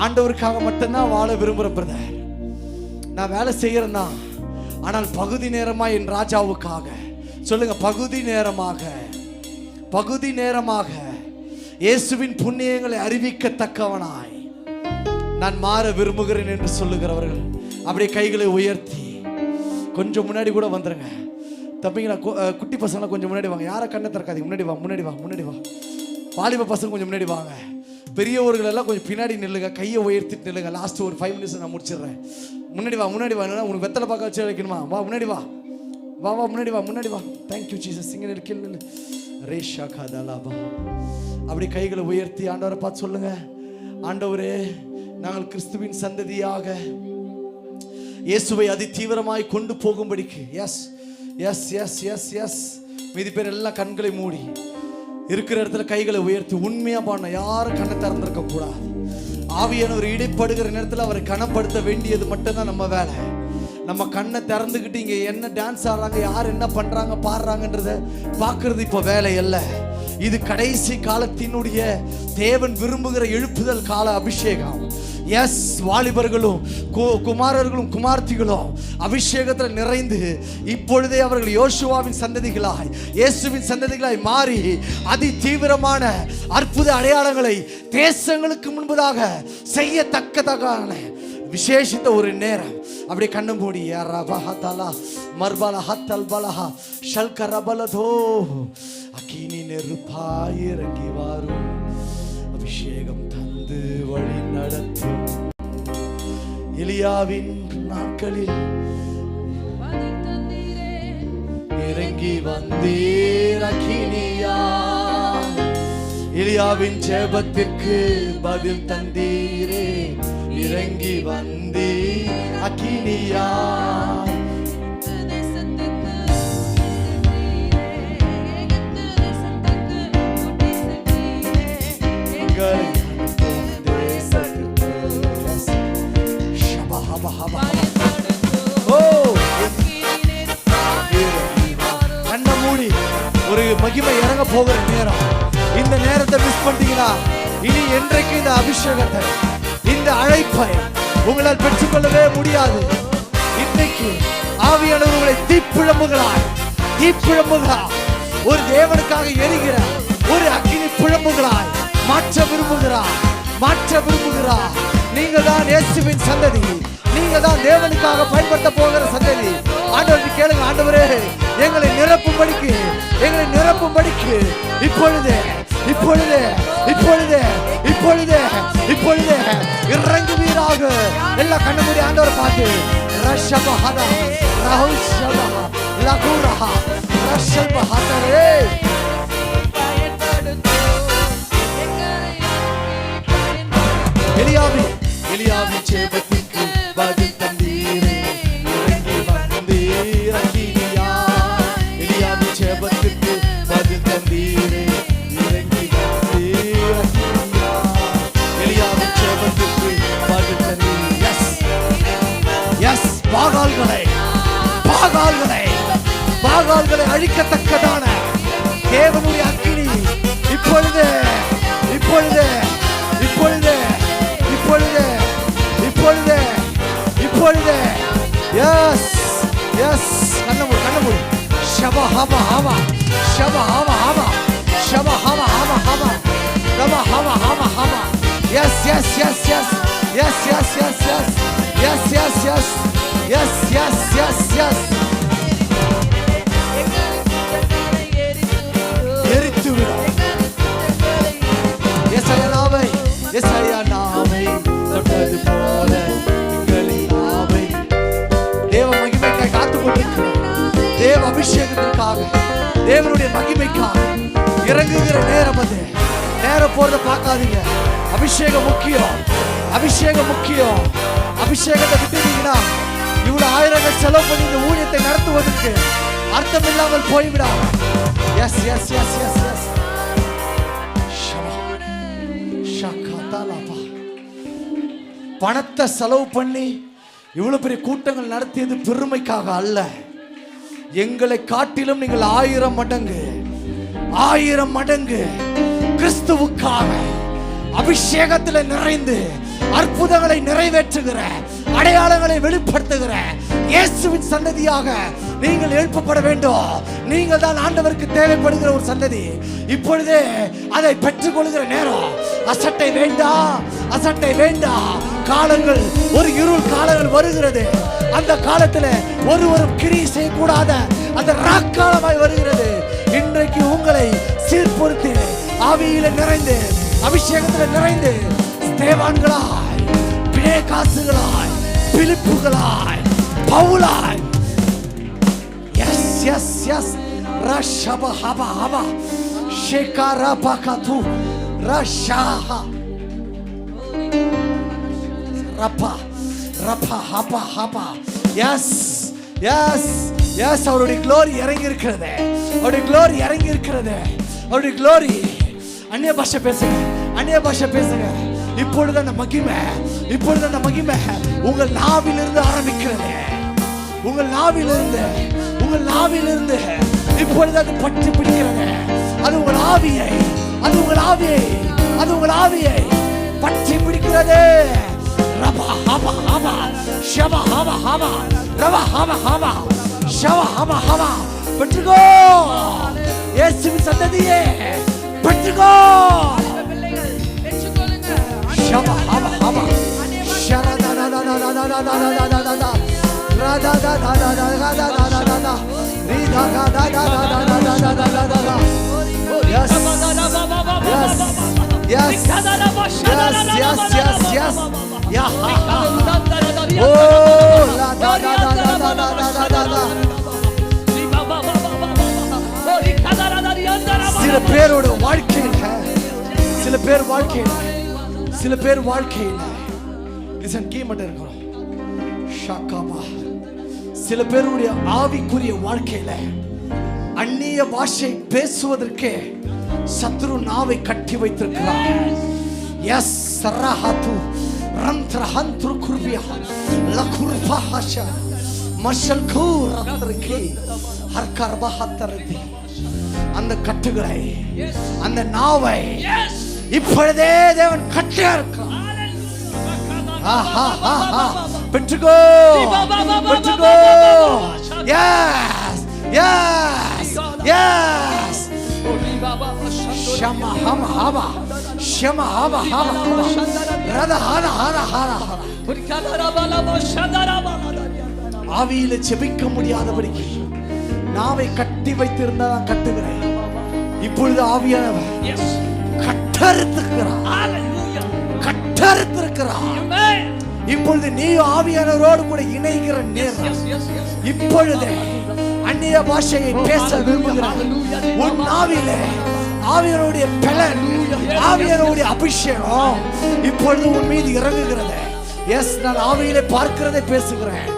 ஆண்டவருக்காக மட்டும்தான் வாழ விரும்புகிறேன் பிரதர். நான் வேலை செய்கிறேன் தான், ஆனால் பகுதி நேரமாக என் ராஜாவுக்காக சொல்லுங்க, பகுதி நேரமாக பகுதி நேரமாக இயேசுவின் புண்ணியங்களை அறிவிக்கத்தக்கவனாய் நான் மாற விரும்புகிறேன் என்று சொல்லுகிறவர்கள் அப்படியே கைகளை உயர்த்தி கொஞ்சம் முன்னாடி கூட வந்துருங்க. தம்பிங்களா, குட்டி பசங்களாம் கொஞ்சம் முன்னாடி வாங்க. யாரை கண்ணை திறக்காதீங்க, முன்னாடி வா முன்னாடி வா முன்னாடி வா. வாலிப பசங்க கொஞ்சம் முன்னாடி வாங்க. பெரியவர்கள் எல்லாம் கொஞ்சம் பின்னாடி நில்லுங்க, கையை உயர்த்திட்டு நில்லுங்க. லாஸ்ட் ஒரு 5 நிமிஷம் நான் முடிச்சிடுறேன். முன்னாடி வா முன்னாடி வா. உனக்கு வெத்தலை பார்க்க வச்சு வைக்கணுமா? வா முன்னாடி வா வா வா முன்னாடி வா முன்னாடி வா. Thank you Jesus. இங்கே நிற்கல ரேஷா காதாலாபா. அப்படி கைகளை உயர்த்தி ஆண்டவரை பார்த்து சொல்லுங்க, ஆண்டவரே, நாங்கள் கிறிஸ்துவின் சந்ததியாக இயேசுவை அதி தீவிரமாய் கொண்டு போகும்படிக்கு. Yes yes yes yes yes. மீதி பேர் எல்லாம் கண்களை மூடி இருக்கிற இடத்துல கைகளை உயர்த்தி உண்மையா பாடணும். யாரும் கண்ணை திறந்திருக்க கூடாது. ஆவியானவர் இடைப்படுகிற நேரத்தில் அவரை கனப்படுத்த வேண்டியது மட்டும்தான் நம்ம வேலை. நம்ம கண்ணை திறந்துக்கிட்டு இங்கே என்ன டான்ஸ் ஆடுறாங்க, யார் என்ன பண்ணுறாங்க பாடுறாங்கன்றத பார்க்கறது இப்போ வேலை இல்லை. இது கடைசி காலத்தினுடைய தேவன் விரும்புகிற எழுப்புதல் கால அபிஷேகம். எஸ், வாலிபர்களும் குமாரர்களும் குமார்த்திகளும் அபிஷேகத்தில் நிறைந்து இப்பொழுதே அவர்கள் யோசுவாவின் சந்ததிகளாய் இயேசுவின் சந்ததிகளாய் மாறி அதி தீவிரமான அற்புத அடையாளங்களை தேசங்களுக்கு முன்பதாக செய்யத்தக்கதாக விசேஷித்த ஒரு நேரம். அப்படியே கண்ணு மூடி அக்கினி நெருப்பாய் இறங்கி வரும், அபிஷேகம் தந்து வழி நடத்தும். எலியாவின் நாட்களில் இறங்கி வந்தீர் அக்கினியா, எலியாவின் ஜெபத்திற்கு பதில் தந்தீரே, இறங்கி வந்தீர் அக்கினியா. கண்ண மூடி ஒரு மகிமை இறங்க போகிற நேரம். இந்த நேரத்தை மிஸ் பண்ணிட்டீங்கன்னா இனி என்றைக்கு இந்த அபிஷேகத்தை, இந்த அழைப்பை உங்களால் பெற்றுக்கொள்ளவே முடியாது. இன்னைக்கு ஆவியானவர் உங்களை தீப்பிழம்புகளாய் ஒரு தேவனுக்காக எரிகிற ஒரு அக்கினி பிழம்புகளாய் மாற்ற விரும்புகிறார். நீங்க தான் இயேசுவின் சந்ததி, நீங்க தான் தேவனுக்காக பயன்படுத்த போகிற சந்ததி. ஆண்டவருக்கு கேளுங்க, ஆண்டவரே, எங்களை கண்ண மூடி ஆண்டவரை பார்த்து ரஷபஹதா ரஹுஷபஹா லகுரஹா ரஷபஹதரே எலியாவின் ஜெபத்துக்கு பதில் தந்தீரே இறங்கி வந்தீர் அக்கினியா. எலியாவின் ஜெபத்துக்கு பதில் தந்தீரே இறங்கி வந்தீர் அக்கினியா. எலியாவின் ஜெபத்துக்கு பதில் தந்தீர். எஸ் எஸ் பாகால்களை அழிக்கத்தக்கதான தேவனுடைய அக்கினி இப்பொழுது இப்பொழுது இப்பொழுது இப்பொழுது இப்பொழுது இப்பொழுது எஸ் எஸ் கண்ணமூடி ஷபஹபா ஹபா ஷபஹபா ஹபா ஷபஹபா ஹபா ஹபா ரபா ஹபா ஹபா ஹபா yes yes yes yes yes yes yes yes yes yes yes yes yes yes yes எரித்து விடு. எஸ்ஐயா நாவை தொட்டது போல எங்களின் நாவை தேவ மகிமைக்காக காத்துக் கொண்டிருக்கிறோம். தேவ அபிஷேகத்திற்காக தேவனுடைய மகிமைக்காக இறங்குகிற நேரம் அது. நேரம் போறத பார்க்காதீங்க. அபிஷேகம் முக்கியம், அபிஷேகம் முக்கியம். அபிஷேகத்தை விட்டுட்டீங்கன்னா இவ்வளவு ஆயிரங்கள் செலவு பண்ணி இந்த ஊழியத்தை நடத்துவதற்கு அர்த்தம் இல்லாமல் போய்விடாது. Yes yes yes yes yes பணத்தை செலவு பண்ணி இவ்வளவு பெரிய கூட்டங்கள் நடத்தியது பெருமைக்காக அல்ல. எங்களை காட்டிலும் நீங்கள் 1000 மடங்கு 1000 மடங்கு கிறிஸ்துவுக்காக அபிஷேகத்தில் நிறைந்து அற்புதங்களை நிறைவேற்றுகிற அடையாளங்களை வெளிப்படுத்துகிற இயேசுவின் சந்ததியாக நீங்கள் எழுப்பப்பட வேண்டும். நீங்கள் தான் ஆண்டவருக்கு தேவைப்படுகிற ஒரு சந்ததி. இப்பொழுதே அதை பெற்றுக்கொள்கிற நேரம். அசட்டை வேண்டாம், அசட்டை வேண்டாம். காலங்கள் ஒரு இருள் காலங்கள் வருகிறது. அந்த காலத்தில் ஒருவரும் கிரியை செய்யக்கூடாத அந்த ராக்காலமாய் வருகிறது. இன்றைக்கு உங்களை சீர்பொருத்தி ஆவியில நிறைந்து அபிஷேகத்தில் நிறைந்து தேவான்களாய் பிணைகாசுகளாய் பிலிப்புகளாய் பவுலாய் எஸ் எஸ் எஸ் ரஷப ஹப ஹப ஷேகாரா பகது ரஷாஹா ரப்பா ரப்பா ஹபா ஹபா எஸ் எஸ் எஸ் அவருடைய க்ளோரி இறங்கி இருக்கிறது. அவருடைய க்ளோரி இறங்கி இருக்கிறது. அவருடைய க்ளோரி. அந்நிய பாஷை பேசுங்க, அந்நிய பாஷை பேசுங்க. இப்பொழுது அந்த மகிமை, இப்பொழுது அந்த மகிமை உங்கள் நாவிலிருந்து ஆரம்பிக்கிறது. உங்கள் நாவிலிருந்து, உங்கள் நாவிலிருந்து இப்பொழுது அது பற்றி பிடிக்கிறது. அது உங்கள் ஆவியை, அது உங்கள் ஆவியை, அது உங்கள் ஆவியை பற்றி பிடிக்கிறது. ரபா ஹபா ஹபா ஷபா ஹபா ஹபா ரபா ஹபா ஹபா ஷபா ஹபா ஹபா பெற்றுக்கோ. இயேசுவின் சந்ததியே பெற்றுக்கோ. ஷபா ஹபா ஹபா ஷரா தா தா தா தா தா தா தா தா தா தா ராதா தா தா தா தா தா தா தா தா தா ரீதா தா தா தா தா தா தா தா தா தா தா. Yes, yes, yes, yes, yes, yes. Yeah. Oh, la da da da da da da da da da. சில பேரோட வாழ்க்கையில், சில பேர் வாழ்க்கையில், சில பேர் வாழ்க்கையில் லிசன் கீ மட்டும் இருக்கணும். ஷாக்காமா சில பேருடைய ஆவிக்குரிய வாழ்க்கையில அந்நிய பாஷை பேசுவதற்கே சத்ரு நாவை கட்டி வைத்திருக்கிறார். எஸ் சரஹது ரந்த்ரஹந்த்ரு குர்பியா லகுர்பஹஷ மஷல்கூர் அத்ரகி ஹர்கர்பஹத்ரதி. அந்த கட்டுகளை, அந்த நாவை இப்பொழுதே தேவன் கட்டியா இருக்கிறார். பெற்றுக்கோ, பெற்றுக்கோ. Yes yes yes. ஷமா ஹமா ஹமா ஷமா ஹமா ஹமா ரத ஹன ஹன ஹன. ஆவியில செபிக்க முடியாதபடிக்கு நாவை கட்டி வைத்திருந்தா நான் கட்டுகிறேன். இப்பொழுது ஆவியானவர் கட்டறுத்திருக்கிறார், கட்டறுத்திருக்கிறார். இப்பொழுது நீ ஆவியானவரோடு கூட இணைகிற நேரம். இப்பொழுது அந்நிய பாஷையை பேச விரும்புகிறார். உன் ஆவியிலே ஆவியானுடைய பலன், ஆவியானுடைய அபிஷேகம் இப்பொழுது உன் மீது இறங்குகிறது. எஸ், நான் ஆவியிலே பார்க்கிறதை பேசுகிறேன்.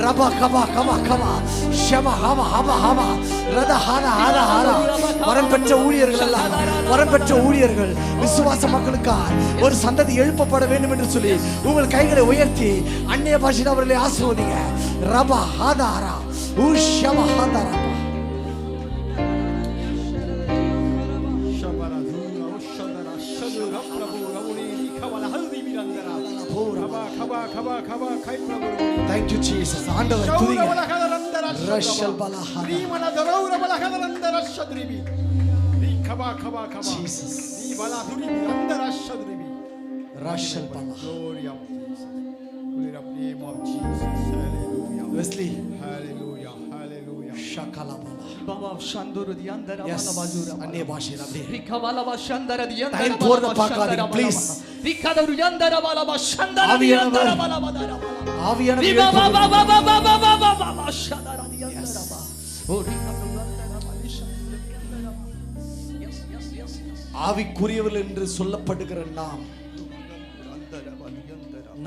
ரபா கபா கபா கபா ஷபா ஹவா ஹவா ஹவா ரத ஹாரா ஹாரா ஹாரா. வரம் பெற்ற ஊழியர்கள் எல்லாம், வரம் பெற்ற ஊழியர்கள், விசுவாச மக்களுக்காக ஒரு சந்ததி எழுப்பப்பட வேண்டும் என்று சொல்லி உங்கள் கைகளை உயர்த்தி அந்நிய பாஷையில் அவர்களை ஆசீர்வதிங்க. ரபா ஹாதாரா உஷபா ஹாதாரா. Thank you Jesus. ஆண்டவர் துதிங்க. Russell பலஹா ரீமன தரௌர பலஹதரந்த ரஷத்ரிபி ரிகபா Kaba Kaba Jesus. நீ பலதுரி அந்த ரஷத்ரிபி Russell பலஹா. Glory of Jesus. Glory of name of Jesus. Hallelujah. Wesley. Hallelujah. Hallelujah. Shakala bala. Baba shanduru diandara bala bazura. அந்நிய பாஷையில் அப்படியே ரிகவல பஷந்தர diandara. டைம் போறத பார்க்காதீங்க please. ரிகதரு diandara bala bashndara diandara bala badara. ஆவியானவர் ஆவிக்குரியவர்கள் என்று சொல்லப்படுகிற நாம்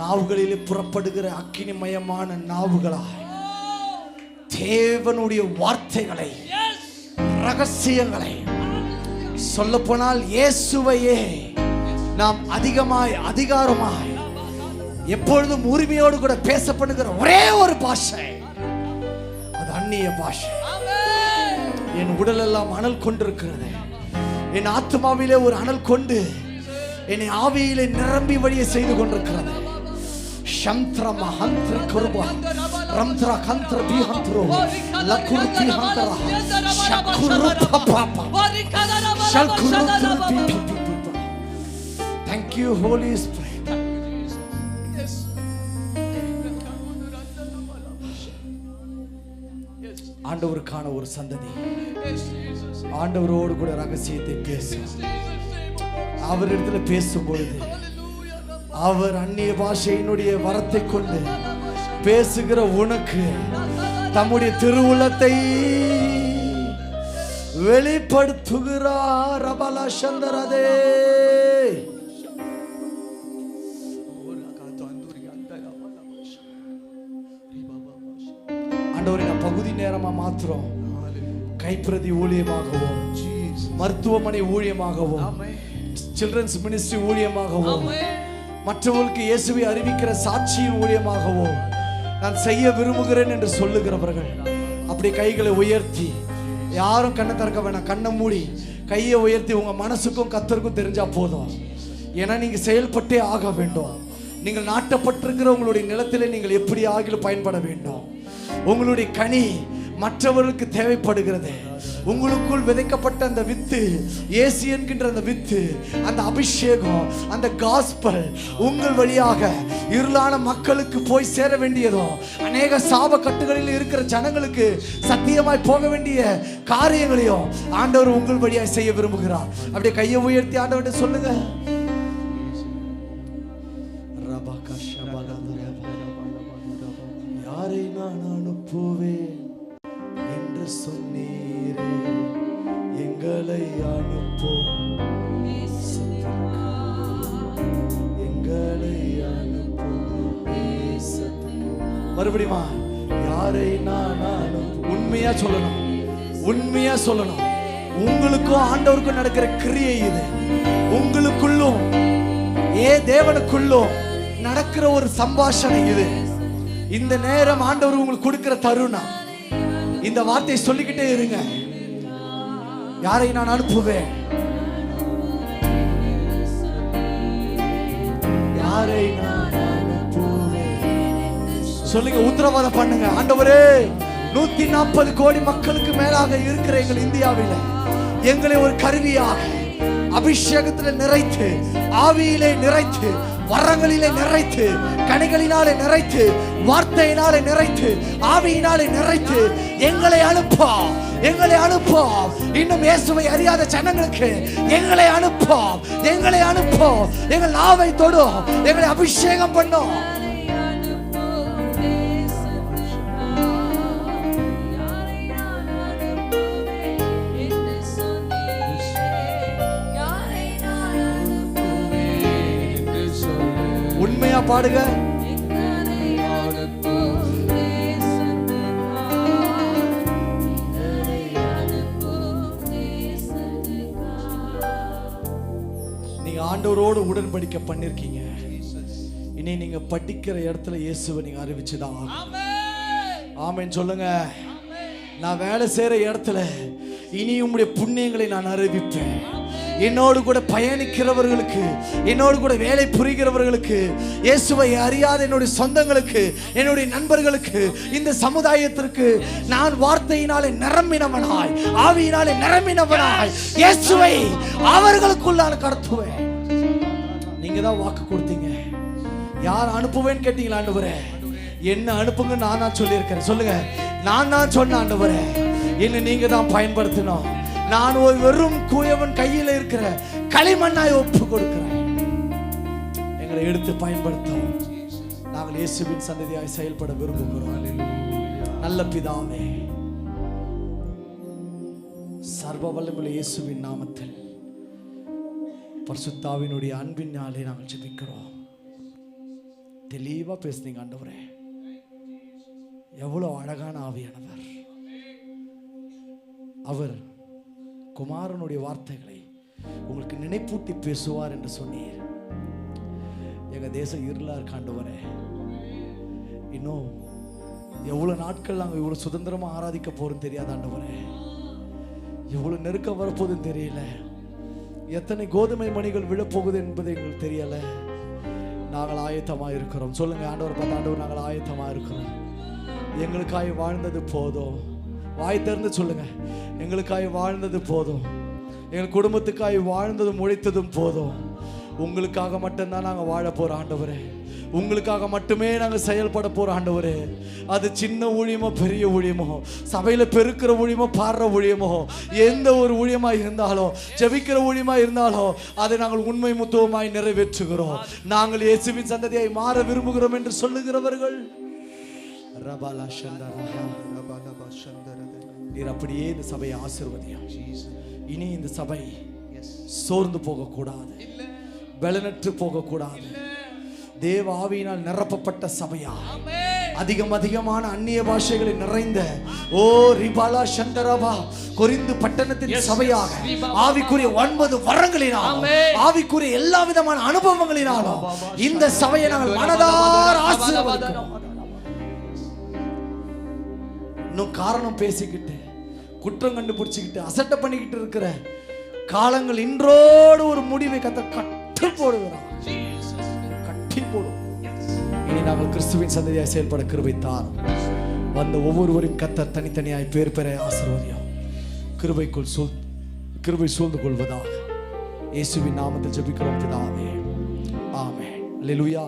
நாவுகளிலே புறப்படுகிற அக்கினிமயமான நாவுகளாய் தேவனுடைய வார்த்தைகளை, ரகசியங்களை, சொல்ல போனால் இயேசுவையே நாம் அதிகமாய் அதிகாரமாய் எப்பொழுதும் உரிமையோடு கூட பேசப்படுகிற ஒரே ஒரு பாஷை, அது அந்நிய பாஷை. என் உடல் எல்லாம் அனல் கொண்டிருக்கிறது. என் ஆத்மாவிலே ஒரு அனல் கொண்டு என்னை ஆவியிலே நிரம்பி வழியை செய்து கொண்டிருக்கிறது. சந்திர மஹந்திர Kuruba ரம்த்ர கந்திர பிஹந்திரோ லகுர்தி ஹந்தரா ஷகுருபா Baba ஷகுருபி. Thank you Holy Spirit. ஆண்டவருக்கான ஒரு சந்ததி ஆண்டவரோடு கூட ரகசியத்தை பேசும். அவரிடத்துல பேசும்பொழுது அவர் அந்நிய பாஷையினுடைய வரத்தை கொண்டு பேசுகிற உனக்கு தம்முடைய திருவுள்ளத்தை வெளிப்படுத்துகிறார். ரபலா சந்தரதே. ஆண்டவரே, நான் பகுதி நேரமா மாத்திரம் கைப்பிரதி ஊழியமாகவும், மருத்துவமனை ஊழியமாகவும், சில்ட்ரன்ஸ் மினிஸ்ட்ரி ஊழியமாகவும், மற்றவர்களுக்கு இயேசுவை அறிவிக்கிற சாட்சியின் ஊழியமாகவும் நான் செய்ய விரும்புகிறேன் என்று சொல்லுகிறவர்கள் அப்படி கைகளை உயர்த்தி, யாரும் கண்ணை திறக்க வேணாம், கண்ணை மூடி கையை உயர்த்தி உங்க மனசுக்கும் கர்த்தருக்கும் தெரிஞ்சா போதும். ஏன்னா நீங்க செயல்பட்டே ஆக வேண்டும். நீங்கள் நாட்டப்பட்டிருக்கிற உங்களுடைய நிலத்திலே நீங்கள் எப்படி ஆகிலும் பயன்பட வேண்டும். உங்களுடைய கனி மற்றவர்களுக்கு தேவைப்படுகிறது. உங்களுக்குள் விதைக்கப்பட்ட அந்த வித்து, இயேசு என்கின்ற அந்த வித்து, அந்த அபிஷேகம், அந்த காஸ்பல் உங்கள் வழியாக இருளான மக்களுக்கு போய் சேர வேண்டியதும், அநேக சாப கட்டுகளில் இருக்கிற ஜனங்களுக்கு சத்தியமாய் போக வேண்டிய காரியங்களையும் ஆண்டவர் உங்கள் வழியாய் செய்ய விரும்புகிறார். அப்படியே கையை உயர்த்தி ஆண்டவர்கிட்ட சொல்லுங்க. யாரை நான் அனுப்புவேன் என்று சொன்னீரே, எங்களை அனுப்பும், எங்களை அனுப்பும். மறுபடியுமா, யாரை நான் அனுப்பும். உண்மையா சொல்லணும், உண்மையா சொல்லணும். உங்களுக்கும் ஆண்டவருக்கும் நடக்கிற கிரியை இது. உங்களுக்குள்ளும் தேவனுக்குள்ளும் நடக்கிற ஒரு சம்பாஷணை இது. இந்த நேரம் ஆண்டவர் உங்களுக்கு கொடுக்கிற தருணம். இந்த வார்த்தையை சொல்லிக்கிட்டே இருங்க. யாரை நான் அனுப்புவேன், யாரை நான் அனுப்புவேன் சொல்லுங்க, உத்தரவாதம் பண்ணுங்க. ஆண்டவரே, 140 கோடி மக்களுக்கு மேலாக இருக்கிற எங்கள் இந்தியாவில் எங்களை ஒரு கருவியாக அபிஷேகத்தில் நிறைத்து, ஆவியிலே நிறைத்து, வரங்களிலே நிறைத்து, கனிகளினாலே நிறைத்து, வார்த்தையினாலே நிறைத்து, ஆவியினாலே நிறைத்து எங்களை அனுப்போம், எங்களை அனுப்போம். இன்னும் இயேசுவை அறியாத ஜனங்களுக்கு எங்களை அனுப்போம், எங்களை அனுப்போம். எங்கள் நாவை தொடும், எங்களை அபிஷேகம் பண்ணும். பாடுங்க. நீங்க ஆண்டவரோடு உடன்படிக்கை பண்ணிருக்கீங்க. இனி நீங்க படிக்கிற இடத்துல இயேசுவை நீங்க அறிவிச்சுதான் ஆமென் சொல்லுங்க. நான் வேலை செய்யற இடத்துல இனி உம்முடைய புண்ணியங்களை நான் அறிவிப்பேன். என்னோடு கூட பயணிக்கிறவர்களுக்கு, என்னோடு கூட வேலை புரிகிறவர்களுக்கு, இயேசுவை அறியாத என்னுடைய சொந்தங்களுக்கு, என்னுடைய நண்பர்களுக்கு, இந்த சமுதாயத்திற்கு நான் வார்த்தையினாலே நிரம்பினவனாய், ஆவியினாலே நிரம்பினவனாய் இயேசுவை அவர்களுக்குள் நான் கடத்துவேன். நீங்க தான் வாக்கு கொடுத்தீங்க. யார் அனுப்புவேன்னு கேட்டீங்களா? ஆண்டவரே என்ன அனுப்புங்க நான் தான் சொல்லியிருக்கிறேன். சொல்லுங்க, நான் தான் சொன்ன ஆண்டவரே, என்ன நீங்க தான் பயன்படுத்தணும். நான் ஒரு வெறும் கூயவன் கையில் இருக்கிற களிமண்ணாய் ஒப்பு கொடுக்கிறேன். எங்களை எடுத்து பயன்படுத்தும். நாங்கள் இயேசுவின் சந்ததியாய் செயல்பட விரும்புகிறோம். நல்ல பிதாவே, சர்வ வல்லமையுள்ள இயேசுவின் நாமத்தில் பரிசுத்தாவினுடைய அன்பினாலே நாங்கள் ஜெபிக்கிறோம். தெளிவா பேசுனீங்க ஆண்டவரே. எவ்வளவு அழகான ஆவியானவர் அவர். குமாரனுடைய வார்த்தைகளை உங்களுக்கு நினைப்பூட்டி பேசுவார் என்று சொன்னீர். எங்க தேசம் இருளா இருக்க ஆண்டவரே, இன்னும் எவ்வளவு நாட்கள் நாங்கள் இவ்வளவு சுதந்திரமா ஆராதிக்க போறோம் தெரியாத ஆண்டவரே. எவ்வளவு நெருக்கம் வரப்போகுதுன்னு தெரியல. எத்தனை கோதுமை மணிகள் விழப்போகுது என்பது எங்களுக்கு தெரியல. நாங்கள் ஆயத்தமா இருக்கிறோம். சொல்லுங்க ஆண்டவர், 10 ஆண்டவர் நாங்கள் ஆயத்தமா இருக்கிறோம். எங்களுக்காய் வாழ்ந்தது போதும். வாய் திறந்து சொல்லுங்க, எங்களுக்காய் வாழ்ந்தது போதும். எங்கள் குடும்பத்துக்காய் வாழ்ந்ததும் உழைத்ததும் போதும். உங்களுக்காக மட்டும்தான் நாங்கள் வாழ போறோம் ஆண்டவரே. உங்களுக்காக மட்டுமே நாங்கள் செயல்பட போறோம் ஆண்டவரே. அது சின்ன ஊழியமோ பெரிய ஊழியமோ, சபையில பெருக்கிற ஊழியமோ பாடுற ஊழியமோ, எந்த ஒரு ஊழியமா இருந்தாலும், ஜெபிக்கிற ஊழியமா இருந்தாலும் அதை நாங்கள் உண்மை முத்துவமாய் நிறைவேற்றுகிறோம். நாங்கள் இயேசுவின் சந்ததியாய் மாற விரும்புகிறோம் என்று சொல்லுகிறவர்கள் நீர் அப்படியே இந்த சபையை ஆசீர்வதியும். இனி இந்த சபை சோர்ந்து போகக்கூடாது, பலனற்று போகக்கூடாது. தேவ ஆவியினால் நிரப்பப்பட்ட சபையா, அதிகமான அந்நிய பாஷைகளை நிறைந்த ஓ ரிபாலா சந்தரபா கொரிந்து பட்டணத்தின் சபையாக ஆவிக்குரிய 9 வரங்களினாலும், ஆவிக்குரிய எல்லா விதமான அனுபவங்களினாலும் இந்த சபையை நாங்கள் மனதார ஆசீர்வதிக்கிறோம். இன்னும் காரணம் பேசிக்கிட்டு, குற்றம் கண்டுபிடிச்சுக்கிட்டு, அசட்டை பண்ணிக்கிட்டு இருக்கிற காலங்கள் இன்றோடு ஒரு முடிவை கட்டி போடுகிறார். கட்டி போடும். இனி நாங்கள் கிறிஸ்துவின் சந்ததியாய் செயல்பட கிருபை தாரும். வந்த ஒவ்வொருவரையும் கர்த்தர் தனித்தனியாய் பேர் பெற ஆசீர்வதியும். கிருபை சூழ்ந்து கொள்வதாக இயேசுவின் நாமத்தில் ஜெபிக்கிறோம் பிதாவே. ஆமென். அல்லேலூயா.